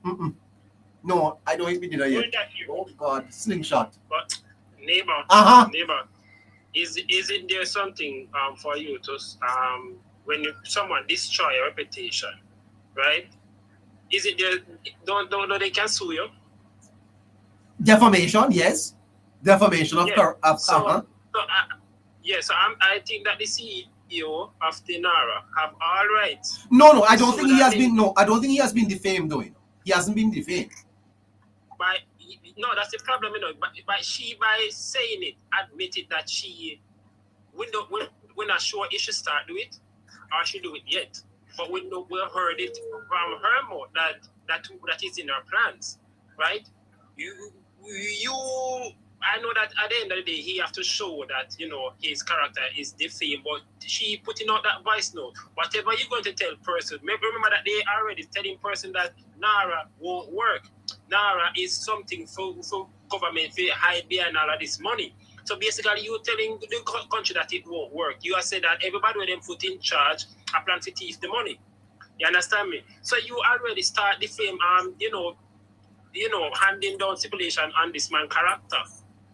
S1: No, I don't think we did that
S7: Go
S1: yet.
S7: in that area.
S1: Oh, God. Slingshot.
S7: But neighbor, neighbor, isn't there something for you to when someone destroy your reputation, right? Is it there? Don't they can sue you?
S1: Defamation, yes. Defamation of
S7: So I think that the CEO of the NARA have all rights.
S1: No, I don't think he has been. No, I don't think he has been defamed, though. He hasn't been defamed.
S7: No, that's the problem, you know. But she, by saying it, admitted that she, we're not sure if she start do it or she do it yet. But we heard it from her mouth that is in her plans, right? I know that at the end of the day, he have to show that, his character is defamed, but she putting out that voice note. Whatever you're going to tell person, remember that they already telling person that NARA won't work. NARA is something for government to hide behind all of this money. So basically, you're telling the country that it won't work. You have said that everybody with them put in charge a plan to thief the money. You understand me? So you already start the fame, handing down stipulation on this man character.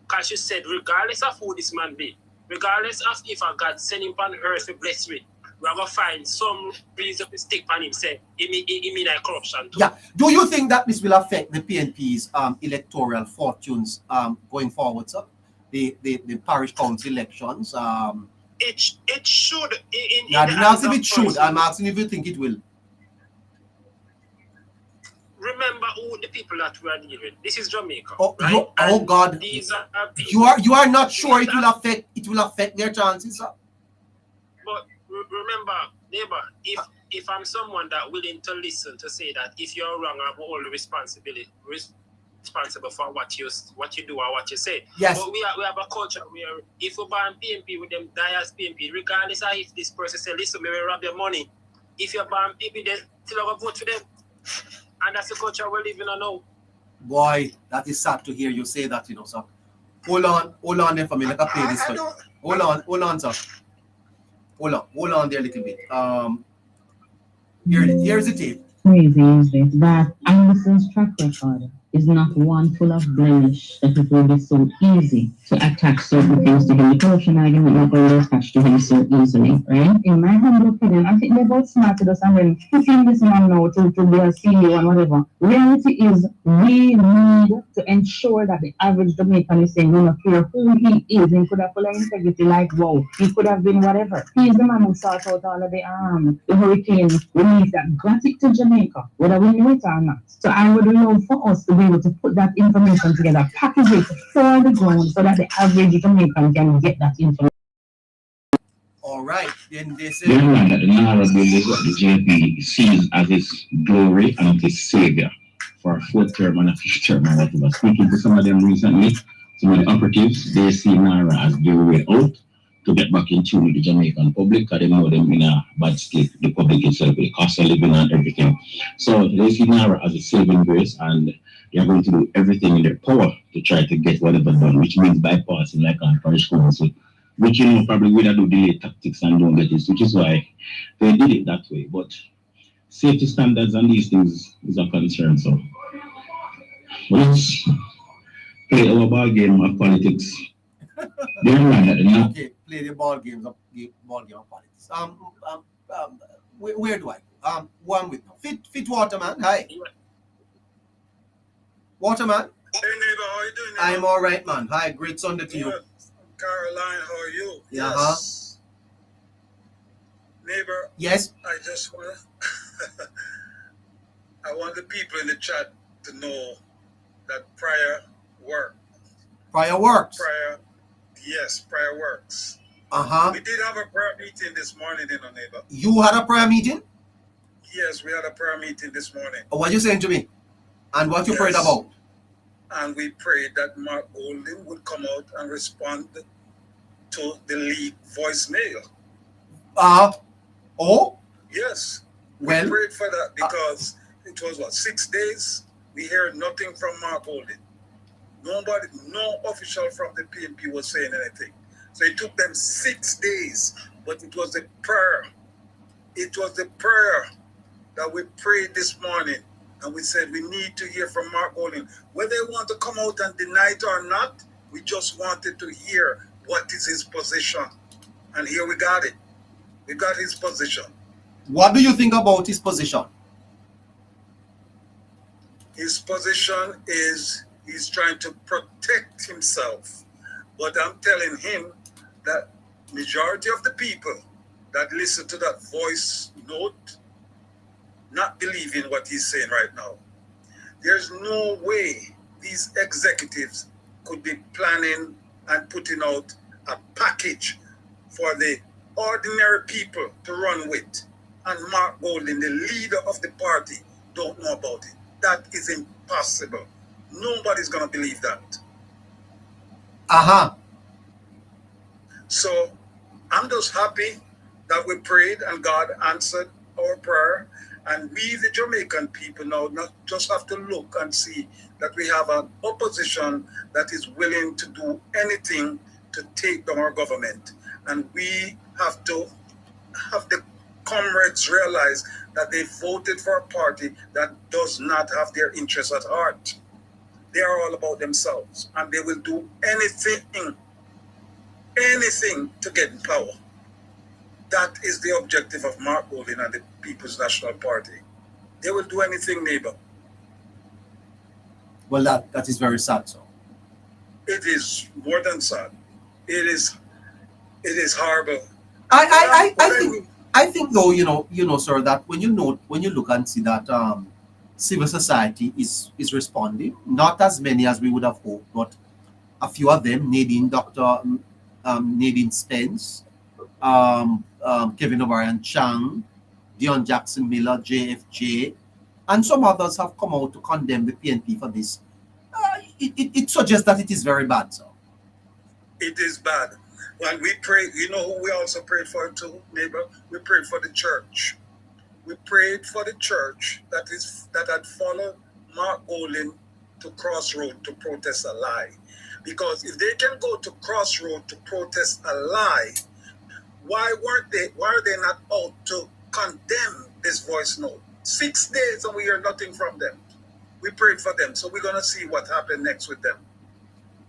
S8: Because you said, regardless of who this man be, regardless of if a God send him on earth to bless me, we're going to find some reason to stick on him, say, he mean like corruption too.
S1: Yeah. Do you think that this will affect the PNP's electoral fortunes going forward, sir? The parish council elections?
S8: It should.
S1: I didn't ask if it should. I'm asking if you think it will.
S8: Remember who the people that we are dealing with. This is Jamaica.
S1: Oh,
S8: right?
S1: oh God!
S8: These are people.
S1: You are not sure it will affect their chances, sir?
S8: But remember, neighbor, if I'm someone that willing to listen to say that if you're wrong, I'm all responsible for what you do or what you say.
S1: Yes.
S8: But we have a culture where if we ban PNP with them die as PNP, regardless of if this person say, listen, we will rob your money. If you ban PNP, then still have a vote for them. And that's the culture we're living on now.
S1: Boy, that is sad to hear you say that, you know, sir. Hold on there for me. Let me play this. Hold on, sir. Hold on there a little bit. Here's the tape.
S16: Crazy is it that Anderson's track record is not one full of blemish that it will be so easy to attach certain things to him. The corruption argument not going to attach to him so easily, right? In my humble opinion, I think they're both smart to us and then putting this man now to be a CEO and whatever. Reality is we need to ensure that the average Jamaican is saying, no care who he is. He could have full of integrity like, wow, he could have been whatever. He's the man who sought out all of the hurricane relief that got it to Jamaica, whether we know it or not. So I would love for us to be able to put that information together, package it for the ground so that the average Jamaican can get that information.
S1: All right. Then they say
S11: the man that the Nara bill is what the JP sees as his glory and his savior for a fourth term and a fifth term and whatever. Speaking to some of them recently, some of the operatives, they see Nara as their way out to get back in tune with the Jamaican public, because they know them in a bad state, the public itself, the cost of living and everything. So they see Nara as a saving grace, and they are going to do everything in their power to try to get whatever done, which means bypassing like on parish council, which you know probably would have do delay tactics and don't get this, which is why they did it that way. But safety standards and these things is a concern. So let's play our ball game of politics.
S1: Okay, play the ball game of politics. Where do I go? One with now. Fit Waterman. Hi. Waterman.
S17: Hey neighbor, how are you doing?
S1: I'm all right, man. Hi, great Sunday to you.
S17: Caroline, how are you?
S1: Yeah.
S17: Yes. Neighbor.
S1: Yes.
S17: I just want I want the people in the chat to know that prayer works.
S1: Prayer works.
S17: Prayer works. We did have a prayer meeting this morning, neighbor.
S1: You had a prayer meeting?
S17: Yes, we had a prayer meeting this morning.
S1: What are you saying to me? And what you prayed about?
S17: And we prayed that Mark Golden would come out and respond to the league voicemail.
S1: Oh?
S17: Yes.
S1: Well,
S17: we prayed for that because it was 6 days. We heard nothing from Mark Golden. Nobody, no official from the PNP was saying anything. So it took them 6 days, but it was the prayer. It was the prayer that we prayed this morning, and we said we need to hear from Mark Golden. Whether they want to come out and deny it or not, we just wanted to hear what is his position. And here we got it. We got his position.
S1: What do you think about his position?
S17: His position is he's trying to protect himself. But I'm telling him that majority of the people that listen to that voice note not believing what he's saying right now. There's no way these executives could be planning and putting out a package for the ordinary people to run with. And Mark Golden, the leader of the party, don't know about it. That is impossible. Nobody's going to believe that. So I'm just happy that we prayed and God answered our prayer. And we, the Jamaican people, now not just have to look and see that we have an opposition that is willing to do anything to take down our government. And we have to have the comrades realize that they voted for a party that does not have their interests at heart. They are all about themselves, and they will do anything to get in power. That is the objective of Mark Golding and the People's National Party. They will do anything, neighbor.
S1: Well, that is very sad, so.
S17: It is more than sad. It is horrible.
S1: I think though, you know, sir, that when you look and see that civil society is responding, not as many as we would have hoped, but a few of them, Nadine Spence, Kevin O'Brien Chang, Dion Jackson Miller, JFJ, and some others have come out to condemn the PNP for this. It suggests that it is very bad, sir.
S17: It is bad. And we pray, you know who we also prayed for too, neighbor? We prayed for the church. We prayed for the church that had followed Mark Golding to Crossroad to protest a lie. Because if they can go to Crossroad to protest a lie, why are they not out to condemn this voice note? 6 days and we hear nothing from them. We prayed for them, so we're going to see what happened next with them.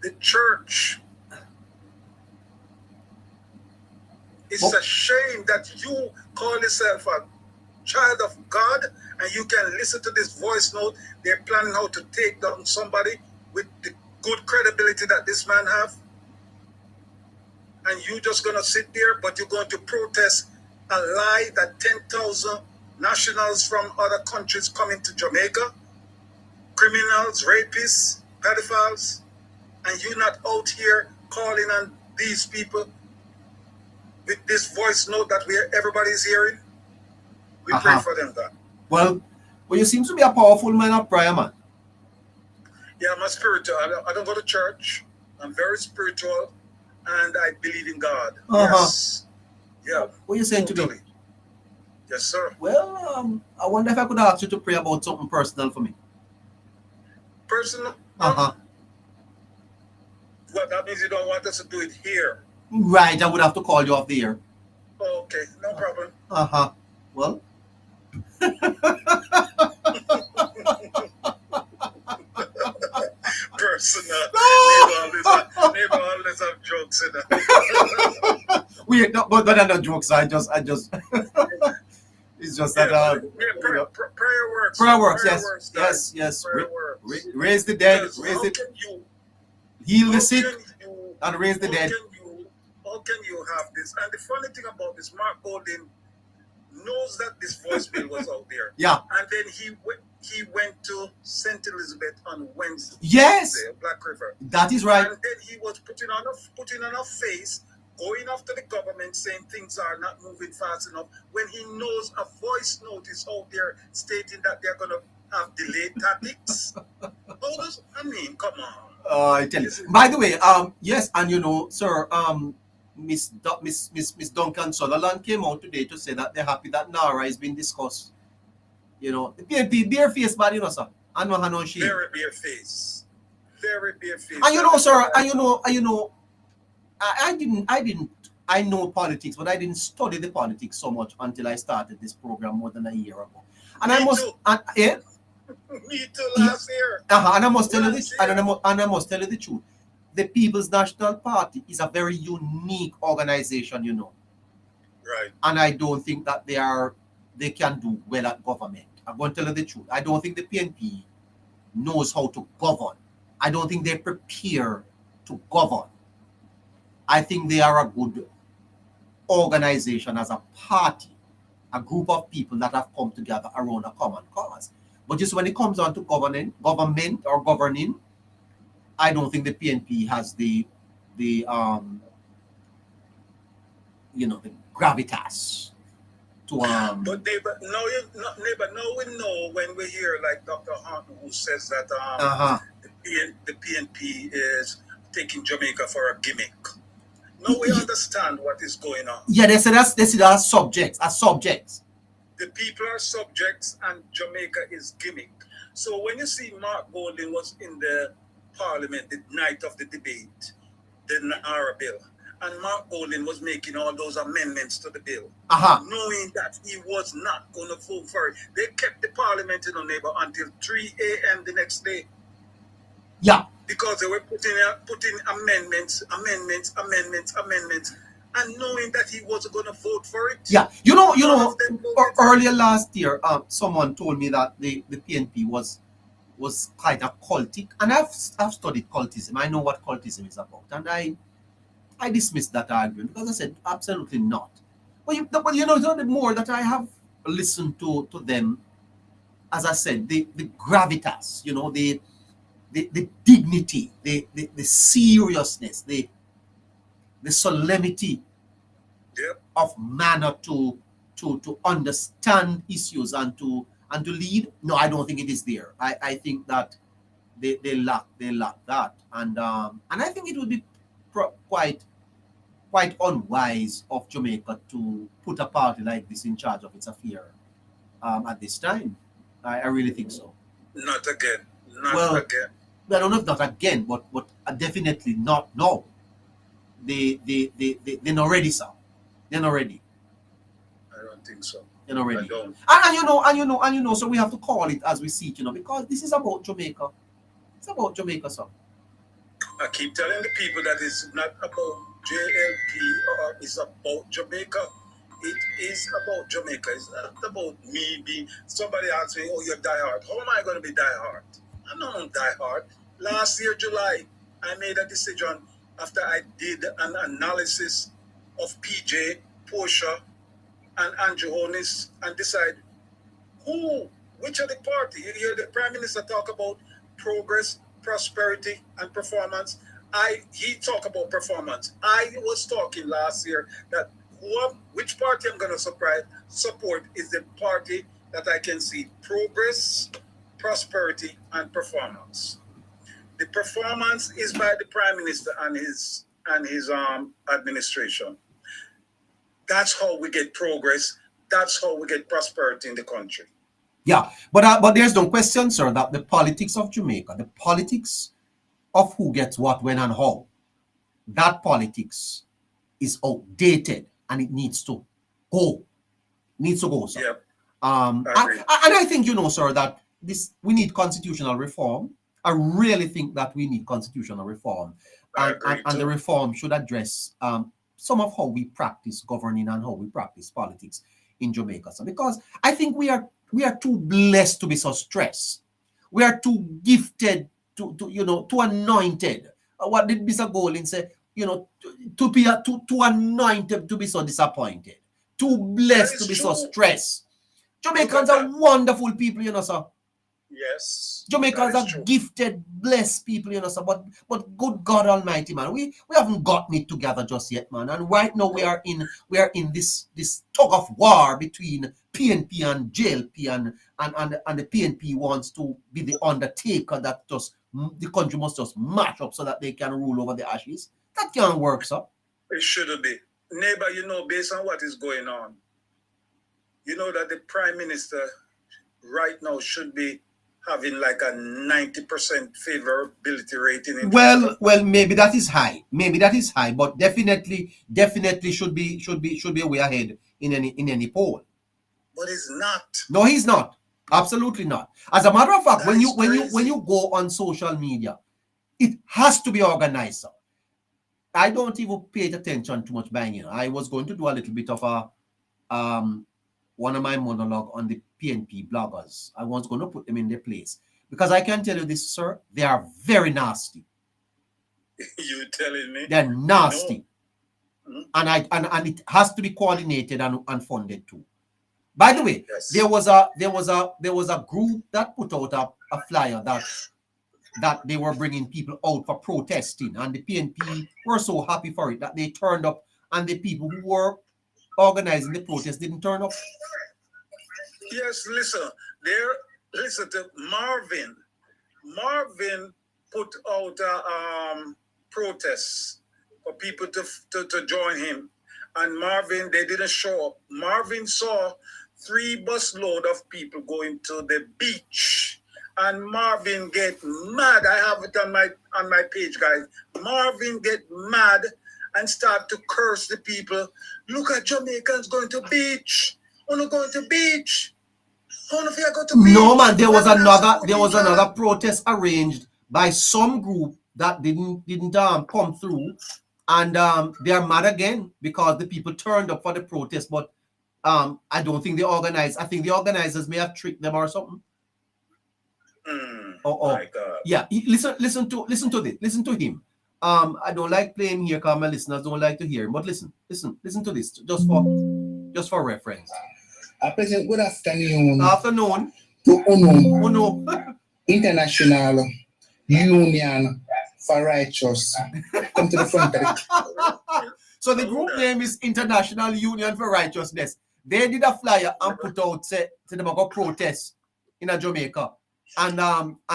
S17: The church. It's a shame that you call yourself a child of God and you can listen to this voice note. They're planning how to take down somebody with the good credibility that this man have. And you just going to sit there, but you're going to protest a lie that 10,000 nationals from other countries come into Jamaica, criminals, rapists, pedophiles, and you're not out here calling on these people with this voice note that everybody's hearing. We pray for them, God.
S1: Well, you seem to be a powerful man of prayer, man.
S17: Yeah, I'm a spiritual. I don't go to church. I'm very spiritual, and I believe in God. Yes. Yeah.
S1: What are you saying to me?
S17: Yes, sir.
S1: Well, I wonder if I could ask you to pray about something personal for me.
S17: Personal? Well, that means you don't want us to do it here.
S1: Right, I would have to call you off the air.
S17: Okay, no problem.
S1: Well.
S17: Personal. Neighbor always have jokes in it.
S1: But they're not jokes. I just. It's just that.
S17: Prayer works.
S1: Prayer works. Yes. Raise the dead. Heal the sick. And raise the dead.
S17: How can you have this? And the funny thing about this, Mark Golding knows that this voice bill was out there.
S1: Yeah.
S17: And then he went to St. Elizabeth on Wednesday.
S1: Yes.
S17: Black River.
S1: That is right.
S17: And then he was putting on a face, going after the government, saying things are not moving fast enough, when he knows a voice note is out there stating that they're going to have delayed tactics. Come on.
S1: I tell you. By the way, yes, and you know, sir, Miss Duncan Sutherland came out today to say that they're happy that NARA is being discussed. You know, the PNP bare face, but you know, sir, I know she.
S17: Very bare face. Very bare face.
S1: And you know, sir, and you know, I know politics, but I didn't study the politics so much until I started this program more than a year ago. And
S17: Me
S1: I must,
S17: too.
S1: yeah.
S17: Me too, last year.
S1: And I must tell you this, and I must tell you the truth. The People's National Party is a very unique organization, you know.
S17: Right.
S1: And I don't think that they can do well at government. I'm going to tell you the truth. I don't think the PNP knows how to govern. I don't think they're prepared to govern. I think they are a good organization as a party, a group of people that have come together around a common cause. But just when it comes down to government or governing, I don't think the PNP has the gravitas to
S17: But neighbor, now we know when we hear like Dr. Hunt who says that the PNP is taking Jamaica for a gimmick. Now we understand what is going on.
S1: Yeah, they say that's subjects.
S17: The people are subjects and Jamaica is gimmick. So when you see Mark Golding was in the Parliament the night of the debate, the NARA bill, and Mark Golding was making all those amendments to the bill, knowing that he was not going to vote for it. They kept the Parliament in neighbor until 3 a.m. the next day.
S1: Yeah.
S17: Because they were putting amendments, and knowing that he wasn't going to vote for it.
S1: Yeah. Earlier last year, someone told me that the PNP was quite a cultic, and I've studied cultism. I know what cultism is about, and I dismissed that argument because I said absolutely not. But the more that I have listened to them, as I said, the gravitas, the dignity, the seriousness, the solemnity of manner to understand issues and to lead. No, I don't think it is there. I think that they lack that, and I think it would be quite unwise of Jamaica to put a party like this in charge of its affair at this time. I really think so.
S17: Not again.
S1: Well, again. I don't know if not again, but definitely not now. They're not ready, sir. They're not ready.
S17: I don't think so.
S1: They're not ready.
S17: I don't.
S1: And so we have to call it as we see it, because this is about Jamaica. It's about Jamaica, sir.
S17: I keep telling the people that it's not about JLP or it's about Jamaica. It is about Jamaica. It's not about me being. Somebody asked me, "Oh, you're diehard." How am I going to be diehard? I'm not diehard. Last year, July, I made a decision after I did an analysis of PJ, Portia, and Andrew Holness, and decide which of the party. You hear the Prime Minister talk about progress, prosperity, and performance. He talked about performance. I was talking last year that which party I'm going to support is the party that I can see progress, prosperity, and performance. The performance is by the Prime Minister and his administration. That's how we get progress. That's how we get prosperity in the country.
S1: Yeah, but there's no question, sir, that the politics of Jamaica, the politics of who gets what, when, and how, that politics is outdated and it needs to go. It needs to go, sir.
S17: Yep.
S1: And I think, sir, that we need constitutional reform. I really think that we need constitutional reform. And the reform should address some of how we practice governing and how we practice politics in Jamaica. So because I think we are too blessed to be so stressed. We are too gifted to anointed. What did Mr. Golding say? To be too anointed to be so disappointed. Too blessed to be so stressed. Jamaicans are wonderful people, sir.
S17: Yes.
S1: Jamaicans are gifted, blessed people, sir. But good God Almighty, man, we haven't gotten it together just yet, man. And right now we are in this tug of war between PNP and JLP, and the PNP wants to be the undertaker that the country must just mash up so that they can rule over the ashes. That can't work, sir.
S17: It shouldn't be. Neighbor, based on what is going on, that the Prime Minister right now should be having like a 90% favorability rating.
S1: Well, maybe that is high. But definitely should be way ahead in any poll.
S17: But he's not.
S1: No, he's not. Absolutely not. As a matter of fact, when you go on social media, it has to be organized, sir. I don't even pay attention too much buying. I was going to do a little bit of one of my monologue on the PNP bloggers. I was going to put them in their place because I can tell you this, sir. They are very nasty.
S17: You telling me?
S1: They're nasty, and it has to be coordinated and funded too. By the way, yes. there was a group that put out a flyer that they were bringing people out for protesting, and the PNP were so happy for it that they turned up, and the people who were organizing the protest didn't turn up.
S17: Yes, listen to Marvin. Marvin put out a protest for people to join him, and Marvin, they didn't show up. Marvin saw 3 busload of people going to the beach, and Marvin get mad. I have it on my page, guys. Marvin get mad and start to curse the people. Look at Jamaicans going to beach. Wanna go to beach? How if you go to beach?
S1: No, man. There was another protest arranged by some group that didn't come through, and they are mad again because the people turned up for the protest. But I don't think they organized. I think the organizers may have tricked them or something.
S17: My God.
S1: Yeah, listen to this. Listen to him. I don't like playing here because my listeners don't like to hear him. But listen to this just for reference.
S18: President, good afternoon.
S1: Afternoon.
S18: To
S1: UNO.
S18: International Union for Righteous. Come to the front of it.
S1: So the group name is International Union for Righteousness. They did a flyer and put out say them go protest in a Jamaica. And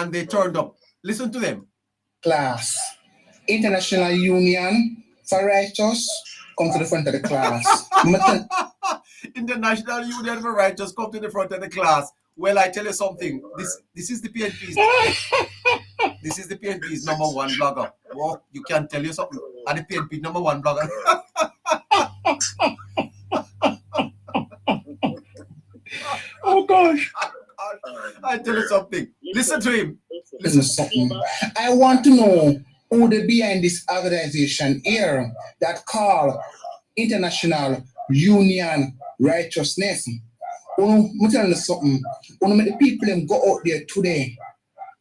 S1: they turned up. Listen to them.
S18: Class. International Union for Righteous. Come to the front of the class.
S1: International Union for Righteous, come to the front of the class. Well, I tell you something. This is the PNP's. This is the PNP's number one blogger. Well, you can tell you something. And the PNP number one blogger.
S18: Oh gosh.
S1: I tell you something. Listen to him.
S18: Listen to something. I want to know who the behind this organization here that call International Union Righteousness. I'm telling you something. When make the people them go out there today.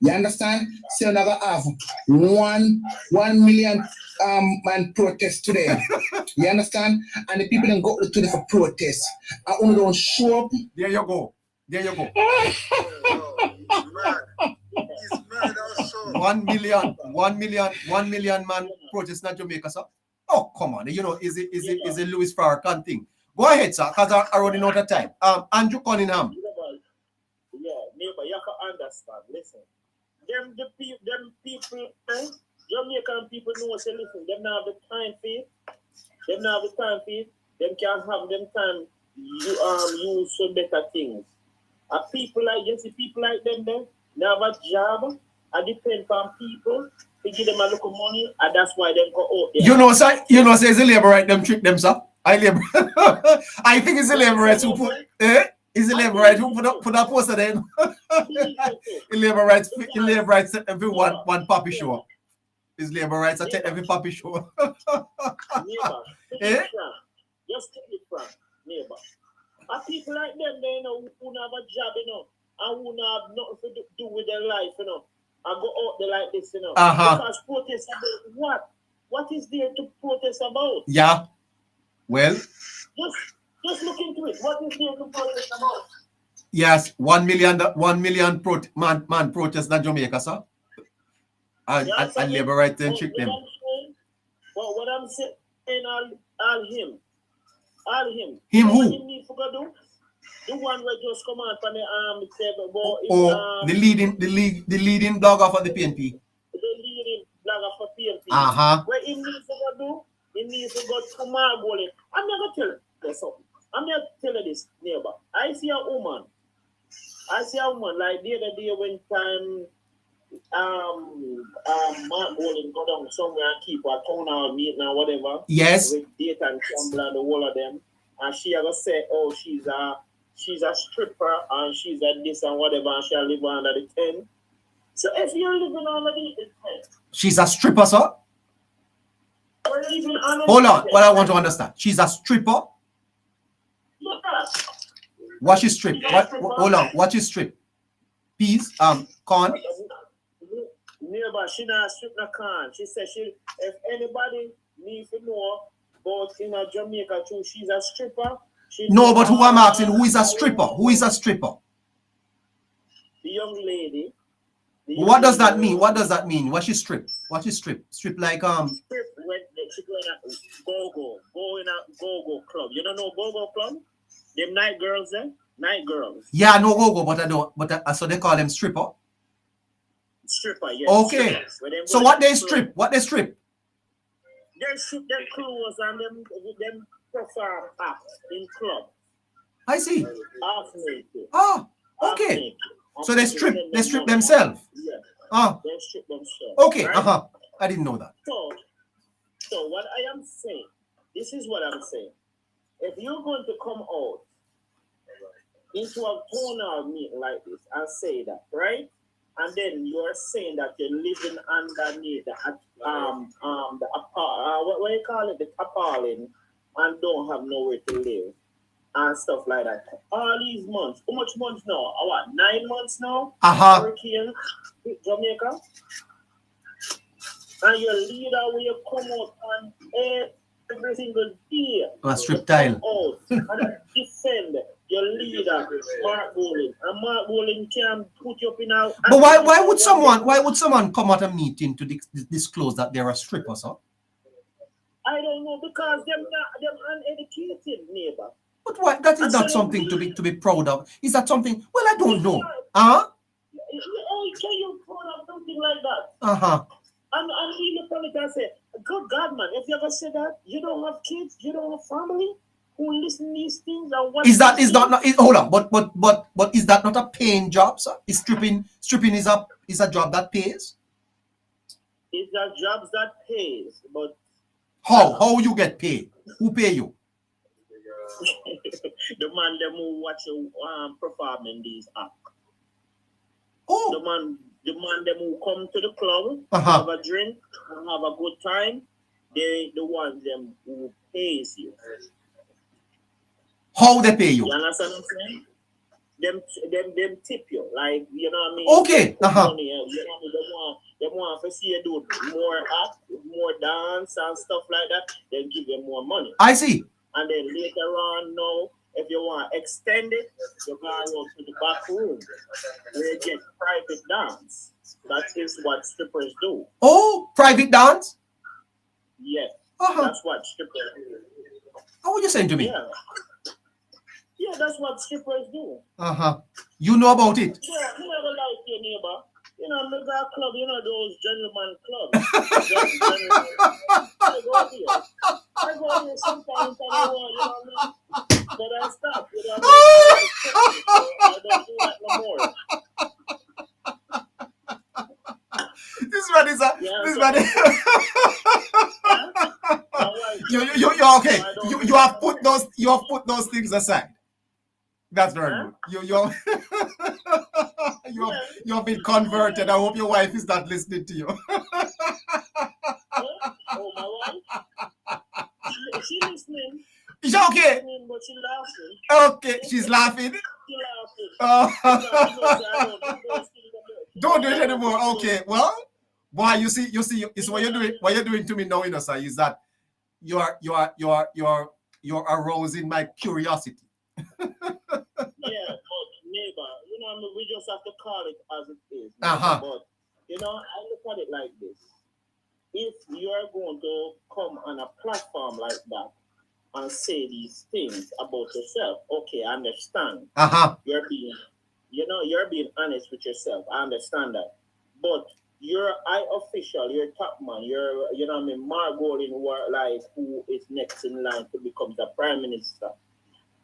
S18: You understand? So we're gonna have 1 million man protest today. You understand? And the people then go today for protest. And only don't show up.
S1: There you go. There you go. 1 million man protest in Jamaica, sir. Oh, come on. You know, is it Louis Farrakhan thing? Go ahead, sir, because I'm running out of time. Andrew Cunningham.
S19: Yeah, neighbor, you have to understand. Listen, them people, Jamaican people know. Say, listen, them not have the time for it. Them not have the time for it. Them can't have them time. You use some better things. People like them, they have a job. I depend on people to give them a little money, and that's why they go out there.
S1: You know, sir, it's the labor right them trick them, sir. I think it's the labor rights who put it's the labor rights who put that poster then. The labor rights every one puppy show. It's labor rights at every puppy show.
S19: Neighbor, just take it from neighbor. People like them, they know who have a job, and who have nothing to do with their life, and go out there like this, Because protest about what? What is there to protest about?
S1: Yeah. Well.
S19: Just look into it. What is there to protest about?
S1: Yes, 1 million man protest in Jamaica, sir. And labor right then trick them.
S19: Well, what I'm saying, all him.
S1: Him who?
S19: What he need to go do? The one where just come out from the
S1: the leading blogger for the PNP.
S19: The leading blogger for PNP. Where he needs to go do? He needs to go to Margoli. I'm not gonna tell you something. I'm not telling this, neighbor. I see a woman like the other day when time Mark Golden go down somewhere and keep a town hall meeting or whatever.
S1: Yes.
S19: With Date and Campbell and the whole of them. And she ever say, oh, she's a stripper and she's a this and whatever, and she'll live under the tent. So if you're living under the tent.
S1: She's a stripper, sir? Hold on, what I want to understand. She's a stripper?
S19: Yes.
S1: What is strip? Hold on, what is strip? Peas, corn?
S19: Neighbor, she not strip no corn. She said if anybody needs to know about in Jamaica too, she's a stripper.
S1: No, but who I'm asking, who is a stripper? Who is a stripper?
S19: The young lady.
S1: What does that mean? What does that mean? What is strip? What is strip? Strip like
S19: Strip when she go in a go-go club. You don't know go-go club? Them night girls there? Night girls.
S1: Yeah, no go-go, but I don't. But so they call them stripper.
S19: Stripper, yes.
S1: Okay. So what they strip? What they strip?
S19: They strip their clothes and them perform acts in club.
S1: I see.
S19: Half naked.
S1: Oh, okay. So they strip themselves.
S19: Yeah. They strip themselves.
S1: Okay.
S19: Right?
S1: I didn't know that.
S19: So what I am saying, this is what I'm saying. If you're going to come out into a town hall meeting like this and say that, right? and then you're saying that you're living underneath what you call it, the tarpaulin, and don't have nowhere to live and stuff like that. All these months, how much months now? What, 9 months now? Hurricane Jamaica, and your leader will come out and every single day.
S1: Strip tile.
S19: And defend your leader, Mark Bolin. And Mark Bolin can put you up in a...
S1: But why would someone come at a meeting to disclose that they're a stripper, sir?
S19: I don't know, because them uneducated, neighbor.
S1: But why? That is not something to be proud of. Is that something? Well, I don't know.
S19: How can you proud of something like that? And he look at it and say, good God, man, if you ever say that, you don't have kids, you don't have family who listen to these things and what
S1: hold on, but is that not a paying job, sir? Is stripping is a job that pays?
S19: It's a job that pays, but
S1: how you get paid? Who pay you?
S19: The man them who watch you perform in these acts. The man them who come to the club, have a drink, and have a good time, they the ones them who pays you.
S1: How they pay you?
S19: You understand what I'm saying? Them tip you, like, you know what I mean?
S1: Okay.
S19: Money, you know what I mean? They want to see you do more act, more dance and stuff like that. They give you more money.
S1: I see.
S19: And then later on, no, if you want to extend it, you go out to the back room where you get private dance. That is what strippers do.
S1: Oh, private dance?
S19: Yes. That's what strippers do.
S1: How would you saying to me?
S19: Yeah, that's what strippers do.
S1: You know about it?
S19: Yeah, you never like your neighbor. You know, mega club, you know, those gentleman clubs. I go here sometimes, you know what I mean? But I stop, you know I don't do that no more.
S1: This man is you okay. You have put those things aside. That's very good. You have been converted. I hope your wife is not listening to you.
S19: Oh, my wife? She listening.
S1: Is she okay?
S19: Listening, but she laughing.
S1: Okay, she's laughing.
S19: She laughing.
S1: Don't do it anymore. Okay, well, boy, you see, it's what you're doing. What you're doing to me now, sir, is that you're arousing my curiosity.
S19: Yeah, but neighbor, you know, I mean, we just have to call it as it is. But you know, I look at it like this: if you're going to come on a platform like that and say these things about yourself, okay, I understand. You're being honest with yourself. I understand that, but you're official, you're top man, you know what I mean, Mark Bolin, who is next in line to become the prime minister,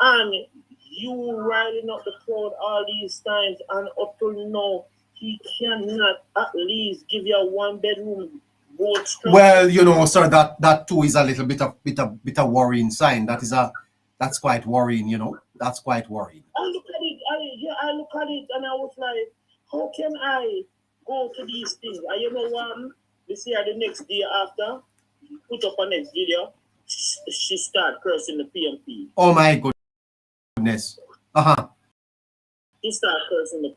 S19: and you riding up the crowd all these times, and up till now he cannot at least give you a 1-bedroom board structure.
S1: Well, you know, sir, that too is a little bit of worrying sign. That's quite worrying, you know. That's quite worrying.
S19: I look at it and I was like, how can I go to these things? And you know what? This year, the next day after, put up a next video, she started cursing the PNP.
S1: Oh my goodness.
S19: She started cursing the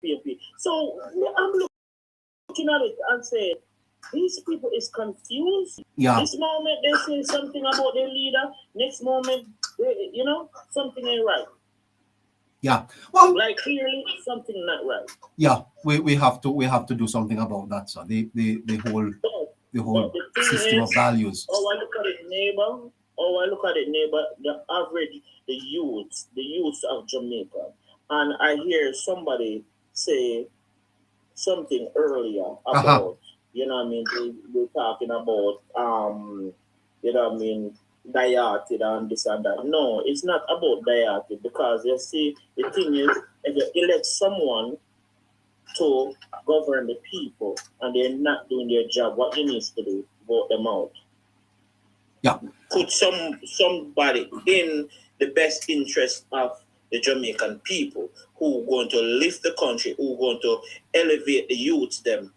S19: PNP. So I'm looking at it and saying, these people is confused.
S1: Yeah.
S19: This moment they say something about their leader. Next moment, you know, something ain't right.
S1: Yeah. Well,
S19: like clearly something not right.
S1: Yeah, we have to do something about that, sir. The whole system of values.
S19: I look at it, neighbor. The average, the youth of Jamaica, and I hear somebody say something earlier about, you know what I mean, we're talking about, you know what I mean, dieted and this and that. No, it's not about dieted, because you see, the thing is, if you elect someone to govern the people and they're not doing their job, what you need to do, vote them out.
S1: Yeah.
S19: Put somebody in the best interest of the Jamaican people, who going to lift the country, who going to elevate the youths them.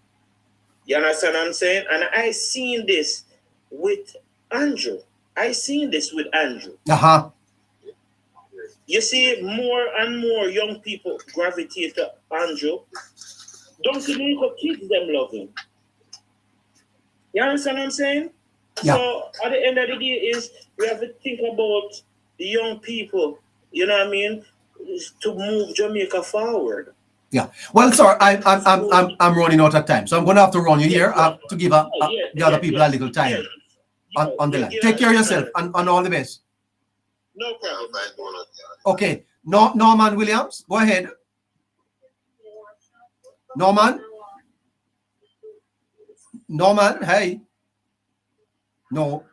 S19: You understand what I'm saying? And I seen this with Andrew.
S1: Uh-huh.
S19: You see more and more young people gravitate to Andrew. Don't you know the kids them love him? You understand what I'm saying?
S1: Yeah.
S19: So at the end of the day is we have to think about the young people, you know what I mean, to move Jamaica forward.
S1: Yeah. Well, sir, I'm running out of time, so I'm going to have to run you here to give the other people a little time on the line. Take care of yourself and all the best.
S19: No problem.
S1: Okay. Norman Williams, go ahead. Norman, hey. No.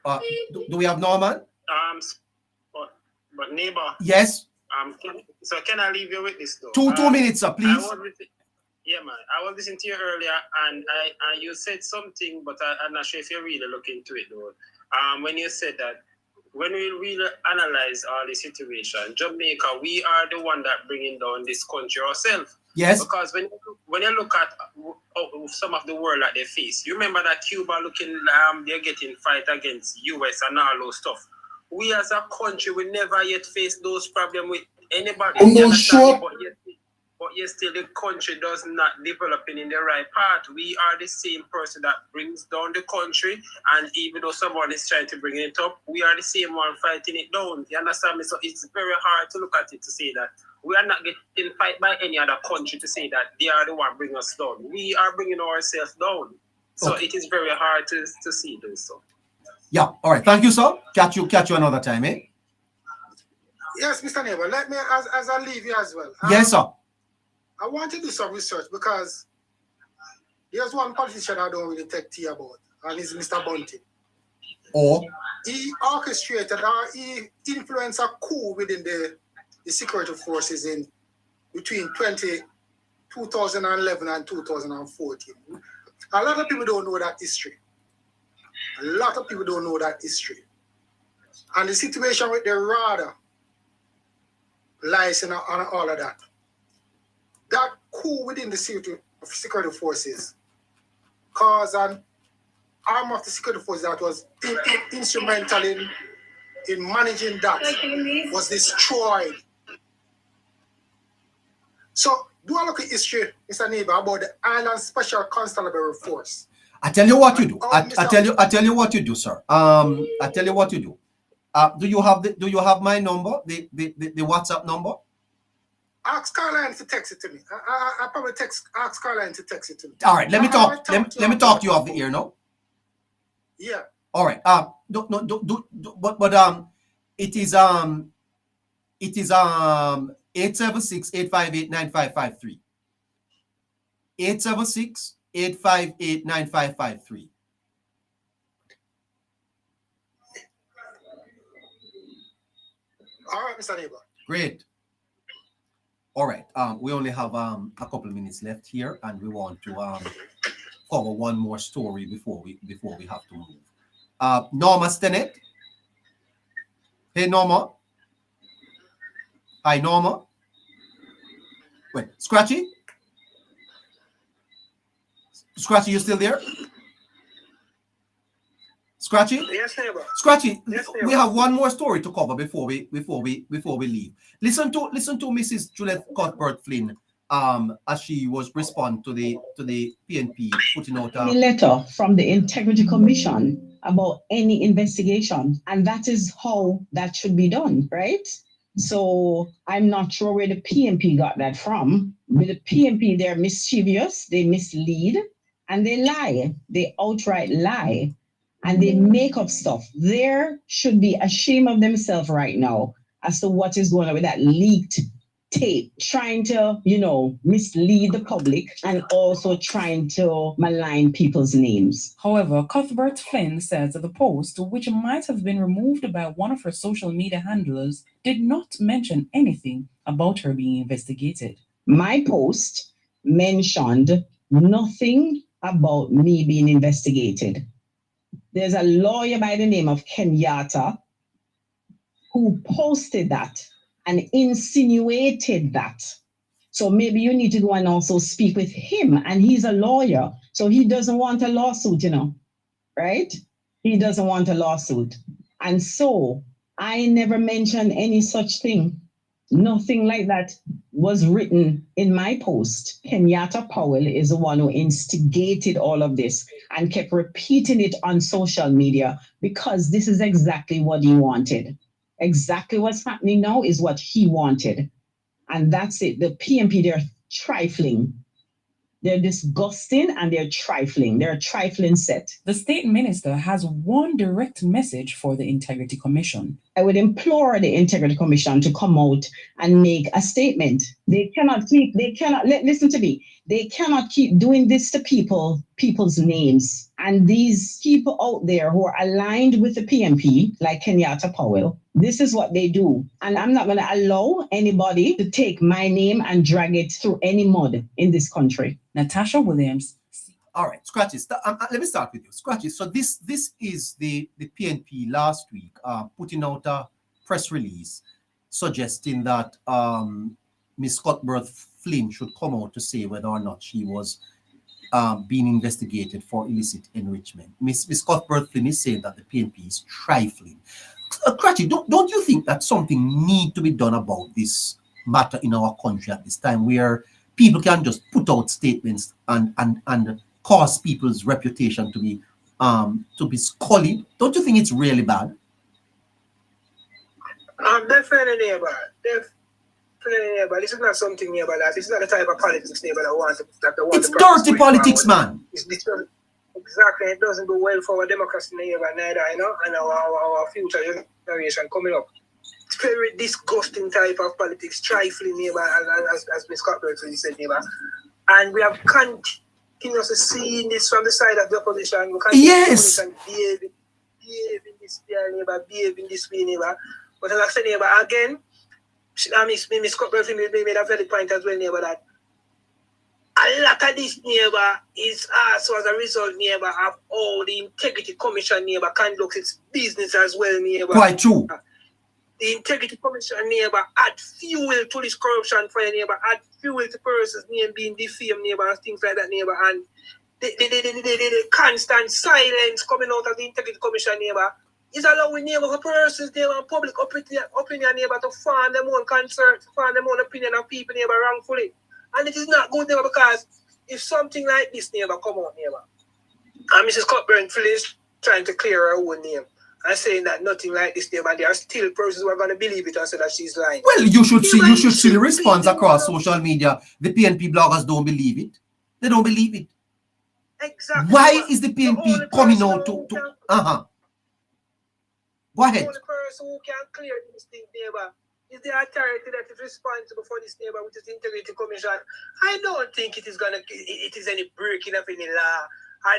S1: Do we have Norman?
S20: But neighbor.
S1: Yes.
S20: So can I leave you with this though?
S1: 2 minutes, sir, please.
S20: Yeah, man. I was listening to you earlier, and you said something, but I'm not sure if you really look into it though. When you said that when we really analyze all the situation, Jamaica, we are the one that bringing down this country ourselves.
S1: Yes.
S20: Because when you look at some of the world that they face, you remember that Cuba they're getting fight against US and all those stuff. We as a country, we never yet face those problems with anybody. But yet still the country does not developing in the right path. We are the same person that brings down the country, and even though someone is trying to bring it up, we are the same one fighting it down. You understand me? So it's very hard to look at it to say that we are not getting fight by any other country to say that they are the one bringing us down. We are bringing ourselves down. So It is very hard to see this. So.
S1: Yeah. All right. Thank you, sir. Catch you another time, eh?
S15: Yes, Mr. Neighbor. Let me, as I leave you as well.
S1: Yes, sir.
S15: I want to do some research because there's one politician I don't really take tea about, and it's Mr. Bunting.
S1: Oh.
S15: He orchestrated or he influenced a coup within the security forces in between 2011 and 2014. A lot of people don't know that history. And the situation with the RADA lies in all of that. That coup within the security forces caused an arm of the security forces that was instrumental in managing that was destroyed. So do I look at history, Mr. Neighbor, about the Island Special Constabulary Force?
S1: I tell you what you do. I tell you what you do, sir. I tell you what you do. Do you have my number, the WhatsApp number?
S15: Ask Caroline to text it to me. I probably ask Caroline to text it to me.
S1: All right, let me talk to you off the air now.
S15: Yeah.
S1: All right. But it is 876-858-9553. 876-858-9553.
S15: All right, Mr. Neighbor.
S1: Great. All right. We only have a couple of minutes left here, and we want to cover one more story before we have to move. Norma Stennett. Hey, Norma. Hi, Norma. Wait, Scratchy? Scratchy, you still there? Scratchy?
S8: Yes, neighbor.
S1: Scratchy,
S8: Yes, neighbor.
S1: we have one more story to cover before we leave. Listen to Mrs. Juliet Cuthbert Flynn as she was responding to the PNP putting out
S21: a letter from the Integrity Commission about any investigation, and that is how that should be done, right? So I'm not sure where the PNP got that from. With the PNP, they're mischievous, they mislead, and they lie. They outright lie, and they make up stuff. They should be ashamed of themselves right now as to what is going on with that leaked tape, trying to, mislead the public and also trying to malign people's names.
S22: However, Cuthbert Flynn says that the post, which might have been removed by one of her social media handlers, did not mention anything about her being investigated.
S21: My post mentioned nothing about me being investigated. There's a lawyer by the name of Kenyatta who posted that, and insinuated that. So maybe you need to go and also speak with him. And he's a lawyer, so he doesn't want a lawsuit, right? He doesn't want a lawsuit. And so I never mentioned any such thing. Nothing like that was written in my post. Kenyatta Powell is the one who instigated all of this and kept repeating it on social media because this is exactly what he wanted. Exactly what's happening now is what he wanted. And that's it. The PNP, they're trifling. They're disgusting and they're trifling. They're a trifling set.
S22: The state minister has one direct message for the Integrity Commission.
S21: I would implore the Integrity Commission to come out and make a statement. Listen to me. They cannot keep doing this to people's names. And these people out there who are aligned with the PNP, like Kenyatta Powell, this is what they do. And I'm not going to allow anybody to take my name and drag it through any mud in this country.
S22: Natasha Williams.
S1: All right, Scratches. Let me start with you, Scratches. So this is the PNP last week putting out a press release suggesting that Ms. Cuthbert Flynn should come out to say whether or not she was being investigated for illicit enrichment. Ms. Cuthbert Flynn is saying that the PNP is trifling. Scratchy, don't you think that something needs to be done about this matter in our country at this time, where people can just put out statements and cause people's reputation to be sullied? Don't you think it's really bad?
S8: Definitely, neighbor. Definitely, neighbor. This is not something, neighbor. This is not the type of politics, neighbor, that want to.
S1: It's dirty politics, man.
S8: Exactly. It doesn't go well for our democracy, neighbor, neither, and our future generation coming up. It's very disgusting type of politics, trifling, neighbor, as Ms. Cuthbert said, neighbor. And we have continuously seen this from the side of the opposition.
S1: Yes.
S8: Behave in this way, neighbor, behave in this way, neighbor. But as I said, neighbor, again, Ms. Cuthbert made a valid point as well, neighbor, that a lot of this, neighbor, is also as a result, neighbor, of all the Integrity Commission, neighbor, conducts its business as well, neighbor.
S1: Quite true.
S8: The Integrity Commission, neighbor, add fuel to this corruption for your neighbor, add fuel to persons' name being defamed, neighbor, and things like that, neighbor. And the constant silence coming out of the Integrity Commission, neighbor, is allowing neighbor for persons, neighbor, and public opinion, neighbor, to form their own concern, to form their own opinion of people, neighbor, wrongfully. And it is not good, neighbor, because if something like this, neighbor, come out, neighbor, and Mrs. Cuthbert is trying to clear her own name and saying that nothing like this, neighbor, there are still persons who are going to believe it and say that she's lying.
S1: Well, you should see the response across social media. The PNP bloggers don't believe it. They don't believe it.
S8: Exactly.
S1: Why is the PNP coming out to Go ahead.
S8: The only person who can clear this thing, neighbor, is the authority that is responsible for this, neighbor, which is the Integrity Commission. I don't think it is any breaking of any law.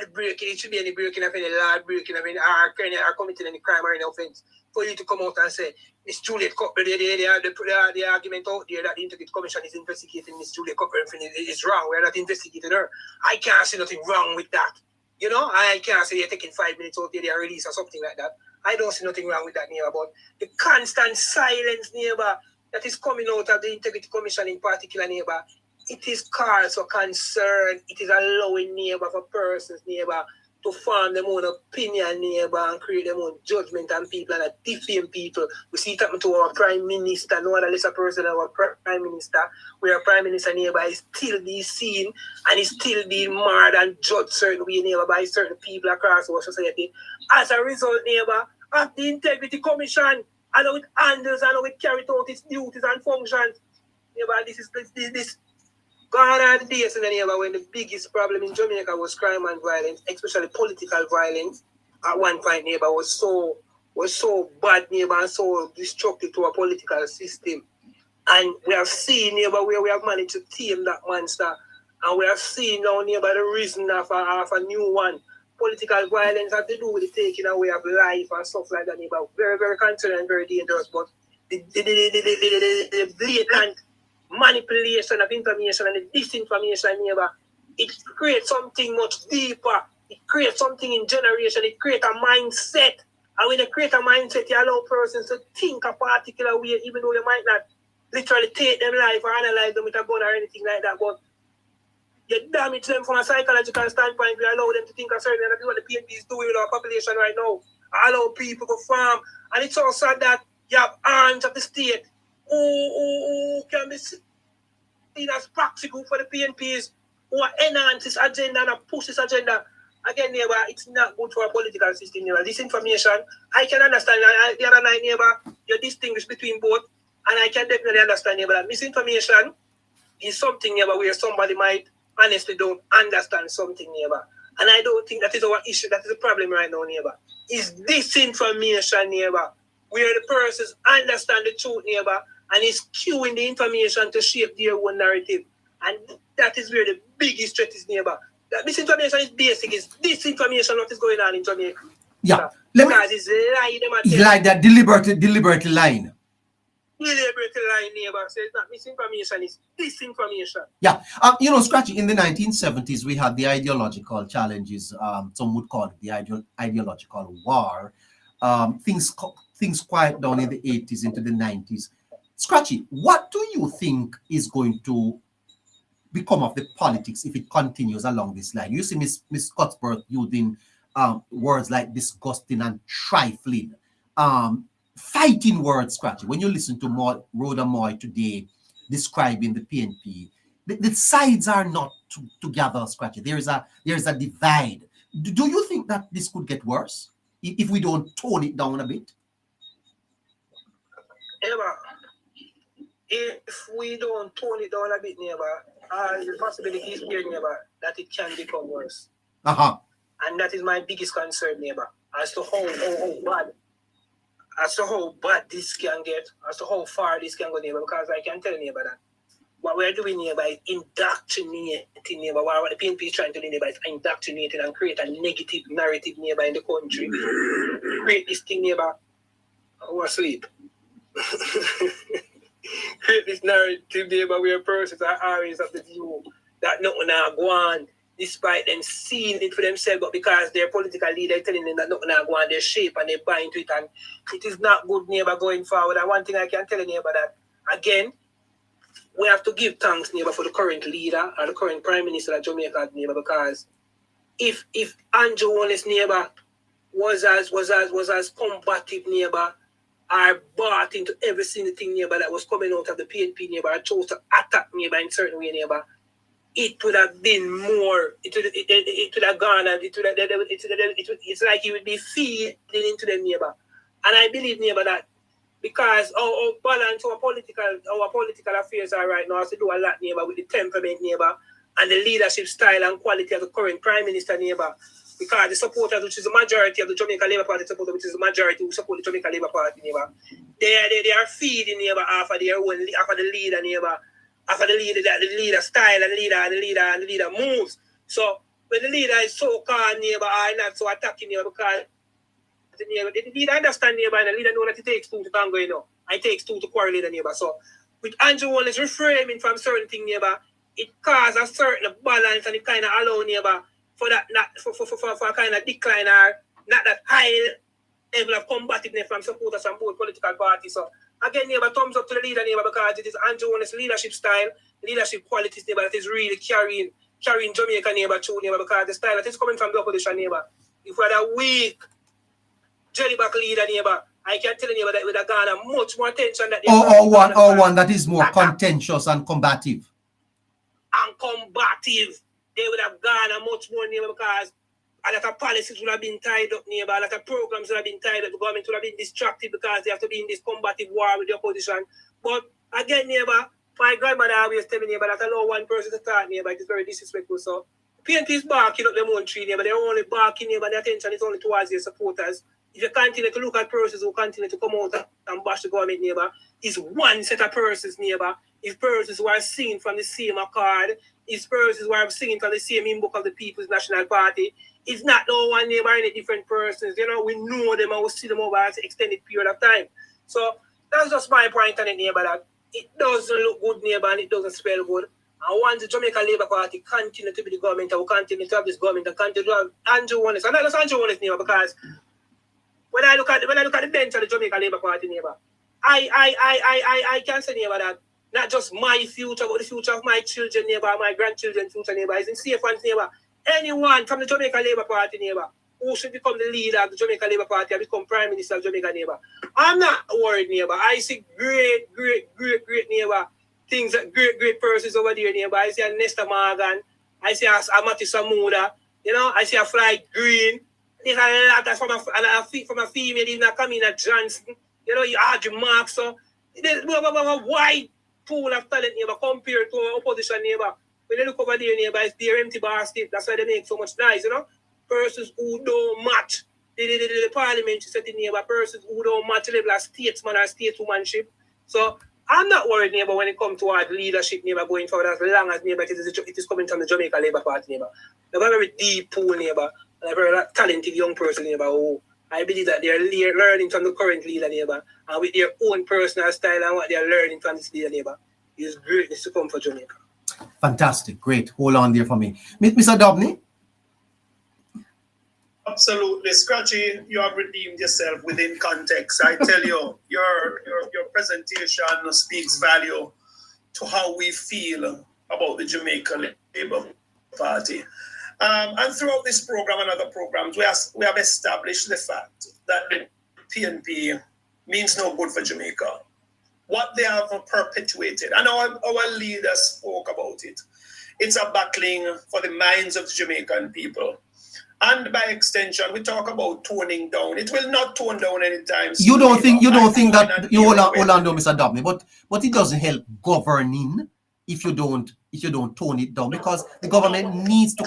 S8: It should be any breaking of any law, breaking of any or committing any crime or any offense for you to come out and say Miss Juliet Cuthbert, the argument out there that the Integrity Commission is investigating Miss Juliet Cuthbert is wrong. We're not investigating her. I can't see nothing wrong with that. I can't say they're taking 5 minutes out there, they release or something like that. I don't see nothing wrong with that, neighbor. But the constant silence, neighbor, that is coming out of the Integrity Commission in particular, neighbor, it is cause for concern. It is allowing, neighbor, for persons, neighbor, to form their own opinion, neighbor, and create their own judgment on people and defame people. We see it happen to our Prime Minister, no other lesser person than our Prime Minister, where our Prime Minister, neighbor, is still being seen and is still being marred and judged certain way, neighbor, by certain people across our society. As a result, neighbor, of the Integrity Commission, and how it handles and how it carries out its duties and functions. Neighbor, this gone are the days in the neighbor when the biggest problem in Jamaica was crime and violence, especially political violence. At one point, neighbor, was so bad, neighbor, and so destructive to our political system. And we have seen, neighbor, where we have managed to tame that monster. And we have seen now, neighbor, the reason of a new one. Political violence have to do with the taking away of life and stuff like that, neighbor. Very, very concerning and very dangerous. But the blatant manipulation of information and the disinformation, neighbor, it creates something much deeper. It creates something in generation. It creates a mindset. And when you create a mindset, you allow persons to think a particular way, even though you might not literally take them life or analyze them with a gun or anything like that, but you damage them from a psychological standpoint. We allow them to think a certain way. That's what the PNP is doing with our population right now. Allow people to farm. And it's also that you have arms of the state who can be seen as practical for the PNPs who enhance this agenda and push this agenda. Again, neighbor, it's not good for a political system, neighbor. This information, I can understand. The other night, neighbor, you distinguish between both. And I can definitely understand, neighbor, that misinformation is something, neighbor, where somebody might honestly don't understand something, neighbor. And I don't think that is our issue. That is the problem right now, neighbor. Is disinformation, neighbor, where the persons understand the truth, neighbor, and is queuing the information to shape their own narrative. And that is where the biggest threat is, neighbor. That misinformation is basic. It's disinformation what is going on in Jamaica.
S1: Yeah.
S8: Because it's lie them at
S1: It's like that deliberate line.
S8: Deliberate line, neighbor. So it's not misinformation, it's disinformation.
S1: Yeah. Scratchy, in the 1970s, we had the ideological challenges. Some would call it the ideological war. Things quiet down in the 80s into the 90s. Scratchy, what do you think is going to become of the politics if it continues along this line? You see Miss Cuthbert using words like disgusting and trifling. Fighting words, Scratchy. When you listen to Rhoda Moy today describing the PNP, the sides are not together, Scratchy. There is a divide. Do you think that this could get worse if we don't tone it down a bit?
S8: Neighbor, if we don't tone it down a bit, neighbor, the possibility is here, neighbor, that it can become worse. And that is my biggest concern, neighbor, as to how bad this can get, as to how far this can go, neighbor, because I can tell you, neighbor, that what we're doing, neighbor, is indoctrinating, neighbor. What the PNP is trying to do, neighbor, is indoctrinating and create a negative narrative, neighbor, in the country. Create this thing, neighbor, who are asleep. Create this narrative, neighbor, where persons are always of the view that nothing will go on, despite them seeing it for themselves, but because their political leader is telling them that nothing will go on, they shape and they buy into it, and it is not good, neighbor, going forward. And one thing I can tell you, neighbor, that again, we have to give thanks, neighbor, for the current leader or the current Prime Minister of Jamaica, neighbor, because if Andrew Wallace, neighbor, was as combative, neighbor, or bought into every single thing, neighbor, that was coming out of the PNP, neighbor, or chose to attack, neighbor, in certain way, neighbor, it would have been more, it would have gone, and it's like it would be feeding into them, neighbor. And I believe, neighbor, that because our balance, our political affairs are right now has to do a lot, neighbor, with the temperament, neighbor, and the leadership style and quality of the current Prime Minister, neighbor. Because the supporters, which is the majority of the Jamaica Labour Party supporters, which is the majority who support the Jamaica Labour Party, neighbor, they are feeding, neighbor, after their own, after the leader, neighbor, after the leader style and the leader moves. So when the leader is so calm, neighbor, or not so attacking, neighbor, because the leader understand, neighbor, and the leader know that it takes two to tango, you know. It takes two to quarrel, neighbor. So with Andrew Wallace reframing from certain thing, neighbor, it causes a certain balance and it kind of allow, neighbor, for that not for a kind of decline or not that high level of combativeness from supporters from both political parties. So again, neighbor, thumbs up to the leader, neighbor, because it is Andrew Wallace's leadership style, leadership qualities, neighbor, that is really carrying Jamaica, neighbor, through, neighbor, because the style that is coming from the opposition, neighbor. If we had a weak jellyback leader, neighbor, I can tell you, neighbor, that would have garnered much more attention that
S1: one that is more contentious and combative.
S8: They would have garnered much more, neighbor, because a lot of policies would have been tied up, neighbor, a lot of programs would have been tied up, the government would have been distracted because they have to be in this combative war with the opposition. But again, neighbor, my grandmother always tell me, neighbor, that allow one person to talk, neighbor, it is very disrespectful. So PNP is barking up their own tree, neighbor, they're only barking, neighbor, the attention is only towards their supporters. If you continue to look at persons who continue to come out and bash the government, neighbor, it's one set of persons, neighbor. It's persons who are singing from the same accord. It's persons who are singing from the same hymn book of the People's National Party. It's not no one, neighbor, any different persons. You know, we know them and we see them over an extended period of time. So that's just my point on it, neighbor, that it doesn't look good, neighbor, and it doesn't spell good. And once the Jamaica Labour Party continue to be the government, and we continue to have this government and continue to have Andrew Wallace, and not just Andrew Wallace, neighbor, because when I look at the bench of the Jamaica Labour Party, neighbor, I can say, neighbor, that not just my future, but the future of my children, neighbor, my grandchildren's future, neighbor, is in safe hands, neighbor. Anyone from the Jamaica Labour Party, neighbor, who should become the leader of the Jamaica Labour Party and become Prime Minister of Jamaica, neighbor. I'm not worried, neighbor. I see great, neighbor, things that great persons over there, neighbor. I see a Nesta Morgan. I see a Amati Samuda. You know, I see a Fly Green. There's a lot from a female, even a Camina Johnson. You know, you Audrey Marks. So there's a wide pool of talent, neighbor, compared to our opposition, neighbor. When they look over there, neighbor, it's their empty basket. That's why they make so much noise, you know. Persons who don't match the parliamentary setting, neighbor. Persons who don't match the level of statesman or stateswomanship. So I'm not worried, neighbor, when it comes to our leadership, neighbor, going forward as long as, neighbor, it is coming from the Jamaica Labour Party, neighbor. They have a very deep pool, neighbor, and a very talented young person, neighbor, who I believe that they're learning from the current leader, neighbor, and with their own personal style and what they're learning from this leader, neighbor, is greatness to come for Jamaica.
S1: Fantastic. Great. Hold on there for me. Mr. Dobney?
S7: Absolutely. Scratchy, you have redeemed yourself within context. I tell you, your presentation speaks value to how we feel about the Jamaica Labour Party. And throughout this program and other programs, we have established the fact that the PNP means no good for Jamaica. What they have perpetuated, and our leaders spoke about it, it's a battling for the minds of the Jamaican people. And by extension, we talk about toning down. It will not tone down anytime soon.
S1: You don't think that you hold on, Mr. Dobney, but it doesn't help governing if you don't tone it down, because the government needs to.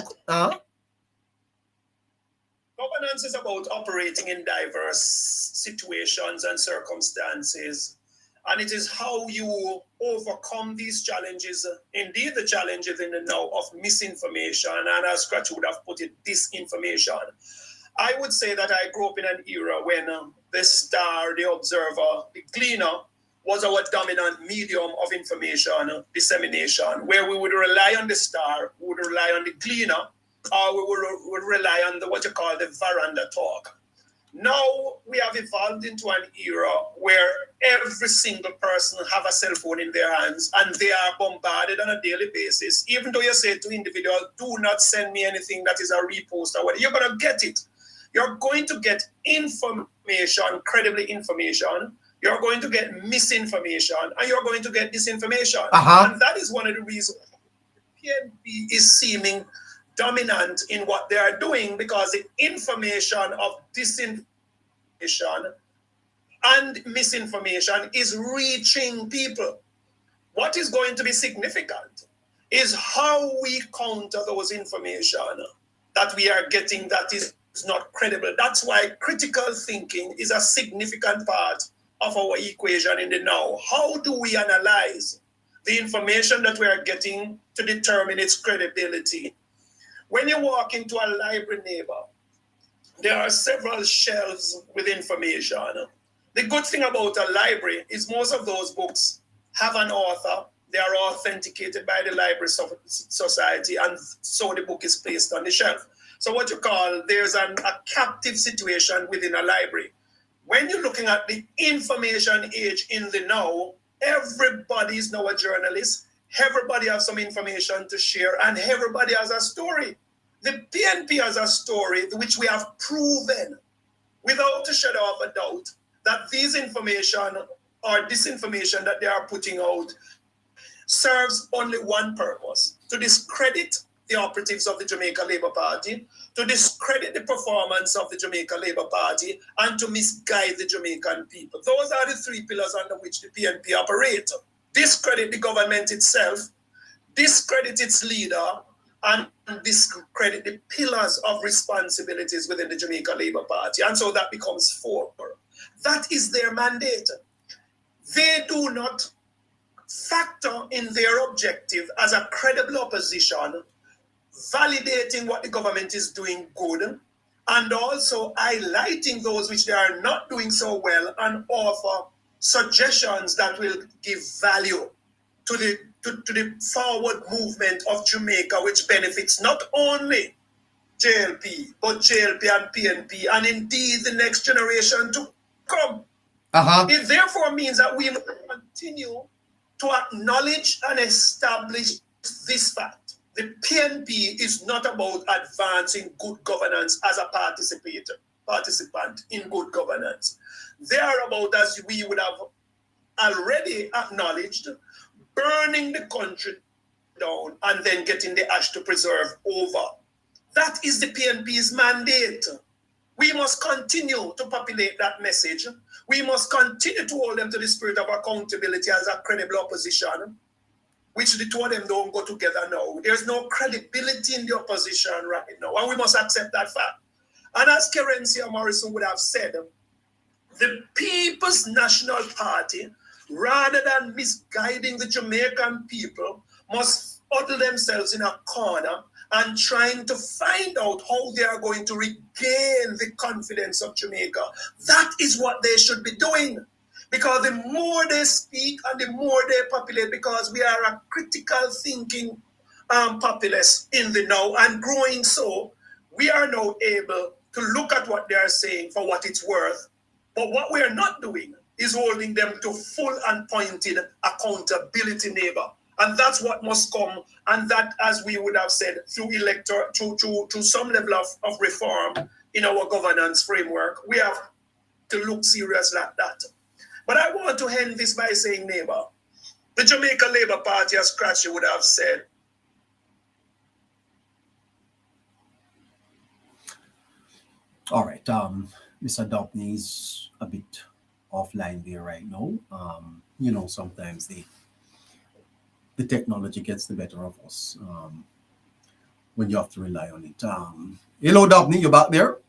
S7: Governance is about operating in diverse situations and circumstances, and it is how you overcome these challenges, indeed the challenges in the now of misinformation, and as Scratch would have put it, disinformation. I would say that I grew up in an era when the Star, the Observer, the Gleaner was our dominant medium of information dissemination, where we would rely on the Star, we would rely on the Gleaner, or we would rely on what you call the veranda talk. Now we have evolved into an era where every single person have a cell phone in their hands and they are bombarded on a daily basis. Even though you say to individuals, do not send me anything that is a repost or whatever, you're going to get it. You're going to get information, credibly information. You're going to get misinformation, and you're going to get disinformation. And that is one of the reasons PNP is seeming dominant in what they are doing, because the information of disinformation and misinformation is reaching people. What is going to be significant is how we counter those information that we are getting that is not credible. That's why critical thinking is a significant part of our equation in the now. How do we analyze the information that we are getting to determine its credibility? When you walk into a library, neighbor, there are several shelves with information. The good thing about a library is most of those books have an author. They are authenticated by the Library Society, and so the book is placed on the shelf. So what you call, there's a captive situation within a library. When you're looking at the information age in the now, everybody is now a journalist. Everybody has some information to share, and everybody has a story. The PNP has a story which we have proven without a shadow of a doubt that these information or disinformation that they are putting out serves only one purpose: to discredit the operatives of the Jamaica Labour Party, to discredit the performance of the Jamaica Labour Party, and to misguide the Jamaican people. Those are the three pillars under which the PNP operates. Discredit the government itself, discredit its leader, and discredit the pillars of responsibilities within the Jamaica Labour Party. And so that becomes four. That is their mandate. They do not factor in their objective as a credible opposition, validating what the government is doing good, and also highlighting those which they are not doing so well, and offer suggestions that will give value to the forward movement of Jamaica, which benefits not only JLP, but JLP and PNP, and indeed the next generation to come. It therefore means that we must continue to acknowledge and establish this fact. The PNP is not about advancing good governance as a participant in good governance. They are about, as we would have already acknowledged, burning the country down and then getting the ash to preserve over. That is the PNP's mandate. We must continue to populate that message. We must continue to hold them to the spirit of accountability as a credible opposition, which the two of them don't go together now. There's no credibility in the opposition right now, and we must accept that fact. And as Kerencia Morrison would have said, the People's National Party, rather than misguiding the Jamaican people, must huddle themselves in a corner and trying to find out how they are going to regain the confidence of Jamaica. That is what they should be doing. Because the more they speak and the more they populate, because we are a critical thinking populace in the now and growing so, we are now able to look at what they are saying for what it's worth. But what we are not doing is holding them to full and pointed accountability, neighbor. And that's what must come. And that, as we would have said, through to some level of reform in our governance framework, we have to look serious like that. But I want to end this by saying, neighbor, the Jamaica Labour Party, as Scratchy would have said,
S1: all right, Mr. Doppney is a bit offline there right now. You know, sometimes the technology gets the better of us when you have to rely on it. Hello, Doppney, you back there?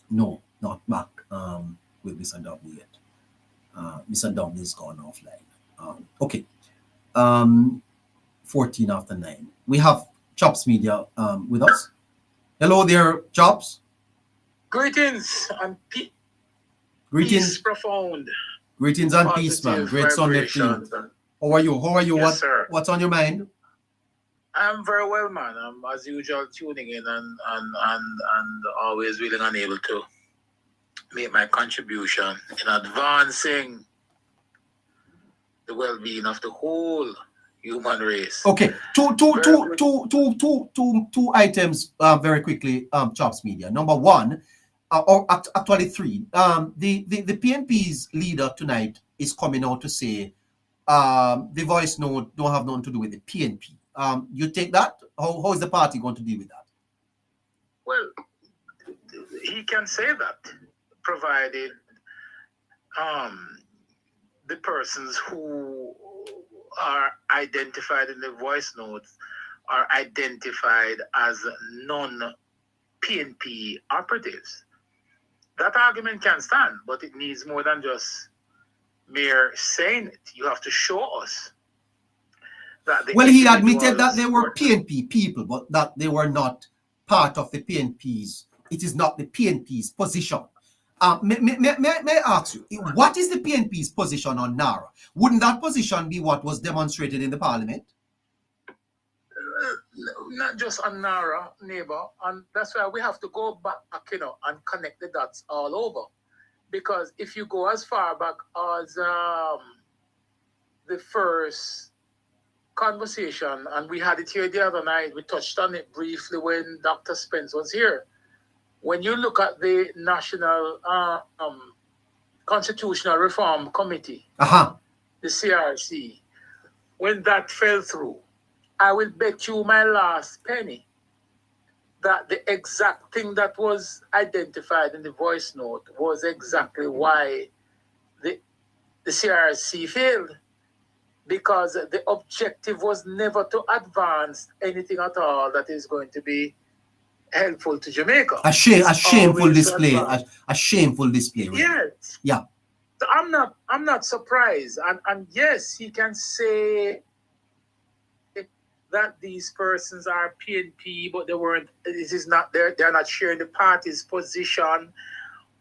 S1: No, not back with Mr. Doppney yet. Mr. Doppney is gone offline. Okay, 14 after 9. We have Chops Media with us. Hello there, Chops.
S2: Greetings and
S1: Greetings.
S2: peace profound.
S1: Greetings and peace, man. Great Sunday to you. How are you? How are you?
S2: Yes, sir.
S1: What's on your mind?
S2: I'm very well, man. I'm as usual tuning in and always willing and able to make my contribution in advancing the well-being of the whole human race.
S1: Okay, two items very quickly, Chops Media. Number one, or actually three. The PNP's leader tonight is coming out to say the voice note don't have nothing to do with the PNP. You take that? How is the party going to deal with that?
S2: Well, he can say that, provided the persons who are identified in the voice notes are identified as non-PNP operatives. That argument can stand, but it needs more than just mere saying it. You have to show us that.
S1: Well, he admitted that they were PNP people, but that they were not part of the PNP's. It is not the PNP's position. May I ask you, what is the PNP's position on NARA? Wouldn't that position be what was demonstrated in the parliament?
S2: Not just on NARA, neighbor, and that's why we have to go back, and connect the dots all over. Because if you go as far back as the first conversation, and we had it here the other night, we touched on it briefly when Dr. Spence was here. When you look at the National Constitutional Reform Committee, the CRC, when that fell through, I will bet you my last penny that the exact thing that was identified in the voice note was exactly why the CRC failed. Because the objective was never to advance anything at all that is going to be helpful to Jamaica.
S1: A shameful display. A shameful display. Really.
S2: Yes.
S1: Yeah.
S2: So I'm not surprised. And yes, he can say that these persons are PNP, but they weren't. This is not they're not sharing the party's position.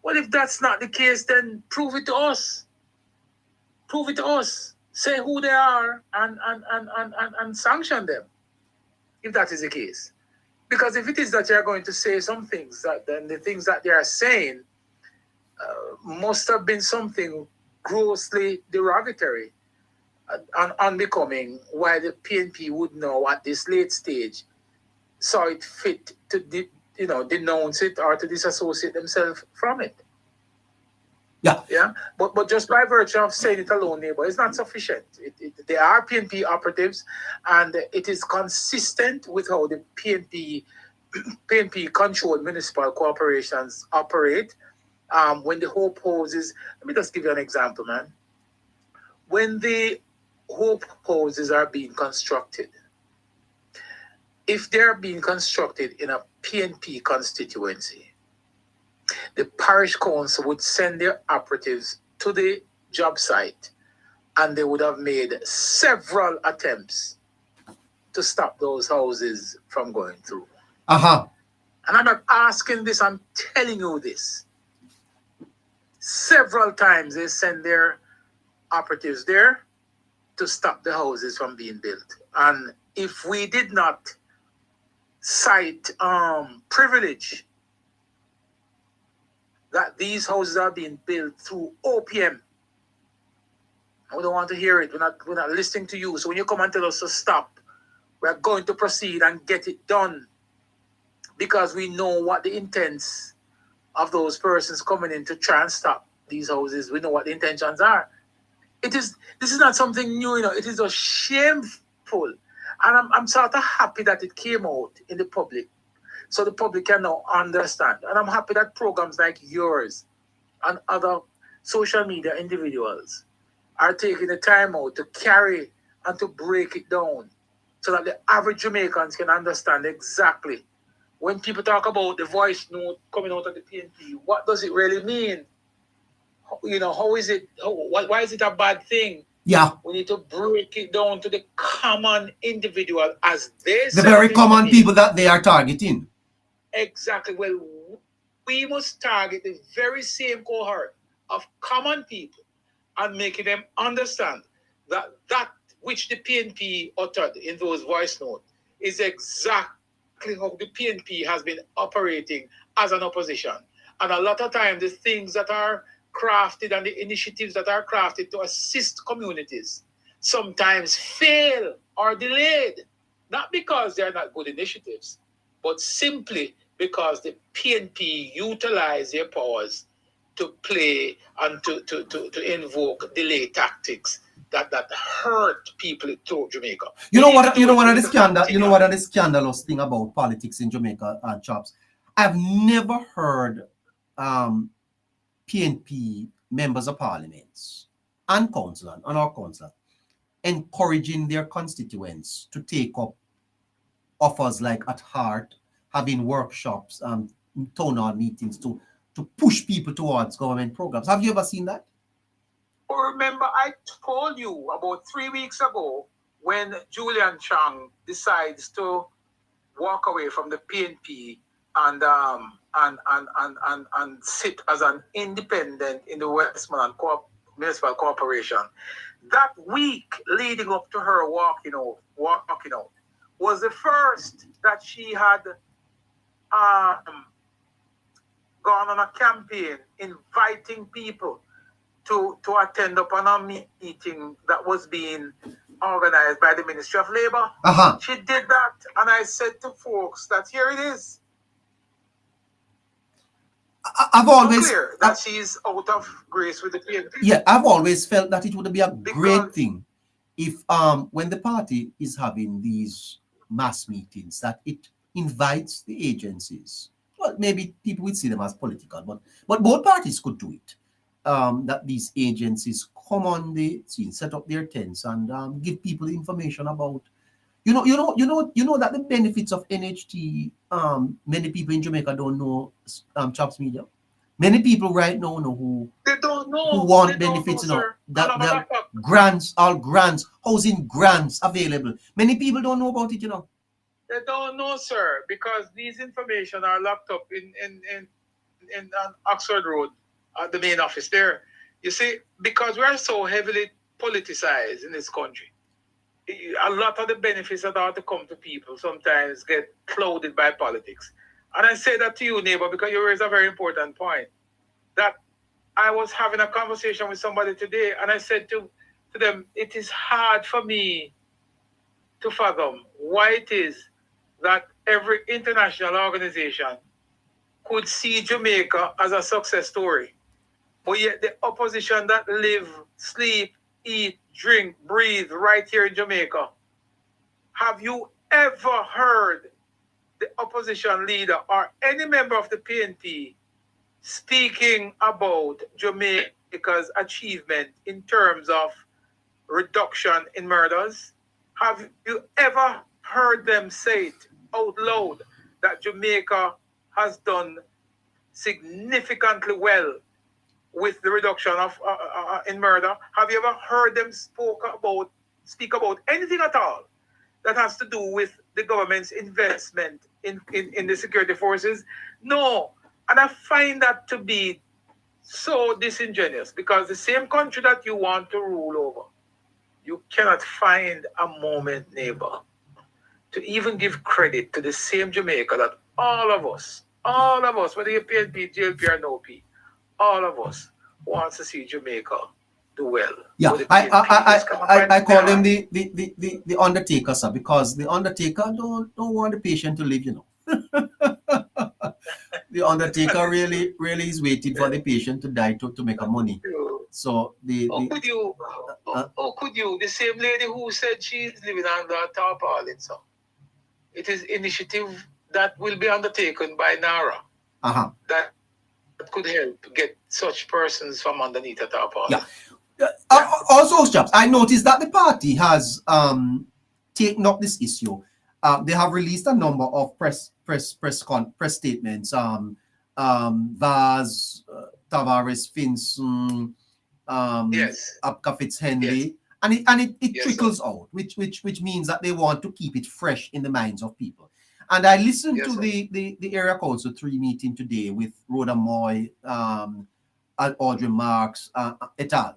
S2: Well, if that's not the case, then prove it to us. Prove it to us. Say who they are and sanction them, if that is the case. Because if it is that you're going to say some things, that then the things that they are saying must have been something grossly derogatory and unbecoming, why the PNP would now at this late stage saw it fit to denounce it or to disassociate themselves from it. Yeah. But just by virtue of saying it alone, neighbor, it's not sufficient. They are PNP operatives, and it is consistent with how the PNP controlled municipal corporations operate. When the hope houses, let me just give you an example, man. When the hope houses are being constructed, if they're being constructed in a PNP constituency, the parish council would send their operatives to the job site, and they would have made several attempts to stop those houses from going through. And I'm not asking this, I'm telling you this. Several times they send their operatives there to stop the houses from being built. And if we did not cite privilege that these houses are being built through OPM, we don't want to hear it. We're not listening to you. So when you come and tell us to stop, we're going to proceed and get it done, because we know what the intents of those persons coming in to try and stop these houses. We know what the intentions are. This is not something new, it is just shameful. And I'm sort of happy that it came out in the public, so the public can now understand. And I'm happy that programs like yours and other social media individuals are taking the time out to carry and to break it down, so that the average Jamaicans can understand exactly when people talk about the voice note coming out of the PNP, what does it really mean? How is it? Why is it a bad thing?
S1: Yeah.
S2: We need to break it down to the common individual, as they
S1: the very common people that they are targeting.
S2: Exactly. Well, we must target the very same cohort of common people and making them understand that which the PNP uttered in those voice notes is exactly how the PNP has been operating as an opposition. And a lot of times the things that are crafted and the initiatives that are crafted to assist communities sometimes fail or delayed, not because they're not good initiatives, but simply because the PNP utilize their powers to play and to invoke delay tactics that hurt people throughout Jamaica.
S1: You know what are the scandalous thing about politics in Jamaica, Chops? I've never heard PNP members of parliaments and council and our council encouraging their constituents to take up offers like At Heart, having workshops, town hall meetings to push people towards government programs. Have you ever seen that?
S2: Remember, I told you about 3 weeks ago when Julian Chang decides to walk away from the PNP and sit as an independent in the Westmoreland Municipal Corporation. That week leading up to her walking out was the first that she had gone on a campaign inviting people to attend upon a meeting that was being organized by the Ministry of Labor. She did that, and I said to folks that here it is.
S1: I've always
S2: clear that she's out of grace with the PNP.
S1: Yeah, I've always felt that it would be a great thing if when the party is having these mass meetings, that it invites the agencies. Well, maybe people would see them as political, but both parties could do it. That these agencies come on the scene, set up their tents, and give people information about. You know that the benefits of NHT. Many people in Jamaica don't know. Chops Media. Many people right now know who want benefits. That grants, all grants, housing grants available. Many people don't know about it.
S2: They don't know, sir, because these information are locked up in Oxford Road, at the main office there. You see, because we are so heavily politicized in this country, a lot of the benefits that are to come to people sometimes get clouded by politics. And I say that to you, neighbor, because you raise a very important point. That I was having a conversation with somebody today, and I said to them, it is hard for me to fathom why it is that every international organization could see Jamaica as a success story, but yet the opposition that live, sleep, eat, drink, breathe right here in Jamaica. Have you ever heard the opposition leader or any member of the PNP speaking about Jamaica's achievement in terms of reduction in murders? Have you ever heard them say it out loud that Jamaica has done significantly well with the reduction of in murder? Have you ever heard them speak about anything at all that has to do with the government's investment in the security forces? No. And I find that to be so disingenuous, because the same country that you want to rule over, you cannot find a moment, neighbor, to even give credit to the same Jamaica that all of us, whether you're PNP, JLP, or no P, all of us wants to see Jamaica do well.
S1: Yeah, I call them the Undertaker, sir, because the Undertaker don't want the patient to live, you know. The Undertaker really is waiting for the patient to die to make a money. So
S2: could you? The same lady who said she's living under a tarpaulin, sir. It is initiative that will be undertaken by NARA that could help get such persons from underneath a tarpaulin.
S1: Yeah. Also, chaps, I noticed that the party has taken up this issue. They have released a number of press statements. Vaz, Tavares, Finson, Apka Fitzhenley, and it trickles out, which means that they want to keep it fresh in the minds of people. And I listened to the Area Council 3 meeting today with Rhoda Moy, Audrey Marks, et al.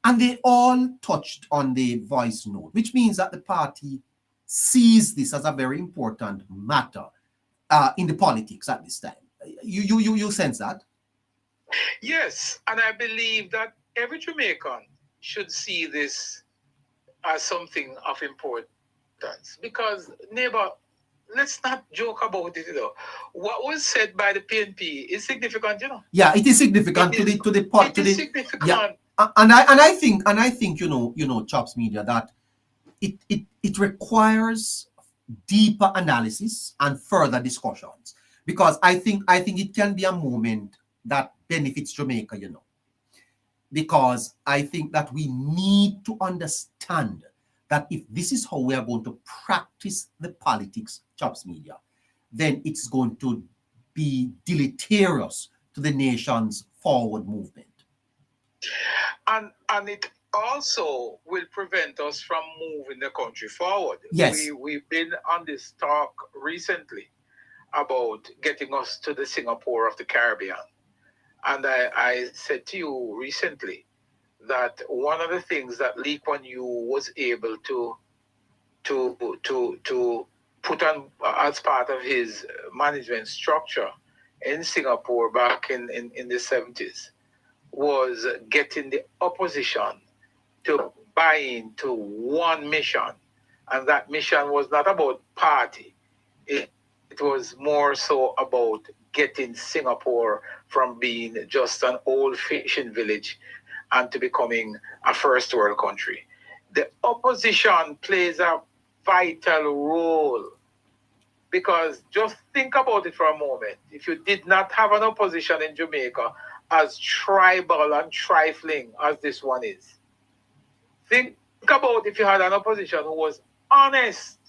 S1: And they all touched on the voice note, which means that the party sees this as a very important matter in the politics at this time. You sense that?
S2: Yes, and I believe that every Jamaican should see this as something of importance, because, neighbor, let's not joke about it, you know. What was said by the PNP is significant, you know.
S1: Yeah, it is significant to the part.
S2: It is significant.
S1: Yeah. And I think you know, Chops Media, that it requires deeper analysis and further discussions, because I think it can be a moment that benefits Jamaica, you know, because I think that we need to understand that if this is how we are going to practice the politics, Chops Media, then it's going to be deleterious to the nation's forward movement.
S2: And it also will prevent us from moving the country forward.
S1: Yes.
S2: We've been on this talk recently about getting us to the Singapore of the Caribbean. And I said to you recently that one of the things that Lee Kuan Yew was able to put on as part of his management structure in Singapore back in the 70s was getting the opposition to buy into one mission. And that mission was not about party. It was more so about getting Singapore from being just an old fishing village and to becoming a first world country. The opposition plays a vital role, because just think about it for a moment. If you did not have an opposition in Jamaica as tribal and trifling as this one is, think about if you had an opposition who was honest,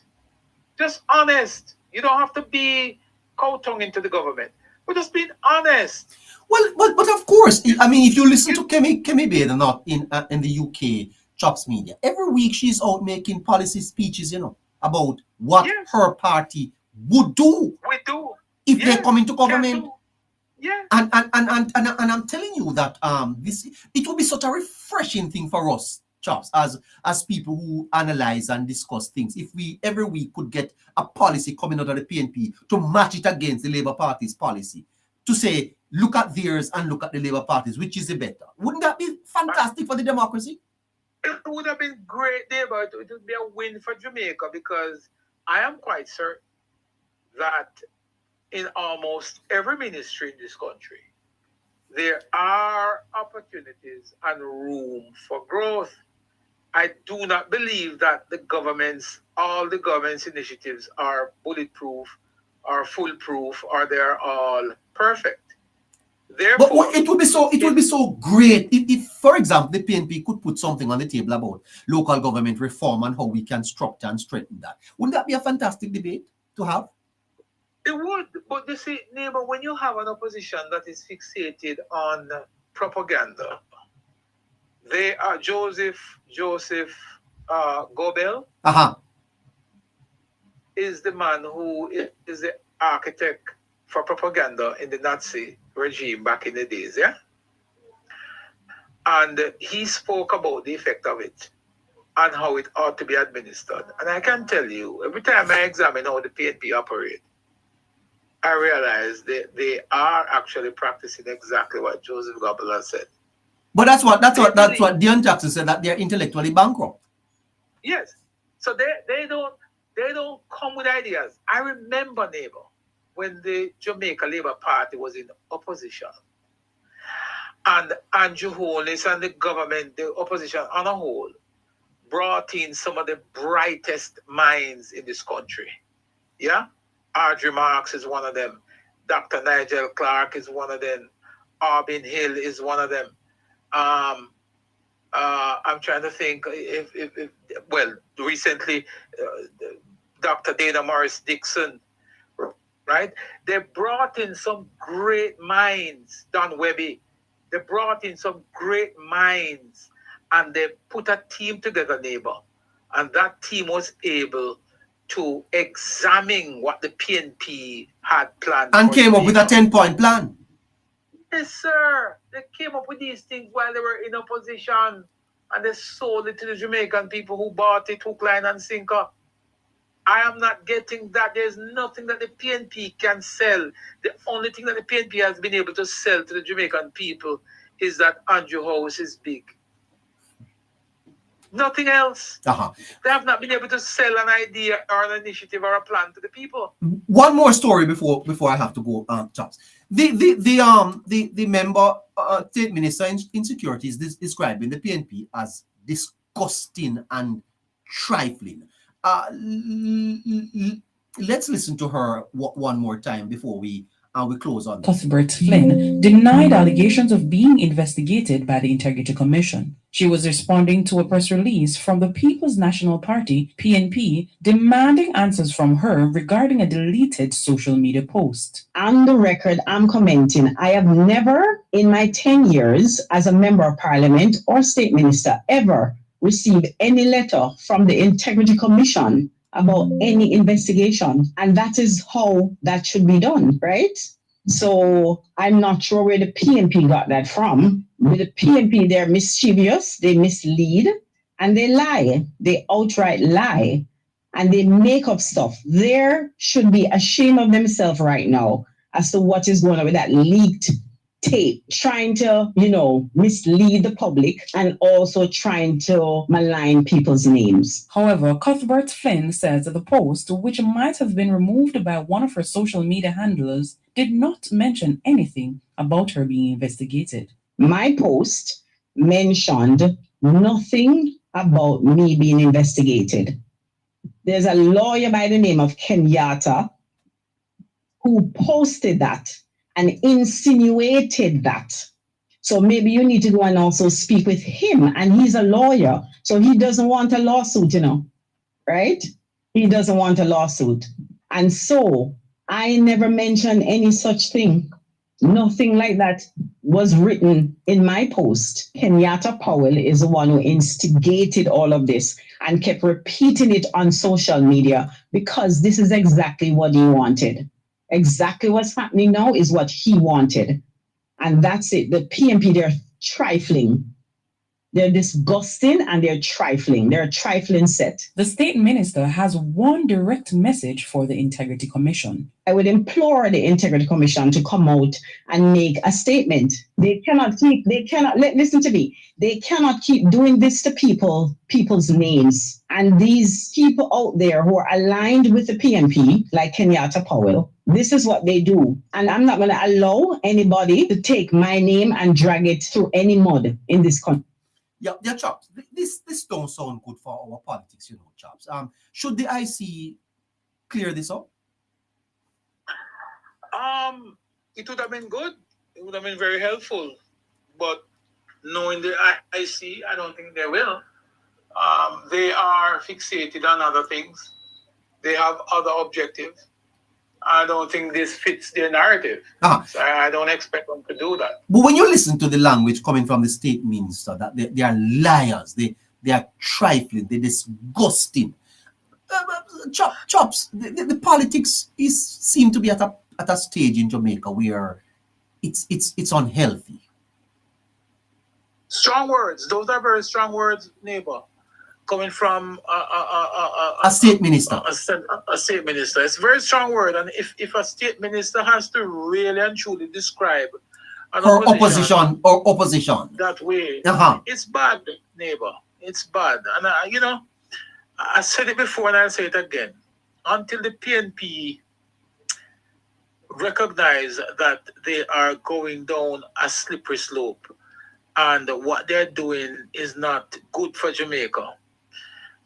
S2: just honest. You don't have to be cow-tonguing to the government, but just being honest.
S1: Well, but of course, I mean, if you listen to Kemi Bader not in the UK Chops Media, every week she's out making policy speeches, you know, about what her party would do if they come into government.
S2: Yeah.
S1: And I'm telling you that it will be such a refreshing thing for us, Chops, as people who analyze and discuss things, if we every week could get a policy coming out of the PNP to match it against the Labour Party's policy, to say, look at theirs and look at the Labour parties, which is the better? Wouldn't that be fantastic for the democracy?
S2: It would have been great there, but it would be a win for Jamaica, because I am quite certain that in almost every ministry in this country, there are opportunities and room for growth. I do not believe that all the government's initiatives are bulletproof or foolproof, or they're all perfect. Therefore,
S1: but it would be so great if, for example, the PNP could put something on the table about local government reform and how we can structure and strengthen that. Wouldn't that be a fantastic debate to have?
S2: It would, but you see, neighbor, when you have an opposition that is fixated on propaganda, they are Joseph Goebbels is the man who is the architect for propaganda in the Nazi regime back in the days, yeah? And he spoke about the effect of it and how it ought to be administered. And I can tell you, every time I examine how the PNP operate, I realize they are actually practicing exactly what Joseph Goebbels said.
S1: But that's what Dion Jackson said, that they're intellectually bankrupt.
S2: Yes. So they don't come with ideas. I remember, neighbor, when the Jamaica Labour Party was in opposition, and Andrew Holness and the government, the opposition on a whole, brought in some of the brightest minds in this country. Yeah? Audrey Marks is one of them. Dr. Nigel Clark is one of them. Arbin Hill is one of them. I'm trying to think if recently, Dr. Dana Morris Dixon, right? They brought in some great minds, Don Webby. They brought in some great minds, and they put a team together, neighbor. And that team was able to examine what the PNP had planned.
S1: And came up with a 10-point plan.
S2: Yes, sir. They came up with these things while they were in opposition, and they sold it to the Jamaican people who bought it hook, line, and sinker. I am not getting that. There's nothing that the PNP can sell. The only thing that the PNP has been able to sell to the Jamaican people is that Andrew House is big. Nothing else. They have not been able to sell an idea or an initiative or a plan to the people.
S1: One more story before I have to go, Charles. The member, state minister in security is describing the PNP as disgusting and trifling. Let's listen to her one more time before we close on this.
S22: Cuthbert Flynn denied allegations of being investigated by the Integrity Commission. She was responding to a press release from the People's National Party, PNP, demanding answers from her regarding a deleted social media post.
S21: On the record, I'm commenting, I have never, in my 10 years as a member of parliament or state minister, ever received any letter from the Integrity Commission about any investigation. And that is how that should be done, right? So I'm not sure where the PNP got that from. With the PNP, they're mischievous, they mislead, and they lie. They outright lie, and they make up stuff. They should be ashamed of themselves right now as to what is going on with that leaked tape, trying to, mislead the public and also trying to malign people's names.
S22: However, Cuthbert Flynn says that the post, which might have been removed by one of her social media handlers, did not mention anything about her being investigated.
S21: My post mentioned nothing about me being investigated. There's a lawyer by the name of Kenyatta who posted that and insinuated that. So maybe you need to go and also speak with him. And he's a lawyer, so he doesn't want a lawsuit, right? He doesn't want a lawsuit. And so I never mentioned any such thing. Nothing like that was written in my post. Kenyatta Powell is the one who instigated all of this and kept repeating it on social media because this is exactly what he wanted. Exactly what's happening now is what he wanted. And that's it. The PNP, they're trifling. They're disgusting and they're trifling. They're a trifling set.
S22: The state minister has one direct message for the Integrity Commission.
S21: I would implore the Integrity Commission to come out and make a statement. Listen to me. They cannot keep doing this to people's names. And these people out there who are aligned with the PNP, like Kenyatta Powell, this is what they do. And I'm not going to allow anybody to take my name and drag it through any mud in this country.
S1: Yeah, Chops. This don't sound good for our politics, Chops. Should the IC clear this up?
S2: It would have been good. It would have been very helpful. But knowing the IC, I don't think they will. They are fixated on other things. They have other objectives. I don't think this fits their narrative. So I don't expect them to do that.
S1: But when you listen to the language coming from the state minister, that they are liars, they are trifling, they're disgusting. Chops, the politics seem to be at a stage in Jamaica where it's unhealthy.
S2: Strong words. Those are very strong words, neighbor. Coming from
S1: a state minister.
S2: A state minister. It's a very strong word. And if a state minister has to really and truly describe
S1: her opposition
S2: that way, it's bad, neighbor. It's bad. And I said it before and I'll say it again. Until the PNP recognize that they are going down a slippery slope and what they're doing is not good for Jamaica,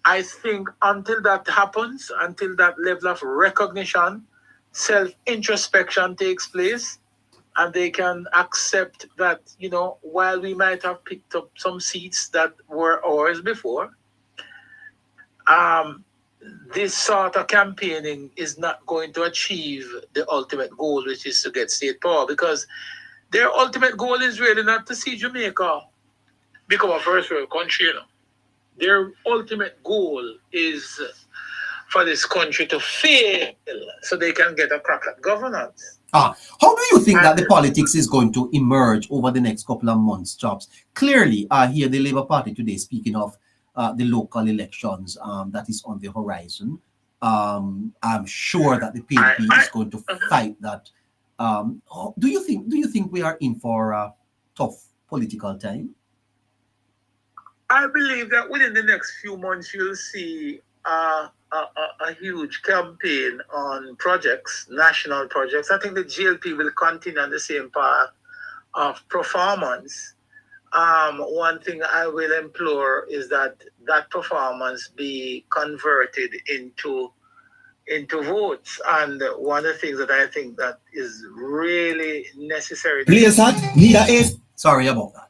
S2: I think until that happens, until that level of recognition, self-introspection takes place, and they can accept that, while we might have picked up some seats that were ours before, this sort of campaigning is not going to achieve the ultimate goal, which is to get state power, because their ultimate goal is really not to see Jamaica become a first world country, Their ultimate goal is for this country to fail so they can get a crack at governance.
S1: How do you think that the politics is going to emerge over the next couple of months, Chops? Clearly, I hear the Labour Party today speaking of the local elections that is on the horizon. I'm sure that the PNP is going to fight that. Do you think we are in for a tough political time?
S2: I believe that within the next few months, you'll see a huge campaign on projects, national projects. I think the GLP will continue on the same path of performance. One thing I will implore is that performance be converted into votes. And one of the things that I think that is really necessary.
S1: Sorry about that.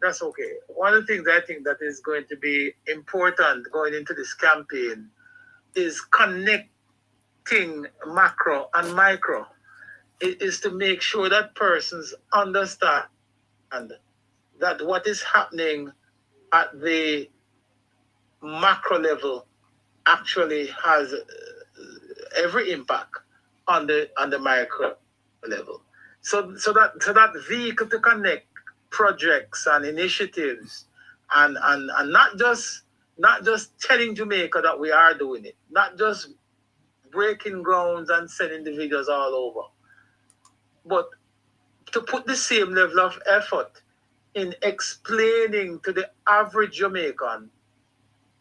S2: That's okay. One of the things I think that is going to be important going into this campaign is connecting macro and micro. It is to make sure that persons understand that what is happening at the macro level actually has every impact on the micro level. So that vehicle to connect projects and initiatives and not just telling Jamaica that we are doing it, not just breaking grounds and sending the videos all over, but to put the same level of effort in explaining to the average Jamaican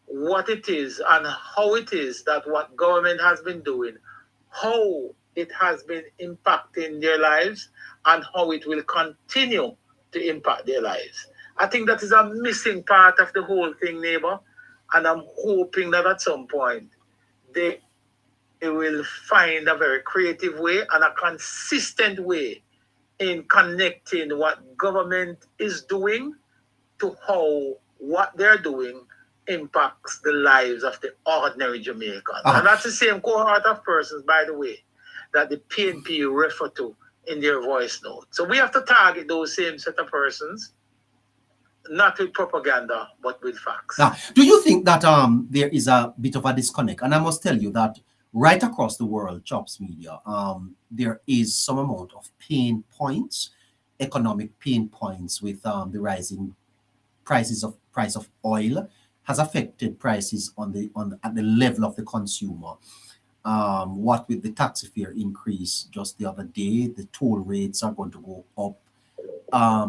S2: what it is and how it is that what government has been doing, how it has been impacting their lives, and how it will continue to impact their lives. I think that is a missing part of the whole thing, neighbor, and I'm hoping that at some point they will find a very creative way and a consistent way in connecting what government is doing to how what they're doing impacts the lives of the ordinary Jamaicans. And that's the same cohort of persons, by the way, that the PNP refer to in their voice note. So we have to target those same set of persons, not with propaganda, but with facts.
S1: Now, do you think that there is a bit of a disconnect? And I must tell you that right across the world, Chops Media, there is some amount of pain points, economic pain points with the rising price of oil has affected prices at the level of the consumer. What with the taxi fare increase just the other day, the toll rates are going to go up.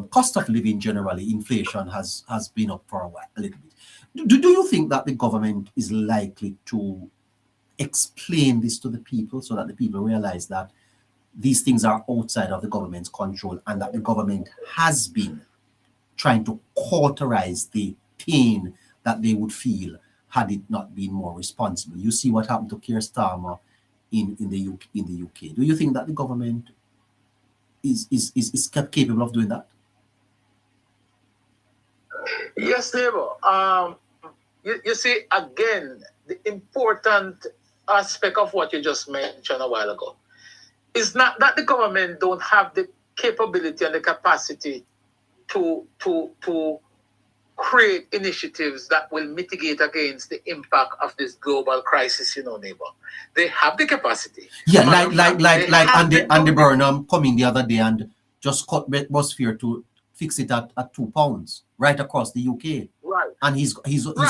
S1: Cost of living generally, inflation has been up for a while, a little bit. Do you think that the government is likely to explain this to the people so that the people realize that these things are outside of the government's control and that the government has been trying to cauterize the pain that they would feel had it not been more responsible? You see what happened to Keir Starmer in the UK. Do you think that the government is capable of doing that?
S2: Yes, neighbor. You see, again, the important aspect of what you just mentioned a while ago is not that the government don't have the capability and the capacity to create initiatives that will mitigate against the impact of this global crisis, neighbor. They have the capacity.
S1: Yeah, like Andy Burnham coming the other day and just cut atmosphere to fix it at £2 right across the UK.
S2: Right.
S1: And he's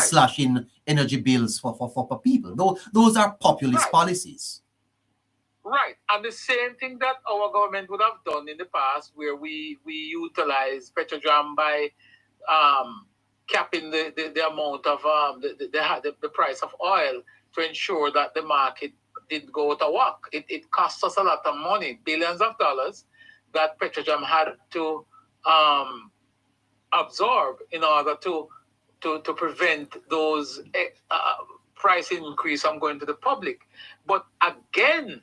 S1: slashing energy bills for people. Those are populist policies.
S2: Right. And the same thing that our government would have done in the past, where we utilize Petrojam by capping the amount of the price of oil to ensure that the market didn't go to work. It cost us a lot of money, billions of dollars, that Petrojam had to absorb in order to prevent those price increase from going to the public. But again,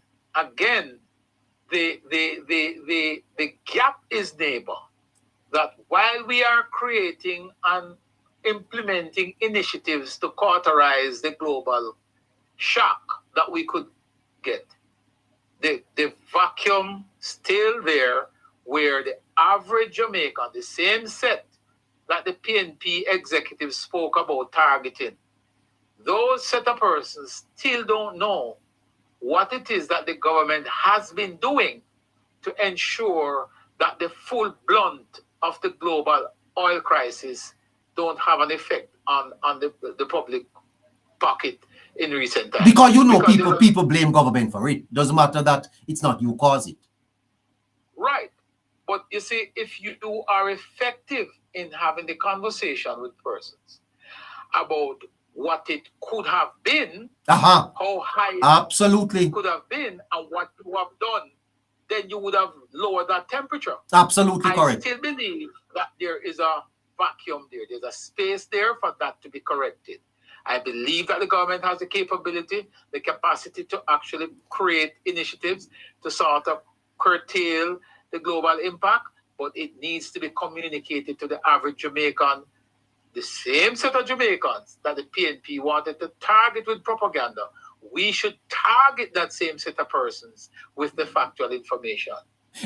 S2: the gap is, neighbor, that while we are creating and implementing initiatives to cauterize the global shock that we could get, the vacuum still there, where the average Jamaican, the same set that the PNP executives spoke about targeting, those set of persons still don't know what it is that the government has been doing to ensure that the full blunt of the global oil crisis don't have an effect on the public pocket in recent times.
S1: Because people blame government for it. Doesn't matter that it's not you cause it.
S2: Right. But you see, if you are effective in having the conversation with persons about what it could have been, how high
S1: absolutely
S2: it could have been, and what you have done, then you would have lowered that temperature.
S1: Absolutely correct.
S2: I still believe that there is a vacuum there. There's a space there for that to be corrected. I believe that the government has the capability, the capacity to actually create initiatives to sort of curtail the global impact, but it needs to be communicated to the average Jamaican, the same set of Jamaicans that the PNP wanted to target with propaganda. We should target that same set of persons with the factual information.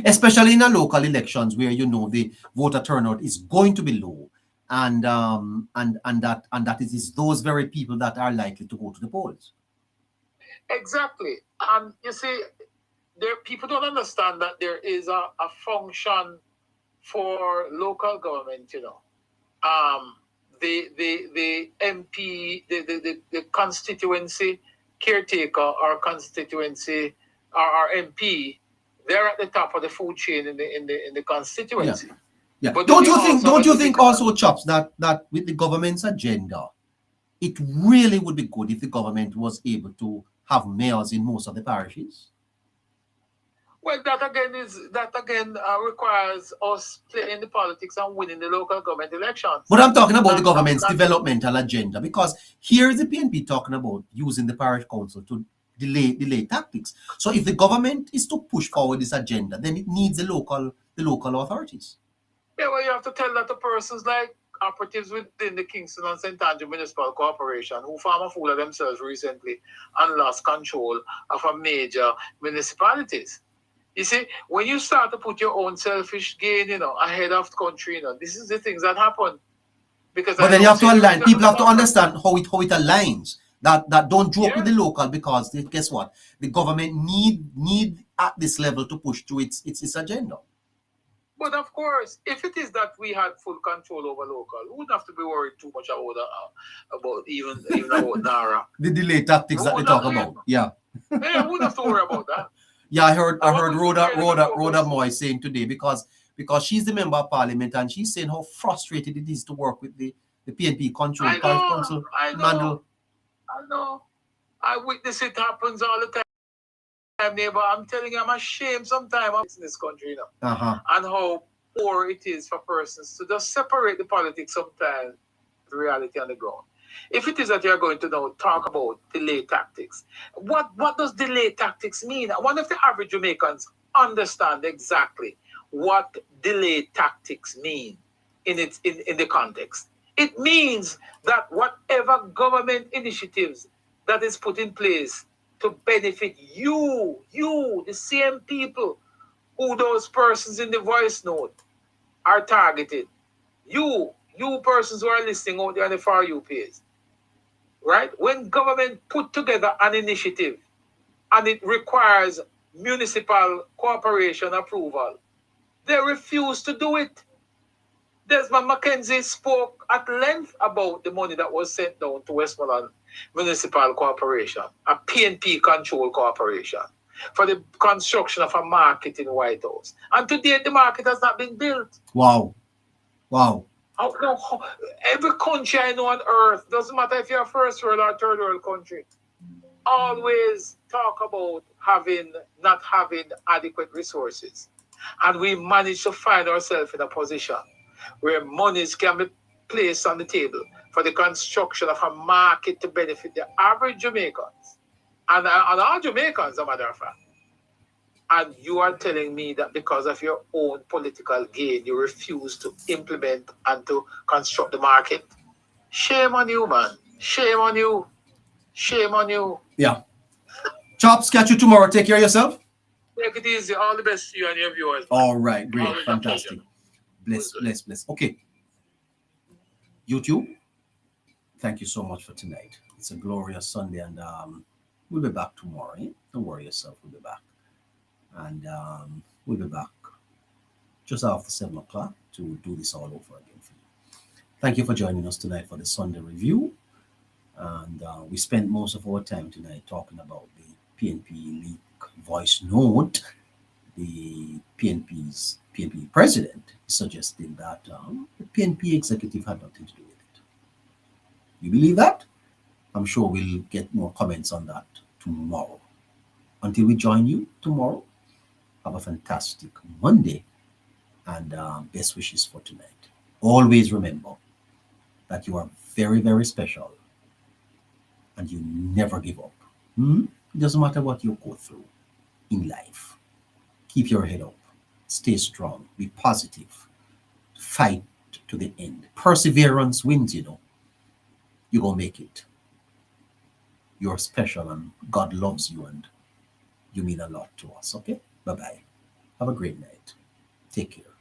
S1: Especially in a local elections where the voter turnout is going to be low, and that it is those very people that are likely to go to the polls.
S2: Exactly. You see, people don't understand that there is a function for local government, the MP, the constituency caretaker or constituency or MP, they're at the top of the food chain in the constituency.
S1: Yeah. But don't you think also, Chops, that with the government's agenda, it really would be good if the government was able to have mayors in most of the parishes?
S2: Well, that again requires us playing the politics and winning the local government elections.
S1: But I'm talking about the government's developmental agenda, because here is the PNP talking about using the parish council to delay tactics. So if the government is to push forward this agenda, then it needs the local authorities.
S2: Yeah, well, you have to tell that to persons like operatives within the Kingston and St. Andrew Municipal Corporation who farm a fool of themselves recently and lost control of a major municipalities. You see, when you start to put your own selfish gain, ahead of the country, this is the things that happen. But
S1: then you have to align. People have to understand how it aligns. That don't joke with the local, because guess what? The government need at this level to push through its agenda.
S2: But of course, if it is that we had full control over local, we wouldn't have to be worried too much about even about Nara.
S1: The delay tactics that they talk about. Yeah.
S2: Yeah, we wouldn't have to worry about that.
S1: Yeah, I heard Rhoda Moy saying today because she's the member of parliament and she's saying how frustrated it is to work with the PNP control council.
S2: I know. I witness it happens all the time, neighbor. I'm telling you, I'm ashamed sometimes in this country, you know, and how poor it is for persons to just separate the politics sometimes, the reality on the ground. If it is that you're going to now talk about delay tactics, what does delay tactics mean? I wonder if the average Jamaicans understand exactly what delay tactics mean in the context. It means that whatever government initiatives that is put in place to benefit you, the same people who those persons in the voice note are targeted. You persons who are listening out there on the For You page. Right? When government put together an initiative and it requires municipal cooperation approval, they refuse to do it. Desmond McKenzie spoke at length about the money that was sent down to Westmoreland Municipal Corporation, a PNP control corporation, for the construction of a market in White House. And to date, the market has not been built.
S1: Wow.
S2: Every country I know on earth, doesn't matter if you're a first world or third world country, always talk about not having adequate resources. And we managed to find ourselves in a position where monies can be placed on the table for the construction of a market to benefit the average Jamaicans and all Jamaicans, as a matter of fact. And you are telling me that because of your own political gain, you refuse to implement and to construct the market? Shame on you, man. Shame on you. Shame on you.
S1: Yeah. Chops, catch you tomorrow. Take care of yourself.
S2: Take it easy. All the best to you and your viewers.
S1: All right. Great. Fantastic. Bless. Okay. YouTube, thank you so much for tonight. It's a glorious Sunday and we'll be back tomorrow. Eh? Don't worry yourself. We'll be back. And we'll be back just after 7 o'clock to do this all over again for you. Thank you for joining us tonight for the Sunday review. And we spent most of our time tonight talking about the PNP leak voice note. The PNP president suggesting that the PNP executive had nothing to do with it. You believe that? I'm sure we'll get more comments on that tomorrow. Until we join you tomorrow, have a fantastic Monday and best wishes for tonight. Always remember that you are very, very special and you never give up. It doesn't matter what you go through in life. Keep your head up. Stay strong. Be positive. Fight to the end. Perseverance wins, you know. You're going to make it. You're special and God loves you and you mean a lot to us, okay? Bye-bye. Have a great night. Take care.